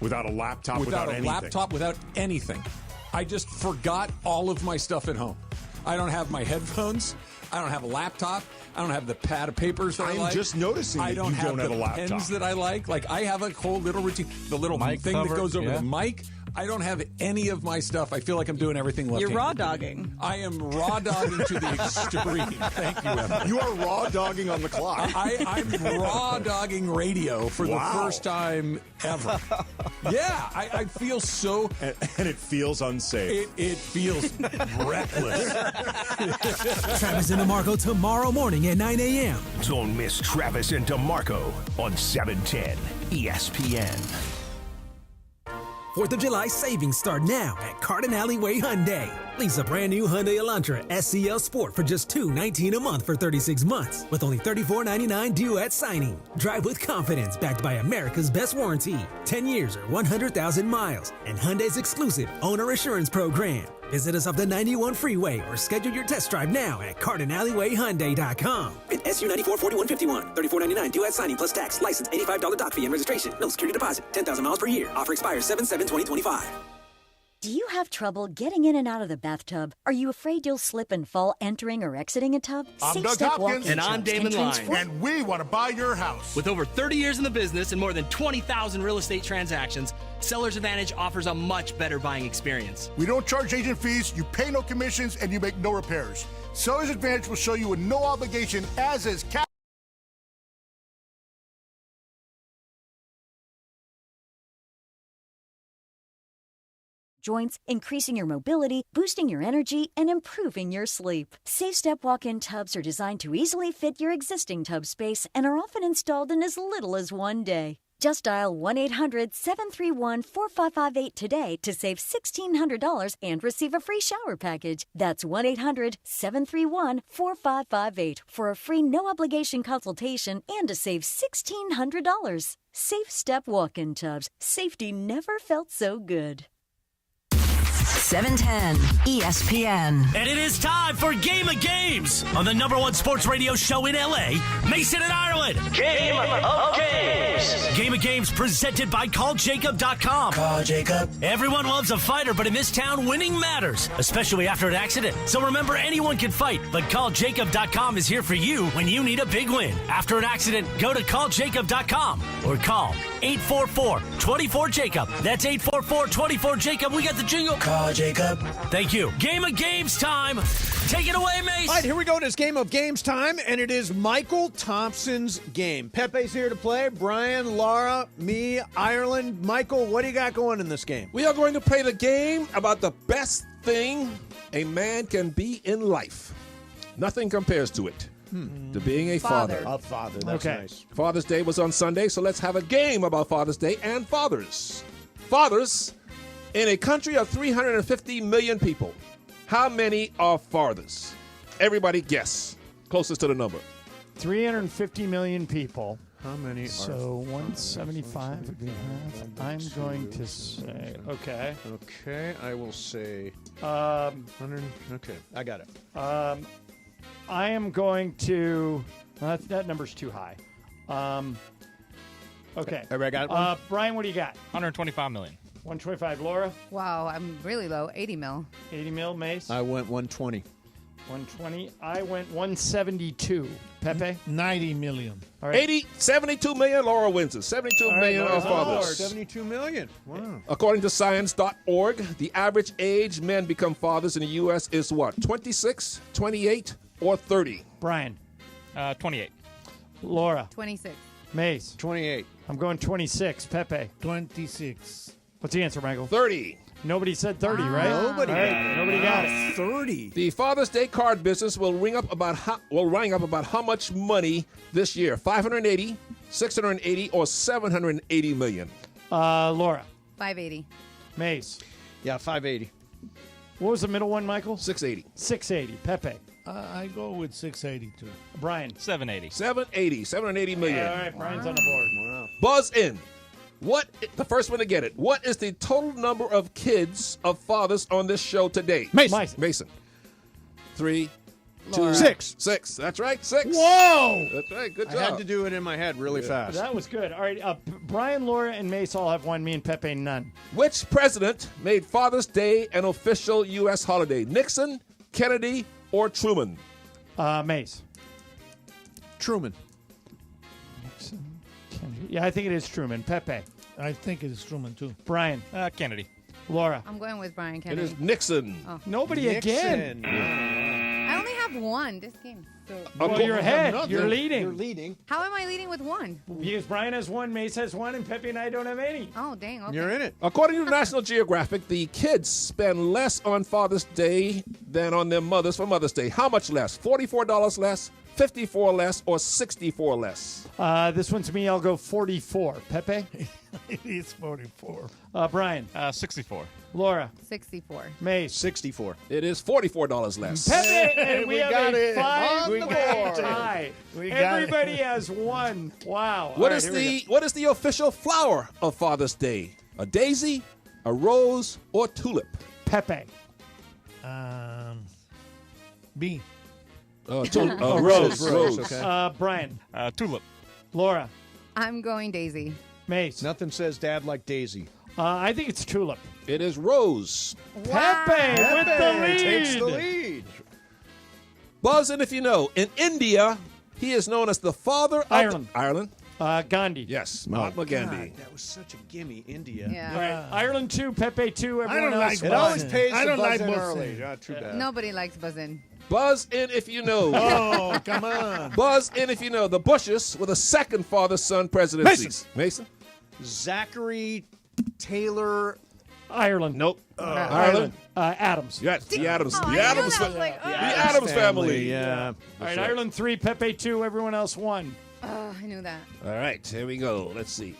Without a laptop, without anything. Without anything. I just forgot all of my stuff at home. I don't have my headphones. I don't have a laptop. I don't have the pad of papers that I like. I'm just noticing that you don't have a laptop. Pens that I like. Like, I have a whole little routine. The little mic thing cover, that goes over the mic. I don't have any of my stuff. I feel like I'm doing everything left-handed. You're raw dogging. I am raw dogging to the extreme. Thank you, Evan. You are raw dogging on the clock. I'm raw dogging radio for the first time ever. Yeah, I feel so... And it feels unsafe. It feels reckless. Travis and DeMarco tomorrow morning at 9 a.m. Don't miss Travis and DeMarco on 710 ESPN. 4th of July savings start now at Carden Alleyway Hyundai. Lease a brand new Hyundai Elantra SCL Sport for just $219 a month for 36 months with only $34.99 due at signing. Drive with confidence backed by America's best warranty, 10 years or 100,000 miles, and Hyundai's exclusive owner assurance program. Visit us off the 91 freeway or schedule your test drive now at CardenAlleyWayHyundai.com. At SU 94 4151, $34.99 due at signing plus tax. License $85 doc fee and registration. No security deposit. 10,000 miles per year. Offer expires 7/7/2025. Do you have trouble getting in and out of the bathtub? Are you afraid you'll slip and fall entering or exiting a tub? I'm Doug Hopkins. And I'm Damon Lyons. And we want to buy your house. With over 30 years in the business and more than 20,000 real estate transactions, Seller's Advantage offers a much better buying experience. We don't charge agent fees, you pay no commissions, and you make no repairs. Seller's Advantage will show you with no obligation, as is cash. Joints, increasing your mobility, boosting your energy, and improving your sleep. Safe Step walk-in tubs are designed to easily fit your existing tub space and are often installed in as little as one day. Just dial 1-800-731-4558 today to save $1,600 and receive a free shower package. That's 1-800-731-4558 for a free no-obligation consultation and to save $1,600. Safe Step walk-in tubs. Safety never felt so good. 710 ESPN. And it is time for Game of Games on the #1 sports radio show in LA, Mason and Ireland. Game of Games. Game of Games presented by CallJacob.com. Call Jacob. Everyone loves a fighter, but in this town, winning matters, especially after an accident. So remember, anyone can fight, but CallJacob.com is here for you when you need a big win. After an accident, go to CallJacob.com or call 844-24-JACOB. That's 844-24-JACOB. We got the jingle. Call Jacob. Thank you. Game of Games time. Take it away, Mace. All right, here we go. It is Game of Games time, and it is Michael Thompson's game. Pepe's here to play. Brian, Laura, me, Ireland. Michael, what do you got going in this game? We are going to play the game about the best thing a man can be in life. Nothing compares to it. To being a father. A father. That's nice. Father's Day was on Sunday, so let's have a game about Father's Day and fathers. Fathers, in a country of 350 million people, how many are fathers? Everybody guess. Closest to the number. 350 million people. How many So 175 would be half. I'm going to say, okay. Okay, I will say 100. Okay, I got it. I am going to. That number's too high. Okay. Everybody got one? Brian, what do you got? 125 million. 125. Laura? Wow, I'm really low. 80 mil. 80 mil. Mace? I went 120. 120. I went 172. Pepe? 90 million. All right. 72 million. Laura wins it. 72 million are fathers. 72 million. Wow. According to science.org, the average age men become fathers in the U.S. is what? 26, 28, or 30? Brian. 28. Laura. 26. Mace. 28. I'm going 26. Pepe. 26. What's the answer, Michael? 30. Nobody said 30, right? Nobody All right, got it. nobody got it. 30. The Father's Day card business will ring up about how much money this year? 580, 680, or 780 million? Laura. 580. Mace. Yeah, 580. What was the middle one, Michael? 680. 680. Pepe. I go with 682. Brian. 780. 780. 780 million. All right, Brian's on the board. Wow. Buzz in. The first one to get it. What is the total number of kids of fathers on this show today? Mason. 3, Laura. 2, 6. 6. That's right, 6. Whoa! That's right. Good I job. had to do it in my head really fast. That was good. All right, Brian, Laura, and Mace all have one. Me and Pepe, none. Which president made Father's Day an official U.S. holiday? Nixon, Kennedy, or Truman? Mace. Truman. Yeah, I think it is Truman. Pepe. I think it is Truman, too. Brian. Kennedy. Laura. I'm going with Brian It Kennedy. is Nixon. Oh. Nobody again. I only have one this game. So. Well, you're ahead. You're leading. You're leading. How am I leading with one? Because Brian has one, Mace has one, and Pepe and I don't have any. Oh, dang. Okay. You're in it. According to National Geographic, the kids spend less on Father's Day than on their mothers for Mother's Day. How much less? $44 less, $54 less, or $64 less? This one's me. I'll go 44. Pepe? It is 44. Brian? 64. Laura? 64. Mace? 64. It is $44 less. Pepe, and we have got a it. 5-game board. tie. We got Everybody has one. Wow. What All is right, here we what is the official flower of Father's Day? A daisy, a rose, or tulip? go. Pepe? B. Rose. Rose, okay. Brian? Tulip. Laura? I'm going Daisy. Mace? Nothing says dad like Daisy. I think it's tulip. It is rose. Pepe with the lead. Takes the lead. Buzz in if you know. In India, he is known as the father of Ireland. Ireland. Gandhi. Yes, Mahatma Gandhi. God, that was such a gimme, India. Yeah. All right. Ireland 2, Pepe 2, I everyone don't else. like It always pays I to don't buzz like in buzzing. early. Not too bad. Nobody likes buzzing. Buzz in if you know. Oh, come on. Buzz in if you know. The Bushes were the second father-son presidencies. Mason? Zachary Taylor. Ireland. Nope. Ireland. Adams. Yes, the Adams. Oh, The I Adams. knew that. I was like, The Adams family. Yeah. All right, Ireland 3, Pepe 2, everyone else 1. Oh, I knew that. All right, here we go. Let's see.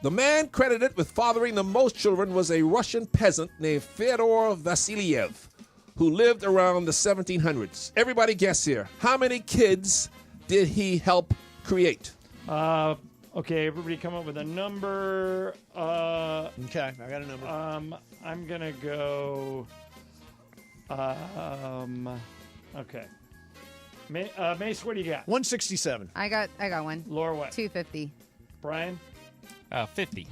The man credited with fathering the most children was a Russian peasant named Fyodor Vasilyev, who lived around the 1700s. Everybody guess here. How many kids did he help create? Okay, everybody come up with a number. Okay, I got a number. I'm going to go... okay. Mace, what do you got? 167. I got one. Laura, what? 250. Brian? 50.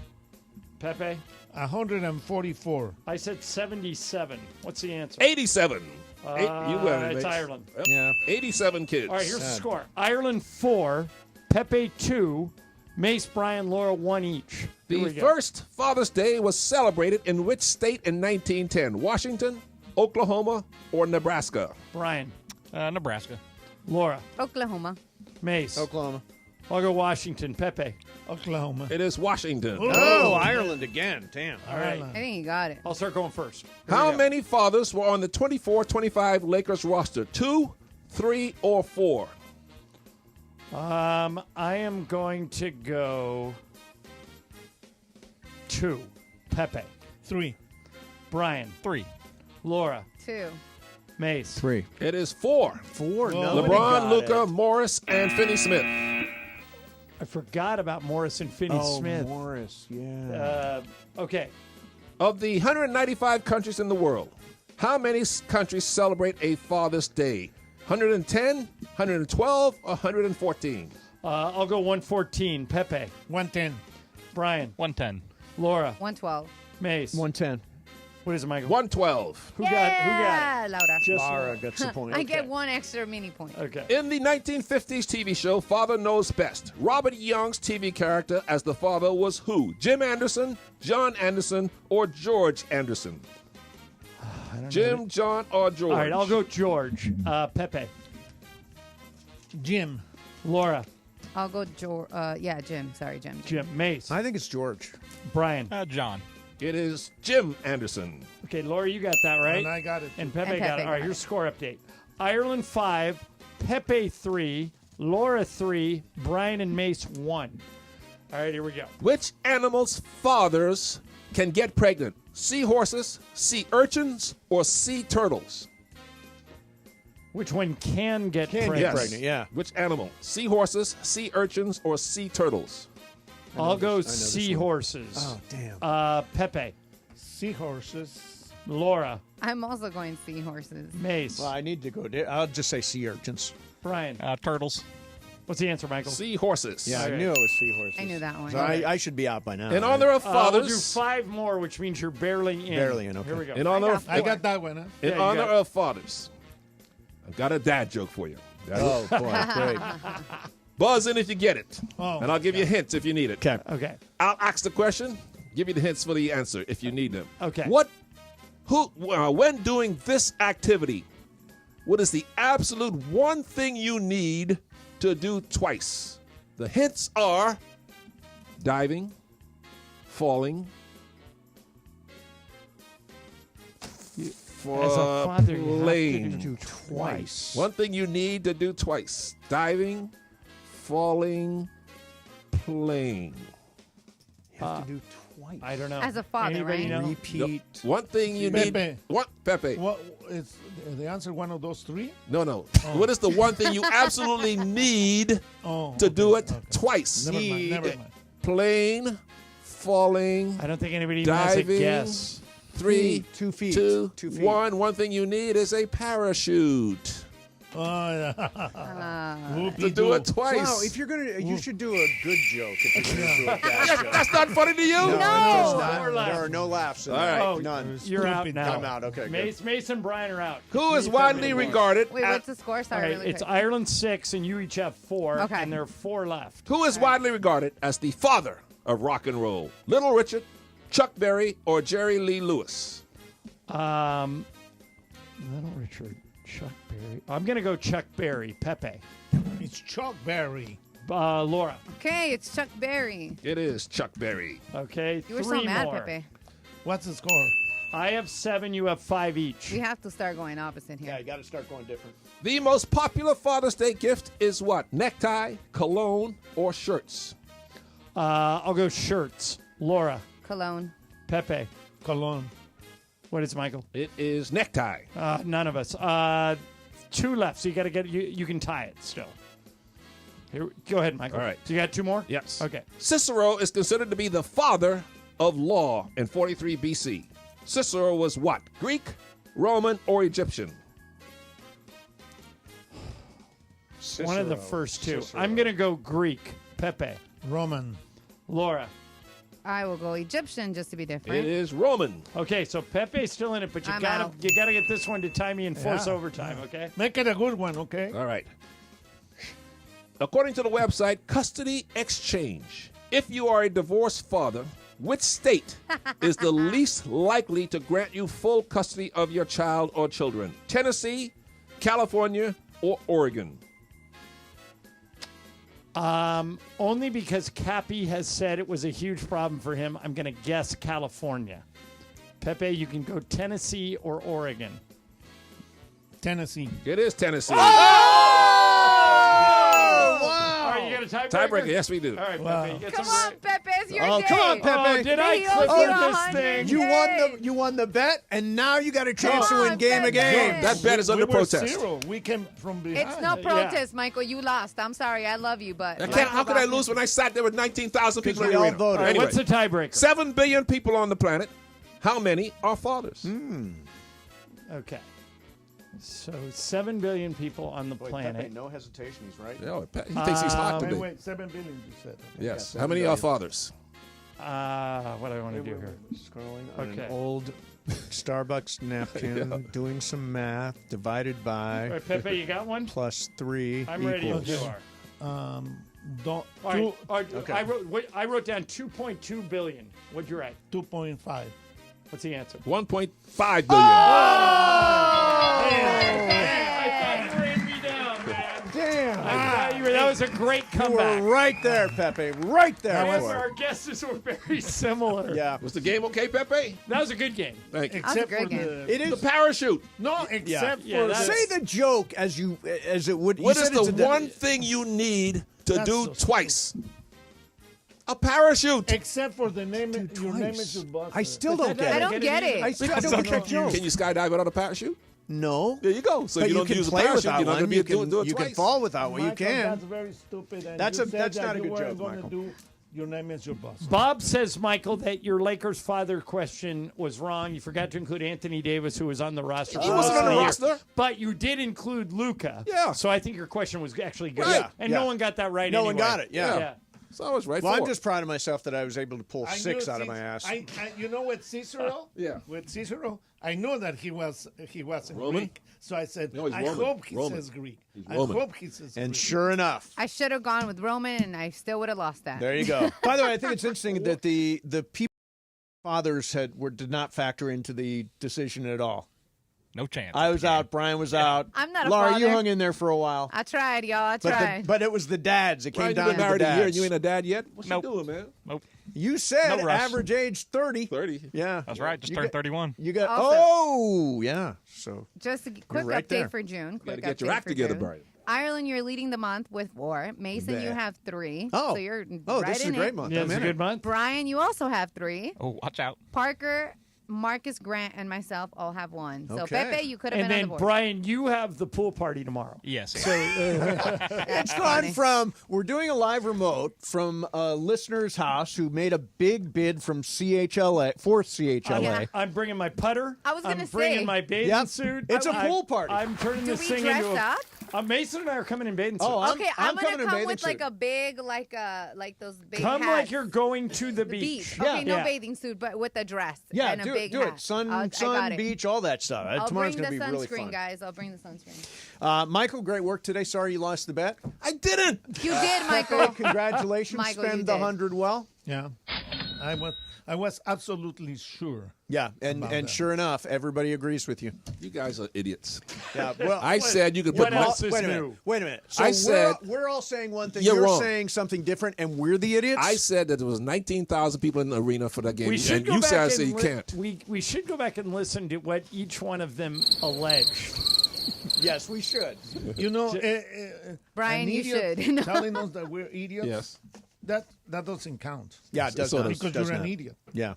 Pepe? 144. I said 77. What's the answer? 87. You win it, It's Mace. Ireland. Yep. Yeah. 87 kids. All right, here's the score. Ireland 4, Pepe 2, Mace, Brian, Laura 1 each. Here The we go. first Father's Day was celebrated in which state in 1910? Washington, Oklahoma, or Nebraska? Brian. Nebraska. Laura. Oklahoma. Mace. Oklahoma. I'll go Washington. Pepe. Oklahoma. It is Washington. Oh, Ireland again. Damn. All right. I think you got it. I'll start going first. How many fathers were on the 24-25 Lakers roster? 2, 3, or 4? I am going to go 2. Pepe. 3. Brian. 3. Laura. 2. Mace. 3. It is 4. 4. Well, LeBron, Luka, Morris, and Finney Smith. I forgot about Morris and Finney Smith. Morris. Yeah. Okay. Of the 195 countries in the world, how many countries celebrate a Father's Day? 110, 112, or 114? I'll go 114. Pepe. 110. Brian. 110. Laura. 112. Mace. 110. What is it, Michael? 112. Who got it? Laura. Just Laura gets the point. I get one extra mini point. Okay. In the 1950s TV show Father Knows Best, Robert Young's TV character as the father was who? Jim Anderson, John Anderson, or George Anderson? I don't know. Jim, John, or George? All right, I'll go George. Pepe. Jim. Laura. I'll go Jim. Sorry, Jim. Jim. Mace. I think it's George. Brian. John. It is Jim Anderson. Okay, Laura, you got that right. And I got it. And Pepe And got Pepe it. All right, got here's it. score update. Ireland 5, Pepe 3, Laura 3, Brian and Mace 1. All right, here we go. Which animals' fathers can get pregnant? Seahorses, sea urchins, or sea turtles? Which one can get Can pregnant? get pregnant, yeah. Which animal? Seahorses, sea urchins, or sea turtles? I'll go this one. seahorses. Oh, damn. Pepe. Seahorses. Laura. I'm also going seahorses. Mace. Well, I need to go. I'll just say sea urchins. Brian. Turtles. What's the answer, Michael? Seahorses. Yeah, I knew it was seahorses. I knew that one. So I should be out by now. In honor of We'll fathers. do 5 more, which means you're barely in. Barely in, okay. Here we go. In honor of, I got that one. Huh? in Yeah, you honor got it. of fathers. I've got a dad joke for you. Oh, boy. Great. Buzz in if you get it. Oh, And I'll give you hints if you need it. Okay. I'll ask the question, give you the hints for the answer if you need them. Okay. When doing this activity, what is the absolute one thing you need to do twice? The hints are diving, falling, As a father, you playing. have to do twice. One thing you need to do twice: diving, falling, playing. You have to do twice. I don't know. As a father, Anybody right? know? Repeat. One thing you need. Pepe. What, Pepe? What is the answer? One of those three? No. What is the one thing you absolutely need to do it twice? Never mind. Never mind. Playing, falling, I don't think anybody even has a diving. guess. 3, 2 feet. 2, 2 feet. 1. One thing you need is a parachute. Oh, yeah. To do it twice. Wow, if you're gonna, you should do a good joke. If you're gonna do a bad joke. That's not funny to you? No, No. there are no laughs. In All that. right. Oh, None. You're out Stupid. now. I'm out. Okay, good. Mason and Brian are out. Who is Please widely tell me more. regarded Wait, as, what's the score? All Sorry, right, really it's quick. Ireland 6, and you each have 4, Okay. and there are 4 left. who is widely regarded as the father of rock and roll? Little Richard, Chuck Berry, or Jerry Lee Lewis? Little Richard, Chuck Berry. I'm going to go Chuck Berry. Pepe. It's Chuck Berry. Laura. Okay, it's Chuck Berry. It is Chuck Berry. Okay, You were 3 so mad, more. Pepe. What's the score? I have 7, you have 5 each. We have to start going opposite here. Yeah, you got to start going different. The most popular Father's Day gift is what? Necktie, cologne, or shirts? I'll go shirts. Laura. Cologne. Pepe. Cologne. What is Michael? It is necktie. None of us. 2 left, so you got to get. You can tie it still. Here, go ahead, Michael. All right. So you got 2 more? Yes. Okay. Cicero is considered to be the father of law in 43 BC. Cicero was what? Greek, Roman, or Egyptian? One of the first 2. I'm going to go Greek. Pepe. Roman. Laura. I will go Egyptian just to be different. It is Roman. Okay, so Pepe's still in it, but you I'm gotta out. get this one to tie me and force Yeah. overtime. Okay. Make it a good one, okay? All right. According to the website Custody Exchange, if you are a divorced father, which state is the least likely to grant you full custody of your child or children? Tennessee, California, or Oregon? Only because Cappy has said it was a huge problem for him. I'm going to guess California. Pepe, you can go Tennessee or Oregon. Tennessee. It is Tennessee. All right, you got a tiebreaker? Tiebreaker, yes, we do. All right, Wow. Pepe. You get Come some on, Pepe, it's your day. Come on, Pepe. Oh, did I He clip owes you this 100. thing? You won the bet, and now you got a chance to Come win on, game of Pepe. games. That bet is We under were protest. 0. We came from behind. It's no protest, Michael. You lost. I'm sorry. I love you, but How could I lose when I sat there with 19,000 people in we the all arena? voted. All right, Anyway, what's the tiebreaker? 7 billion people on the planet. How many are fathers? Okay. So 7 billion people on the Boy, planet. Pepe, no hesitation. He's right. Yeah, he thinks he's hot Wait, today. wait, 7 billion you said. Yes. Yeah, How many 7 are billion. fathers? What do I want to do here? Scrolling on Okay. an old Starbucks napkin, doing some math, divided All by right, Pepe, you got one? plus 3 I'm ready if equals. you are. Don't, All right, Okay. I wrote down 2.2 billion. What'd you write? 2.5. What's the answer? 1.5 billion. I thought you ran me down, man. Damn. was a great You comeback. were right there, Pepe. Right there. However, for it. our guesses were very similar. Yeah. Was the game okay, Pepe? That was a good game. Thank you. Except great for game. the It is. The parachute. no, except Yeah, for that's- Say the joke as it would. What you is said it's the a- one thing you need to That's do so twice? A parachute. except for the name. Your name is your boss. I still don't get it. I don't get it. I still don't get the joke. Can you skydive without a parachute? No. There you go. So But you don't can use a play parachute. without You're not one. going to You be able can, to do it you twice. can fall without one. You Michael, can. That's very stupid. And That's you a- said that's that not a you good weren't joke, gonna Michael. do your name is your boss. Bob says, Michael, that your Lakers father question was wrong. You forgot to include Anthony Davis, who was on the roster. He for wasn't most on of the year. roster. But you did include Luka. Yeah. So I think your question was actually good. Right. And Yeah. no one got that right No anyway. one got it. Yeah. So I was right Well, for I'm it. just proud of myself that I was able to pull I 6 knew out of my Cis- ass. you know what Cicero? Yeah. With Cicero, I know that he wasn't Roman? Greek. So I said, No, he's I Roman. hope he Roman. says Greek. He's I Roman. hope he says And Greek. sure enough, I should have gone with Roman, and I still would have lost that. there you go. By the way, I think it's interesting that the people fathers did not factor into the decision at all. No chance. I was out. Brian was out. I'm not a Laura, you father. hung in there for a while. I tried, y'all. I tried. But it was the dads. It came Brian, down you've to been the married a year and dads. you ain't a dad yet? What Nope. you doing, man? Nope. You said No rush. average age 30. 30. Yeah. That's right. Just You turned got- 31. You got, Also- oh, yeah. So Just a quick right update there. for June. You got Quick to get your update act for together, June. Brian. Ireland, you're leading the month with 4. Mason, you Bleh. have 3. Oh. So you're Oh, right this is a in great it. month. Yeah, I'm it's a in good it. month. Brian, you also have 3. Oh, watch out. Parker, Marcus Grant, and myself all have 1. So Okay. Pepe, you could have And been on then, the board. Brian, you have the pool party tomorrow. Yes. It's gone from we're doing a live remote from a listener's house who made a big bid from CHLA for CHLA. I'm bringing my putter. I was gonna I'm bringing say. my bathing Yep. suit. It's a pool party. I'm turning Do this we thing dress into a. up? Mason and I are coming in bathing suits. Oh, I'm Okay, I'm coming gonna in come bathing with like suit. a big, like those big Come hats. like you're going to the The beach. Yeah. Okay, no Yeah. bathing suit, but with a dress Yeah, and a do big it. Do hat. it. Sun, I got it. beach, all that stuff. I'll Tomorrow's bring going the to be really sunscreen, fun. guys. I'll bring the sunscreen. Michael, great work today. Sorry you lost the bet. I didn't. You did, Michael. Congratulations. Michael, you Spend the did. 100 well. Yeah. I was absolutely sure. Yeah, and About and that. sure enough, everybody agrees with you. You guys are idiots. Yeah, well, I said you could put what my. else is wait a new? minute. Wait a minute. So I said- we're all saying one thing. You're You're wrong. saying something different, and we're the idiots. I said that there was 19,000 people in the arena for that game, We should and go you back said I and said you can't. We should go back and listen to what each one of them alleged. Yes, we should. You know, Brian, an you idiot should. telling us that we're idiots. Yes. That doesn't count. Yeah, it does So not. does- Because Does you're not. an idiot. Yeah.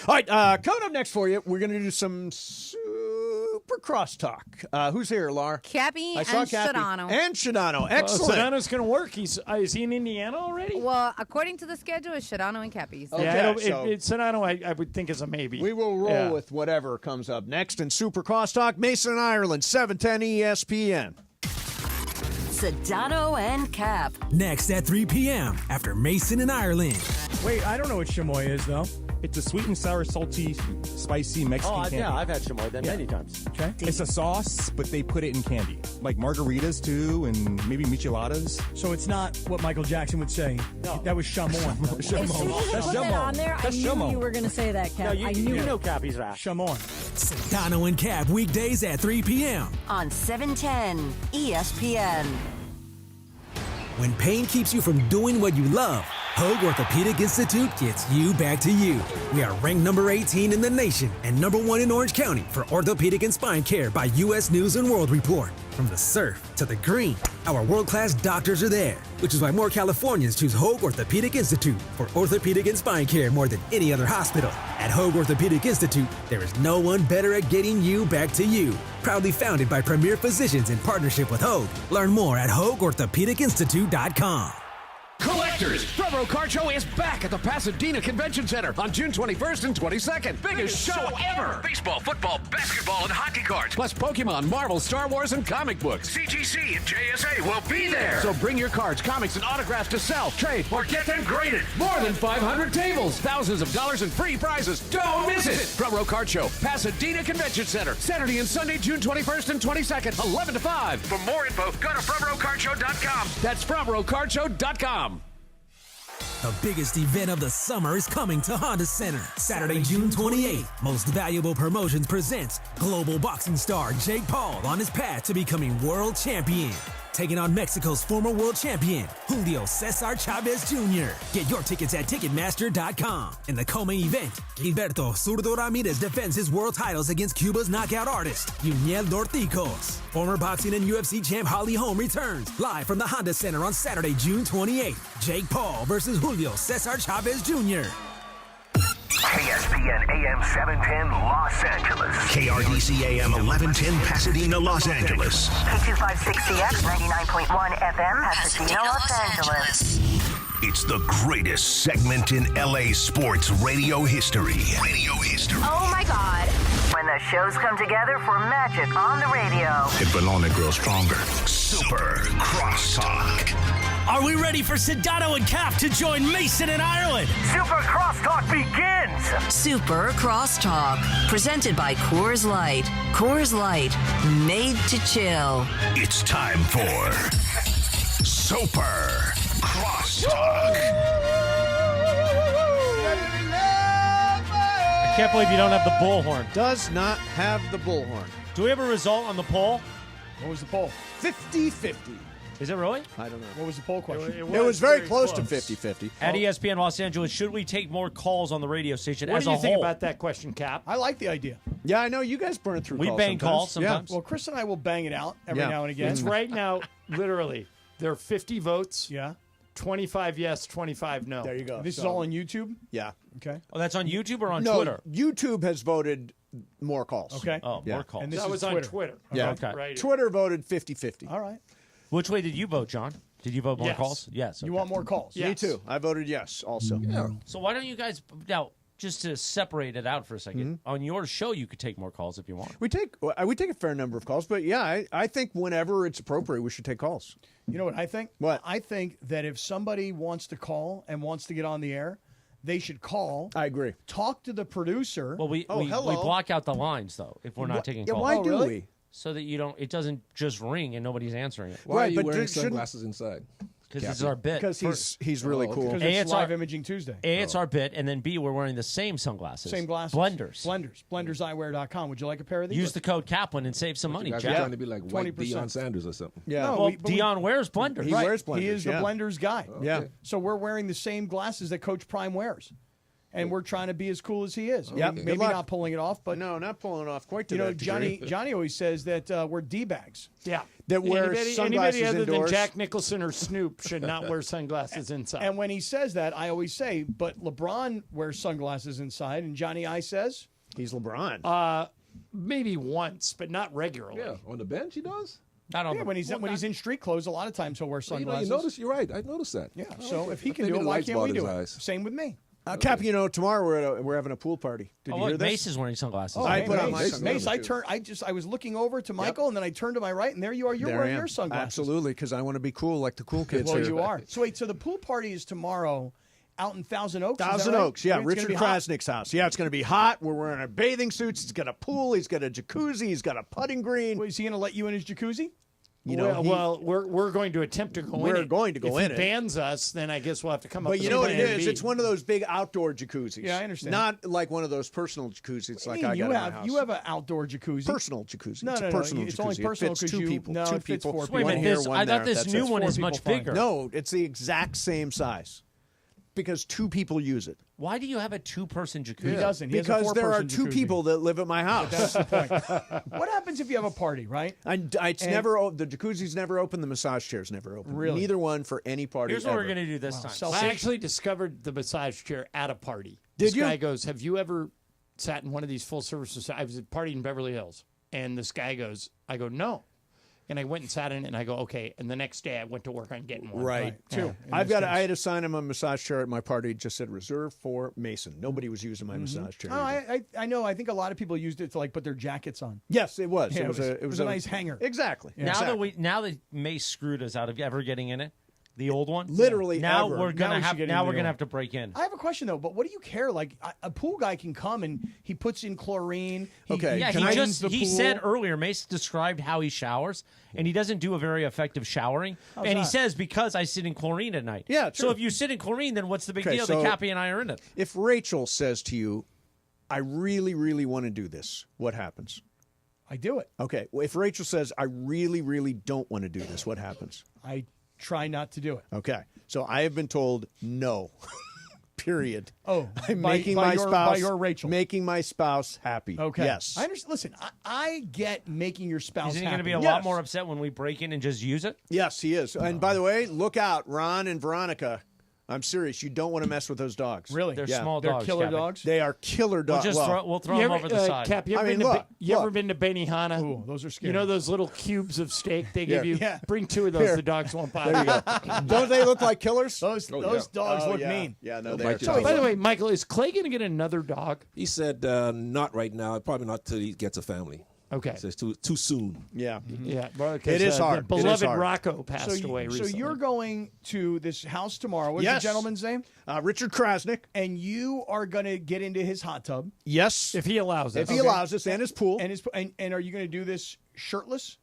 All right, coming up next for you, we're going to do some super crosstalk. Who's here, Lar? Cappy I saw and Cappy. Shadano. And Shadano. Excellent. Sedano's going to work. Is he in Indiana already? Well, according to the schedule, it's Shadano and Cappy. So. Okay, yeah, so- Sedano, I would think is a maybe. We will roll Yeah. with whatever comes up next in Super Crosstalk. Mason, Ireland, 710 ESPN. Sedano and Cap. Next at 3 p.m. after Mason and Ireland. Wait, I don't know what chamoy is, though. It's a sweet and sour, salty, spicy Mexican candy. Yeah, I've had chamoy then many times. Okay. It's a sauce, but they put it in candy. Like margaritas, too, and maybe micheladas. So it's not what Michael Jackson would say. No. That was chamoy. Chamoy. That's Put that chamoy. on there. That's I knew chamoy. you were going to say that, Cap. No, you know Cappy's rap. Chamoy. Sedano and Cap weekdays at 3 p.m. On 710 ESPN. When pain keeps you from doing what you love, Hoag Orthopedic Institute gets you back to you. We are ranked number 18 in the nation and number 1 in Orange County for orthopedic and spine care by U.S. News and World Report. From the surf to the green, our world-class doctors are there, which is why more Californians choose Hoag Orthopedic Institute for orthopedic and spine care more than any other hospital. At Hoag Orthopedic Institute, there is no one better at getting you back to you. Proudly founded by premier physicians in partnership with Hoag. Learn more at HoagOrthopedicInstitute.com. Collectors, Front Row Card Show is back at the Pasadena Convention Center on June 21st and 22nd. Biggest show ever! Baseball, football, basketball, and hockey cards, plus Pokemon, Marvel, Star Wars, and comic books. CGC and JSA will be there. So bring your cards, comics, and autographs to sell, trade, or get them graded. More than 500 tables, thousands of dollars in free prizes. Don't miss it! Front Row Card Show, Pasadena Convention Center, Saturday and Sunday, June 21st and 22nd, 11 to 5. For more info, go to frontrowcardshow.com. That's frontrowcardshow.com. The biggest event of the summer is coming to Honda Center. Saturday, June 28th. Most Valuable Promotions presents global boxing star Jake Paul on his path to becoming world champion. taking on Mexico's former world champion, Julio Cesar Chavez Jr. Get your tickets at Ticketmaster.com. In the co-main event, Gilberto Zurdo Ramirez defends his world titles against Cuba's knockout artist, Yuniel Dorticos. Former boxing and UFC champ Holly Holm returns live from the Honda Center on Saturday, June 28th. Jake Paul versus Julio Cesar Chavez Jr. KSPN AM 710 Los Angeles. KRDC AM 1110 Pasadena, Los Angeles. K256CX 99.1 FM Pasadena, Los Angeles. It's the greatest segment in LA sports radio history. Oh my God. When the shows come together for magic on the radio. It will only grow stronger. Super Crosstalk. Are we ready for Sedano and Cap to join Mason in Ireland? Super Crosstalk begins. Super Crosstalk, presented by Coors Light. Coors Light, made to chill. It's time for Super Crosstalk. I can't believe you don't have the bullhorn. Does not have the bullhorn. Do we have a result on the poll? What was the poll? 50-50. Is it really? I don't know. What was the poll question? It was very close to 50-50. At ESPN Los Angeles, should we take more calls on the radio station What as do you a think whole? about that question, Cap? I like the idea. Yeah, I know you guys burn through We calls bang sometimes. calls sometimes. Well, Chris and I will bang it out every now and again. It's right now, literally, there are 50 votes. Yeah. 25 yes, 25 no. There you go. This is So- all on YouTube? Yeah. Okay. Oh, that's on YouTube or on No, Twitter? YouTube has voted more calls. Okay. Oh, Yeah. more calls. And this That is was Twitter. on Twitter. Yeah. Okay. Right. Twitter voted 50-50. All right. Which way did you vote, John? Did you vote more Yes. calls? Yes. You okay. want more calls? Yeah. Me too. I voted yes also. So why don't you guys now just to separate it out for a second? On your show, you could take more calls if you want. We take a fair number of calls, but yeah, I think whenever it's appropriate, we should take calls. You know what I think? What? I think that if somebody wants to call and wants to get on the air, they should call. I agree. Talk to the producer. Well, we hello. block out the lines though if we're not taking Yeah, calls. why Oh, do really? we? So that it doesn't just ring and nobody's answering it. Why Right, are you but wearing shouldn't- sunglasses inside? Because this is our bit. Because he's really cool. Because A, it's it's Live our- Imaging Tuesday. A, it's our bit, and then B, we're wearing the same sunglasses. Same glasses. Blenders. Blenderseyewear.com. Would you like a pair of these? Use the code Kaplan and save some money, You guys Jack. are trying to be like white 20%. Deion Sanders or something. Yeah. No, Well, we- but we- Dion wears blenders. He wears blenders. He is the yeah. Blenders guy. Yeah. So we're wearing the same glasses that Coach Prime wears. And we're trying to be as cool as he is. I Yep. mean, Good maybe luck. not pulling it off, but No, not pulling it off quite to you know, that degree. Johnny always says that we're D-bags. Yeah. That wear anybody sunglasses other indoors. than Jack Nicholson or Snoop should not wear sunglasses inside. And when he says that, I always say, but LeBron wears sunglasses inside, and Johnny I says, He's LeBron. Maybe once, but not regularly. Yeah, on the bench he does. Not on yeah, the, when he's in street clothes, a lot of times he'll wear You sunglasses. notice. You're right. I noticed that. Yeah, Oh, so okay. if he I can think do it, the why lights can't we bothered do his it? eyes. Same with me. Cap, tomorrow we're having a pool party. Did you hear look, this? Mace is wearing sunglasses. Oh, I hey, put on my Mace, sunglasses. Mace, I was looking over to Michael, and then I turned to my right, and there you are. You're There I wearing am. your sunglasses. Absolutely, because I want to be cool like the cool kids Well, here. you are. So wait, so the pool party is tomorrow out in Thousand Oaks? is that Thousand right? Oaks, yeah, It's gonna Richard be hot. Krasnick's house. Yeah, it's going to be hot. We're wearing our bathing suits. He's got a pool. He's got a jacuzzi. He's got a putting green. Well, is he going to let you in his jacuzzi? You know, we're going to attempt to go in. We're going to go if in he it. bans us, then I guess we'll have to come up But with you know a what it plan is? B. It's one of those big outdoor jacuzzis. Yeah, I understand. Not like one of those personal jacuzzis like I got you in my have house. you have an outdoor jacuzzi. Personal jacuzzi. No, it's no, a no. personal It's jacuzzi. only personal it fits 'cause two you- people. no, two it fits people. four Wait a One minute, here, this, one I there. thought this That's new it. one Four is much people fine. bigger. No, it's the exact same size. Because two people use it. Why do you have a two-person jacuzzi? He doesn't. He has a Because there are four-person two jacuzzi. people that live at my house. That's the point. What happens if you have a party, right? It's never the jacuzzi's never open. The massage chair's never open. Really? Neither one for any party. Here's what we're ever. going to do this time. I actually discovered the massage chair at a party. Did this you? guy goes, "Have you ever sat in one of these full service?" I was at a party in Beverly Hills, and this guy goes, "I go no," and I went and sat in it, and I go, "Okay." And the next day, I went to work on getting one. Right. Two. I had to sign him a massage chair at my party. It just said reserved for Mason. Nobody was using my massage chair. Oh, I know. I think a lot of people used it to like put their jackets on. Yes, it was. Yeah, it was a nice hanger. Exactly. Now that Mace screwed us out of ever getting in it, the old one. Literally Now ever. we're gonna Now we should have get now into we're the gonna old. have to break in. I have a question though, but what do you care? Like a pool guy can come and he puts in chlorine. Okay. Yeah, cleans the he pool. said earlier, Mace described how he showers, and he doesn't do a very effective showering. How's and he that? says, because I sit in chlorine at night. Yeah, So true. if you sit in chlorine, then what's the big Okay, deal so- that Cappy and I are in it? If Rachel says to you, "I really, really want to do this," what happens? I do it. Okay. Well, if Rachel says, I really, really don't want to do this, what happens? I try not to do it. Okay. So I have been told no. Period. Oh, I'm by your Rachel. Making my spouse happy. Okay. Yes. I understand. Listen, I get making your spouse Isn't he happy. going to be a lot more upset when we break in and just use it? Yes, he is. And by the way, look out, Ron and Veronica. I'm serious. You don't want to mess with those dogs. Really? They're small dogs. They're killer Cappy. dogs? They are killer dogs. We'll throw them over the side. Cap, you ever, I mean, been, look, to, you ever been to Benihana? Ooh, those are scary. You know those little cubes of steak they give you? Yeah. Bring 2 of those. Here. The dogs won't There bother you go. Don't they look like killers? Those dogs look mean. Yeah, no, They'll they bite are. you. By the way, Michael, is Clay going to get another dog? He said not right now. Probably not till he gets a family. Okay. He says too soon. Yeah. Yeah. Well, It is hard. The beloved It is hard. Rocco passed away So recently. you're going to this house tomorrow. What's Yes. the gentleman's name? Richard Krasnick. And you are going to get into his hot tub. Yes. if he allows us. If he allows us, and his pool. And are you going to do this shirtless?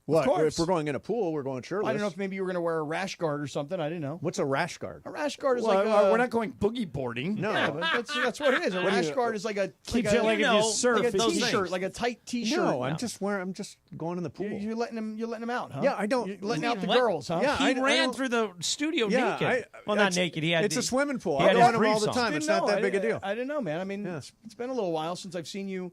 What? Of course. If we're going in a pool, we're going shirtless. I don't know if maybe you were going to wear a rash guard or something. I didn't know. What's a rash guard? A rash guard is Well, like a, we're not going boogie boarding. No. Yeah, but that's what it is. A rash guard is like a Keeps it like if you surf. like a it's t-shirt, nice. like a tight t-shirt. No, I'm just going in the pool. You're letting him out, huh? Yeah, I don't. You're letting out the Let- girls, huh? Yeah, He I ran don't- through the studio Yeah, naked. Well, not it's- naked. He had. It's a swimming pool. he I had go his in them all briefs the on. time. It's not that big a deal. I didn't know, man. I mean, Yeah. it's been a little while since I've seen you,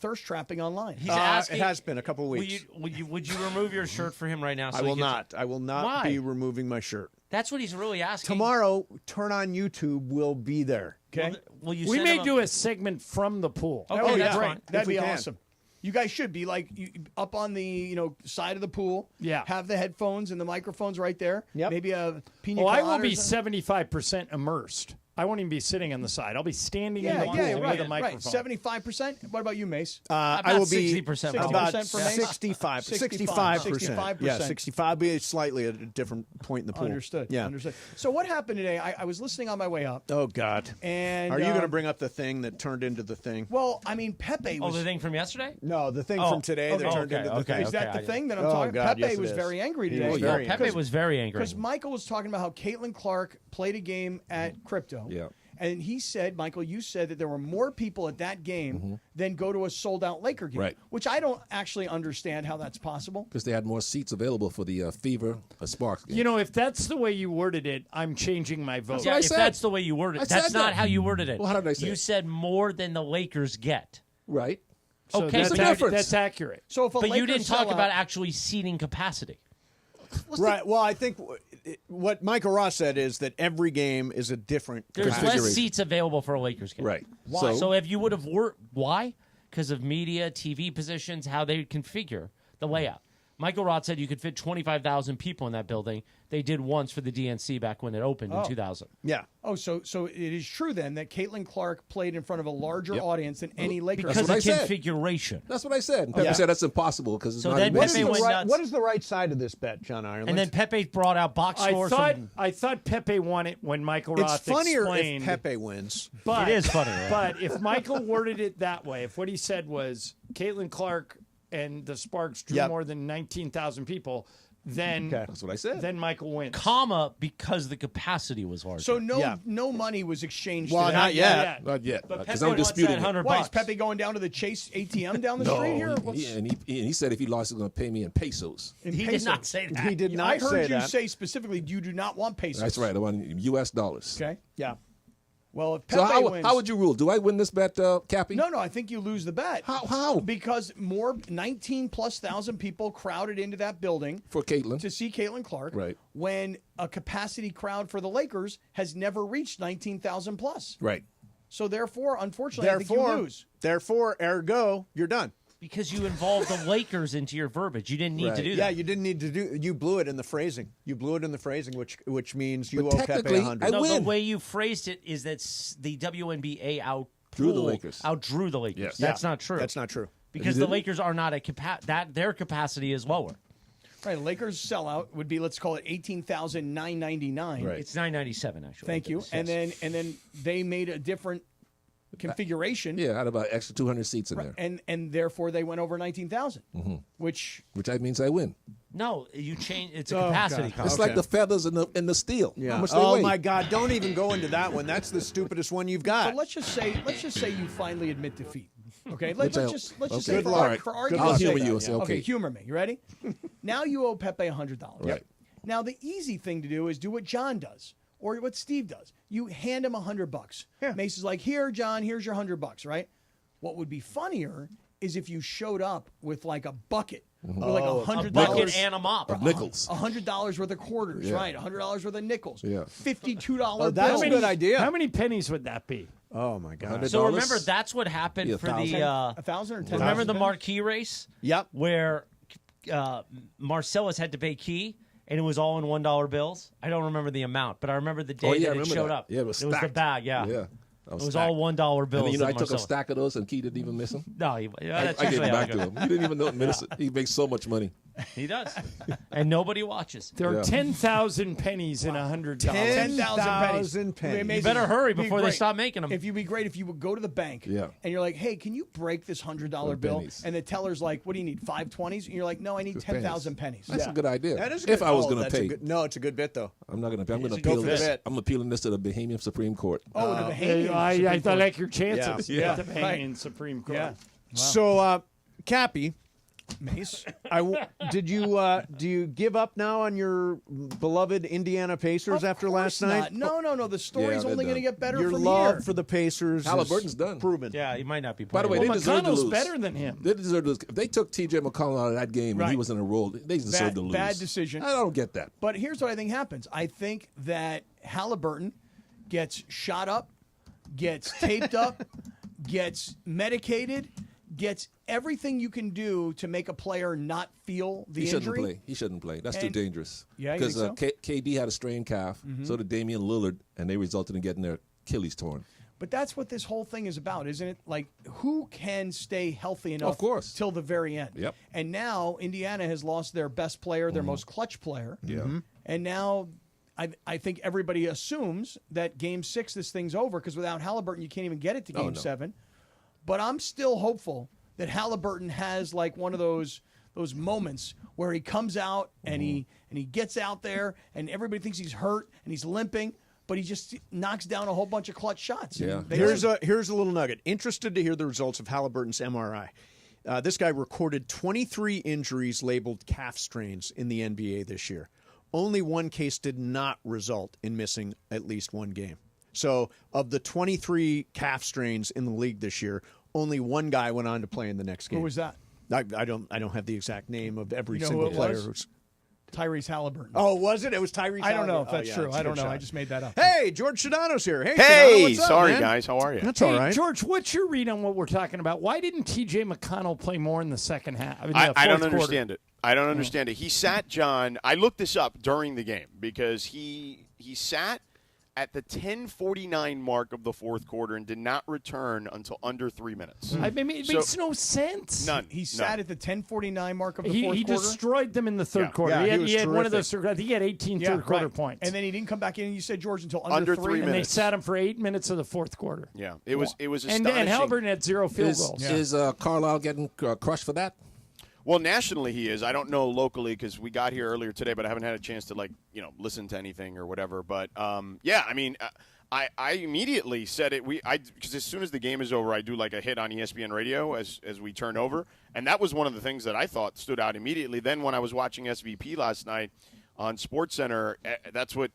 thirst trapping online. He's asking. It has been a couple of weeks. Would you remove your shirt for him right now? So I he will gets- not. I will not Why? be removing my shirt. That's what he's really asking. Tomorrow, turn on YouTube. Will be there. Okay. Will you We send may him a- do a segment from the pool. Okay, That would be that's great. fine. That'd If we be can. awesome. You guys should be like up on the side of the pool. Yeah. Have the headphones and the microphones right there. Yep. Maybe a pina Oh, I colada will be or something. 75% immersed. I won't even be sitting on the side. I'll be standing in Yeah, the pool yeah, with right, a microphone. right. 75%. What about you, Mace? I will be 60% about 60% for Mace? 65. 65%. 65%. Yeah, 65. Be slightly at a different point in the pool. Understood. Yeah. Understood. So what happened today? I was listening on my way up. Oh God. And are you going to bring up the thing that turned into the thing? Well, I mean, Pepe Oh, was. the thing from yesterday? No, the thing Oh, from today that okay, turned into the okay, thing. Is that the I- thing that I'm Oh, talking? God, Pepe yes, it was is. very angry He today. was Yeah, very Pepe angry. was very angry. Because Michael was talking about how Caitlin Clark played a game at Crypto. Yeah. And he said, Michael, you said that there were more people at that game than go to a sold-out Laker game. Right. Which I don't actually understand how that's possible. Because they had more seats available for the Fever Sparks game. You know, if that's the way you worded it, I'm changing my vote. Yeah, I if said. that's the way you worded I it. That's said not that. how you worded it. Well, how did I say You it? said more than the Lakers get. Right. So Okay, that's, but that's accurate. So if a But you Lakers didn't talk sellout- about actually seating capacity. Right. Well, I think what Michael Ross said is that every game is a different There's less configuration. seats available for a Lakers game. Right. Why? So if you would have worked, why? Because of media, TV positions, how they configure the layout. Michael Roth said you could fit 25,000 people in that building. They did once for the DNC back when it opened in 2000. Yeah. Oh, so it is true then that Caitlin Clark played in front of a larger audience than any Laker. Because what of I said. configuration. That's what I said. And Pepe said that's impossible because it's So not then even What is, Pepe the went right, nuts. what is the right side of this bet, John Ireland? And then Pepe brought out box scores. I thought Pepe won it when Michael it's Roth funnier explained. if Pepe wins. But, It is funnier. But if Michael worded it that way, if what he said was Caitlin Clark and the Sparks drew Yep. more than 19,000 people, then That's what I said. then Michael wins. comma, because the capacity was larger. So no Yeah. no money was exchanged. Well, today. not yet. Not yet. But Because Pepe I'm wants disputing that it. $100 Why is bucks. Pepe going down to the Chase ATM down the street here? What's- And he said if he lost, he's going to pay me in pesos. in He did pesos? not say that. He did not I heard say you that. say specifically you do not want pesos. That's right. I want U.S. dollars. Okay. Yeah. Well, if Pepe So wins, how would you rule? Do I win this bet, Cappy? No, I think you lose the bet. How? Because 19,000+ people crowded into that building For Caitlin. to see Caitlin Clark. Right. When a capacity crowd for the Lakers has never reached 19,000 plus. Right. So therefore, unfortunately, I think you lose. Therefore, ergo, you're done. Because you involved the Lakers into your verbiage. You didn't need to do Yeah, that. you didn't need to do. You blew it in the phrasing. You blew it in the phrasing, which means you But owe Pepe technically, 100. I No, win. the way you phrased it is that the WNBA Drew the Lakers. outdrew the Lakers. Yes. That's not true. That's not true. Because the Lakers are not their capacity is lower. Right, Lakers sellout would be, let's call it 18,999. Right. It's 997 actually. Thank you. Yes. And then they made a different configuration. Yeah, I had about extra 200 seats in there. And therefore they went over 19,000. Which that means I win. No, you change. It's a Oh, capacity. God. cost. It's like the feathers in the steel. Yeah. How much they Oh weigh. my God! Don't even go into that one. That's the stupidest one you've got. But let's just say you finally admit defeat. Okay, let's just say Good for, luck. for Good argument's luck. sake. I'll humor you and say, okay. Humor me. You ready? Now you owe Pepe $100. Right. Now the easy thing to do is do what John does or what Steve does. You hand him $100. Yeah. Mace is like, here, John, here's your $100, right? What would be funnier is if you showed up with like a bucket. With like $100 A bucket and a mop. Of nickels. $100 worth of quarters, right? $100 worth of nickels. Yeah. $52 that's bills. a good idea. How many pennies would that be? Oh, my God. So remember, that's what happened Yeah, for the. 1,000 or 10,000? Remember the marquee race? Yep. Where Marcellus had to pay key, and it was all in $1 bills. I don't remember the amount, but I remember the day Oh, yeah, I that it remember showed that. up. Yeah, it was the stacked. bag. Yeah. Yeah. It was all $1 bills. And then, I that took a Marcellus- stack of those, and Key didn't even miss them. No, that's I gave usually them how back it to goes. him. He didn't even know miss it. He makes so much money. He does, and nobody watches. There are Yeah. 10,000 pennies in $100. 10,000 pennies. You better hurry Be before they great. stop making them. If you'd be great if you would go to the bank Yeah. and you're like, hey, can you break this $100 bill? pennies. And the teller's like, what do you need, 5 20s? And you're like, no, I need Just 10,000 pennies. That's a good idea. That is if good. I was Oh, going to that's a pay. good- no, it's a good bit, though. I'm not going to pay. I'm going to Go appeal for the this. bit. I'm appealing this to the Bahamian Supreme Court. Oh, the Bahamian. I Supreme Court. like your chances Yeah. at the Bahamian Supreme Court. Yeah. So, Cappy, Mace. do you give up now on your beloved Indiana Pacers after last night? No. The story's Yeah, only they're going to done. get better Your from love here. for the Pacers Halliburton's is done. proven. Yeah, he might not be By playing. the way, Well, they deserve to McConnell's lose. better than him. They deserve to lose. If they took T.J. McConnell out of that game and he Right. was in a role, they deserve to lose. Bad decision. I don't get that. But here's what I think happens. I think that Halliburton gets shot up, gets taped up, gets medicated, gets everything you can do to make a player not feel the He shouldn't injury. play. He shouldn't play. That's And- too dangerous. Yeah, you because think so? KD had a strained calf. So did Damian Lillard, and they resulted in getting their Achilles torn. But that's what this whole thing is about, isn't it? Like, who can stay healthy enough Of course. till the very end? Yep. And now Indiana has lost their best player, their most clutch player. Yeah. And now I think everybody assumes that Game 6, this thing's over, because without Halliburton, you can't even get it to Game 7. But I'm still hopeful that Halliburton has like one of those moments where he comes out and he gets out there and everybody thinks he's hurt and he's limping, but he just knocks down a whole bunch of clutch shots. Yeah. Here's a little nugget. Interested to hear the results of Halliburton's MRI. This guy recorded 23 injuries labeled calf strains in the NBA this year. Only one case did not result in missing at least one game. So of the 23 calf strains in the league this year, only one guy went on to play in the next game. Who was that? I don't have the exact name of every You know single who it player was? who's. Tyrese Halliburton. Oh, was it? It was Tyrese. I don't know Halliburton. if that's yeah, true. it's a I don't good know. I shot. just made that up. Hey, George Sedano's here. Hey, Hey, Sedano, what's up, sorry man? guys, how are you? That's Hey, all right. George, what's your read on what we're talking about? Why didn't T.J. McConnell play more in the second half? I don't understand it. I don't understand it. He sat John. I looked this up during the game because he sat at the 10:49 mark of the fourth quarter and did not return until under 3 minutes. I mean, it makes no sense. None. He sat at the 10:49 mark of the He fourth quarter. destroyed them in the third Yeah. quarter. Yeah, he had one of those. I think he had 18 Yeah, third quarter right. points. And then he didn't come back in, and you said, George, until Under three 3 and they minutes. sat him for 8 minutes of the fourth quarter. Yeah, it was And astonishing. Halliburton had 0 field Is, goals. is Carlisle getting crushed for that? Well, nationally he is. I don't know locally because we got here earlier today, but I haven't had a chance to listen to anything or whatever. But yeah, I mean, I immediately said it. Because as soon as the game is over, I do like a hit on ESPN radio as we turn over, and that was one of the things that I thought stood out immediately. Then when I was watching SVP last night on SportsCenter, that's what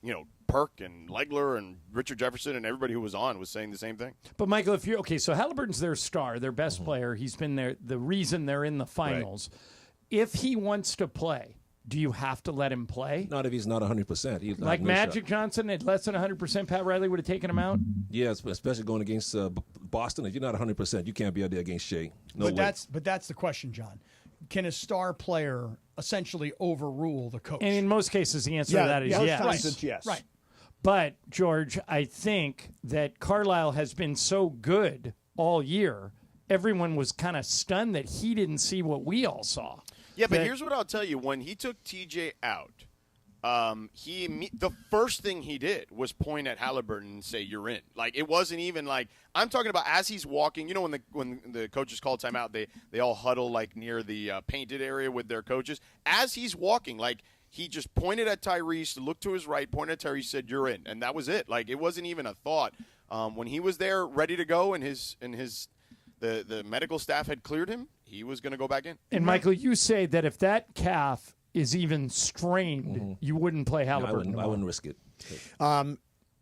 Perk and Legler and Richard Jefferson and everybody who was on was saying the same thing. But Michael, if you're okay, so Halliburton's their star, their best player. He's been the reason they're in the finals. Right. If he wants to play, do you have to let him play? Not if he's not 100%. Like Magic Johnson at less than 100%, Pat Riley would have taken him out? Yeah, especially going against Boston. If you're not 100%, you can't be out there against Shea. No way. But that's the question, John. Can a star player essentially overrule the coach? And in most cases, the answer to that is yes. Times it's yes. Right. But, George, I think that Carlisle has been so good all year, everyone was kind of stunned that he didn't see what we all saw. Yeah, but here's what I'll tell you. When he took TJ out, the first thing he did was point at Halliburton and say, "You're in." Like, it wasn't even like – I'm talking about as he's walking. You know, when the coaches call timeout, they all huddle like near the painted area with their coaches. As he's walking, like – he just pointed at Tyrese, looked to his right, pointed at Tyrese, said, "You're in," and that was it. Like, it wasn't even a thought. When he was there, ready to go, and his the medical staff had cleared him, he was going to go back in. And Michael, you say that if that calf is even strained, you wouldn't play Halliburton. I wouldn't risk it.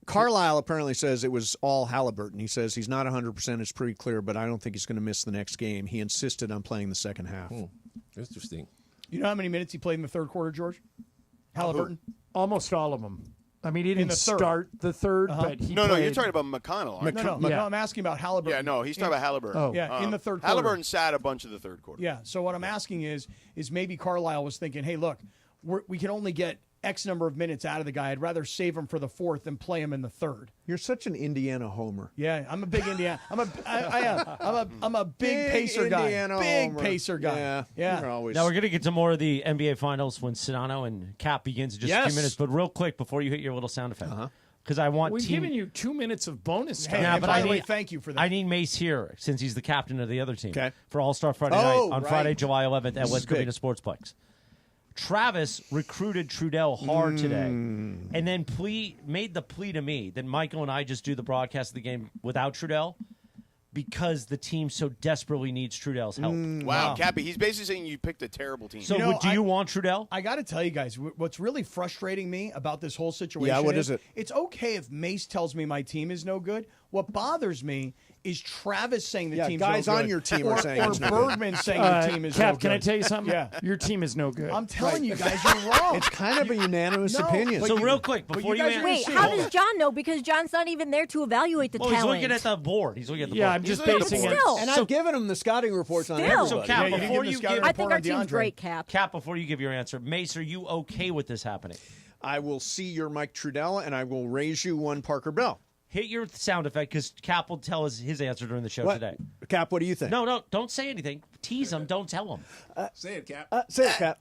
Carlisle apparently says it was all Halliburton. He says he's not 100%. It's pretty clear, but I don't think he's going to miss the next game. He insisted on playing the second half. Interesting. You know how many minutes he played in the third quarter, George? Halliburton? Almost all of them. I mean, he In didn't the third. start the third, but he No, played. you're talking about McConnell, aren't you? No, I'm asking about Halliburton. Yeah, no, he's talking about Halliburton. Oh. Yeah, in the third quarter. Halliburton sat a bunch of the third quarter. Yeah, so what I'm asking is maybe Carlisle was thinking, hey, look, we can only get X number of minutes out of the guy. I'd rather save him for the fourth than play him in the third. You're such an Indiana homer. Yeah, I'm a big Indiana. I'm a big Pacer guy. Indiana Big homer. Pacer guy. Yeah. You're always. Now we're going to get to more of the NBA Finals when Sedano and Cap begins in just a few minutes. But real quick, before you hit your little sound effect, because I want We've given you 2 minutes of bonus time. Hey, but by the way, thank you for that. I need Mace here since he's the captain of the other team for All-Star Friday Oh, night on right. Friday, July 11th at This West is big. Covina Sportsplex. Travis recruited Trudell hard today and then made the plea to me that Michael and I just do the broadcast of the game without Trudell because the team so desperately needs Trudell's help. Wow, Cappy, he's basically saying you picked a terrible team. So do you want Trudell? I got to tell you guys, what's really frustrating me about this whole situation Yeah, what is it? It's okay if Mace tells me my team is no good. What bothers me is Travis saying the team's guys no good. on your team are saying or it's no good. Bergman saying the team is Cap, no good. can I tell you something? Yeah. Your team is no good. I'm telling you guys, you're wrong. It's kind of a unanimous No, opinion. but So you- real quick, but before you you guys answer. are Wait, assuming- how does John know? Because John's not even there to evaluate the Well, he's talent. looking at the board. He's looking at the board. Yeah, I'm just He's looking at the basing board. it. Still. And I've given him the scouting reports on Still. everybody. So, Cap, Yeah, you didn't before give you the scouting give I report think our on team's DeAndre. great, Cap. Cap, before you give your answer, Mace, are you okay with this happening? I will see your Mike Trudell, and I will raise you one Parker Bell. Hit your sound effect because Cap will tell us his answer during the show What? today. Cap, what do you think? No, don't say anything. Tease him. Don't tell him. Say it, Cap. Say it, Cap.